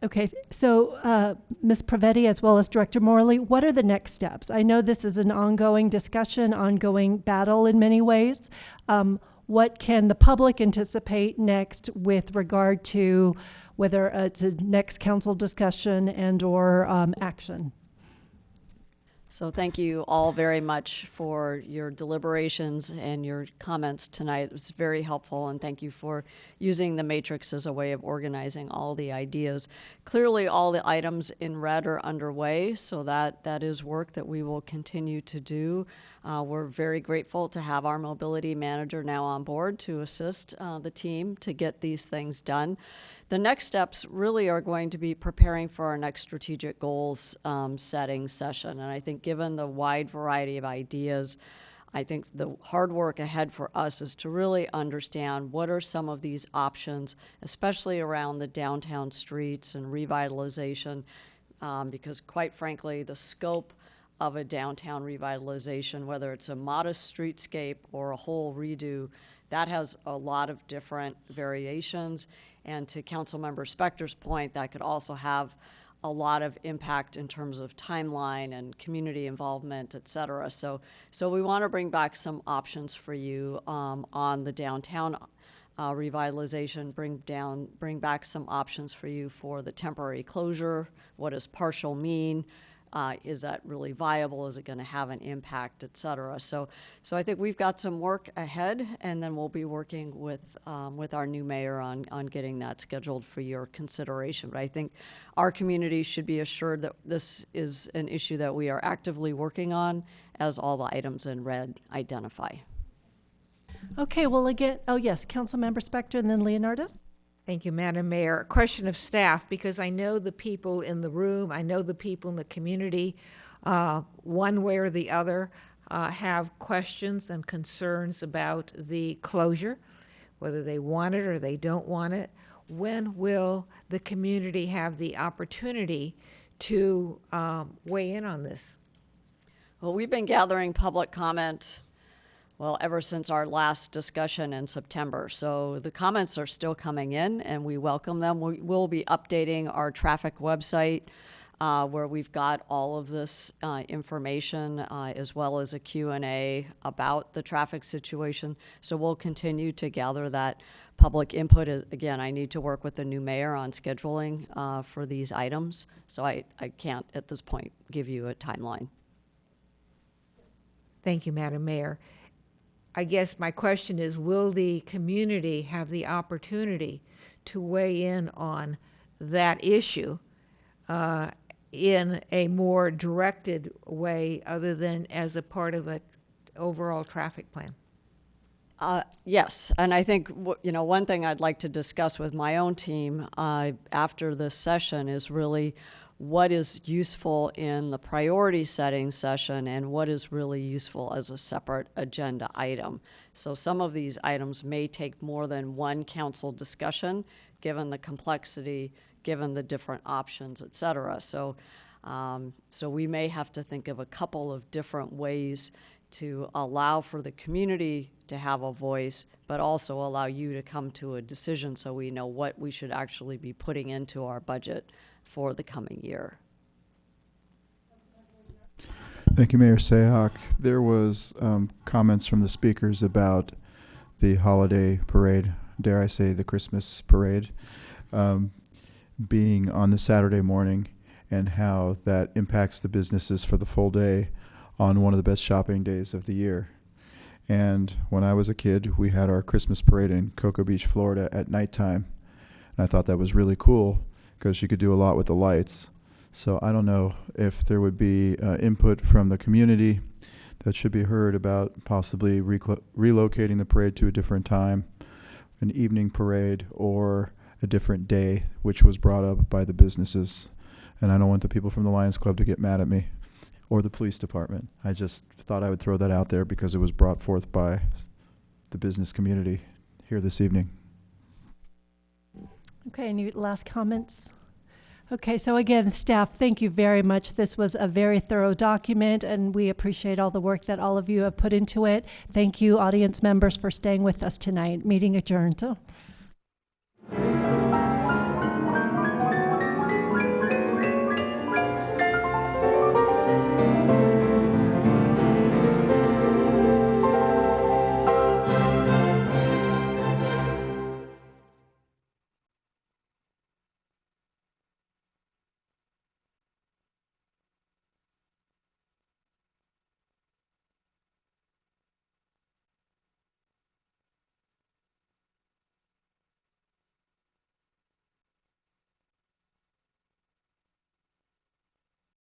A: Okay, so Ms. Pravetti as well as Director Morley, what are the next steps? I know this is an ongoing discussion, ongoing battle in many ways. What can the public anticipate next with regard to whether it's a next council discussion and or action?
K: So thank you all very much for your deliberations and your comments tonight. It was very helpful, and thank you for using the matrix as a way of organizing all the ideas. Clearly, all the items in red are underway, so that is work that we will continue to do. We're very grateful to have our mobility manager now on board to assist the team to get these things done. The next steps really are going to be preparing for our next strategic goals setting session. And I think given the wide variety of ideas, I think the hard work ahead for us is to really understand what are some of these options, especially around the downtown streets and revitalization, because quite frankly, the scope of a downtown revitalization, whether it's a modest streetscape or a whole redo, that has a lot of different variations. And to Councilmember Spector's point, that could also have a lot of impact in terms of timeline and community involvement, et cetera. So we want to bring back some options for you on the downtown revitalization, bring back some options for you for the temporary closure. What does partial mean? Is that really viable? Is it going to have an impact, et cetera? So I think we've got some work ahead, and then we'll be working with our new mayor on getting that scheduled for your consideration. But I think our community should be assured that this is an issue that we are actively working on, as all the items in red identify.
A: Okay, well again, oh yes, Councilmember Spector and then Leonardis.
G: Thank you, Madam Mayor. A question of staff, because I know the people in the room, I know the people in the community, one way or the other, have questions and concerns about the closure, whether they want it or they don't want it. When will the community have the opportunity to weigh in on this?
K: Well, we've been gathering public comment ever since our last discussion in September. So the comments are still coming in, and we welcome them. We will be updating our traffic website where we've got all of this information, as well as a Q&A about the traffic situation. So we'll continue to gather that public input. Again, I need to work with the new mayor on scheduling for these items. So I can't, at this point, give you a timeline.
G: Thank you, Madam Mayor. I guess my question is, will the community have the opportunity to weigh in on that issue in a more directed way other than as a part of an overall traffic plan?
K: Yes, and I think one thing I'd like to discuss with my own team after this session is really what is useful in the priority setting session and what is really useful as a separate agenda item. So some of these items may take more than one council discussion, given the complexity, given the different options, et cetera. So we may have to think of a couple of different ways to allow for the community to have a voice, but also allow you to come to a decision so we know what we should actually be putting into our budget for the coming year.
I: Thank you, Mayor Sayok. There was comments from the speakers about the holiday parade dare I say, the Christmas parade, being on the Saturday morning and how that impacts the businesses for the full day on one of the best shopping days of the year. And when I was a kid, we had our Christmas parade in Cocoa Beach, Florida at nighttime. And I thought that was really cool because you could do a lot with the lights. So I don't know if there would be input from the community that should be heard about possibly relocating the parade to a different time, an evening parade, or a different day, which was brought up by the businesses. And I don't want the people from the Lions Club to get mad at me, or the police department. I just thought I would throw that out there because it was brought forth by the business community here this evening.
A: Okay, any last comments? Okay, so again, staff, thank you very much. This was a very thorough document, and we appreciate all the work that all of you have put into it. Thank you, audience members, for staying with us tonight. Meeting adjourned.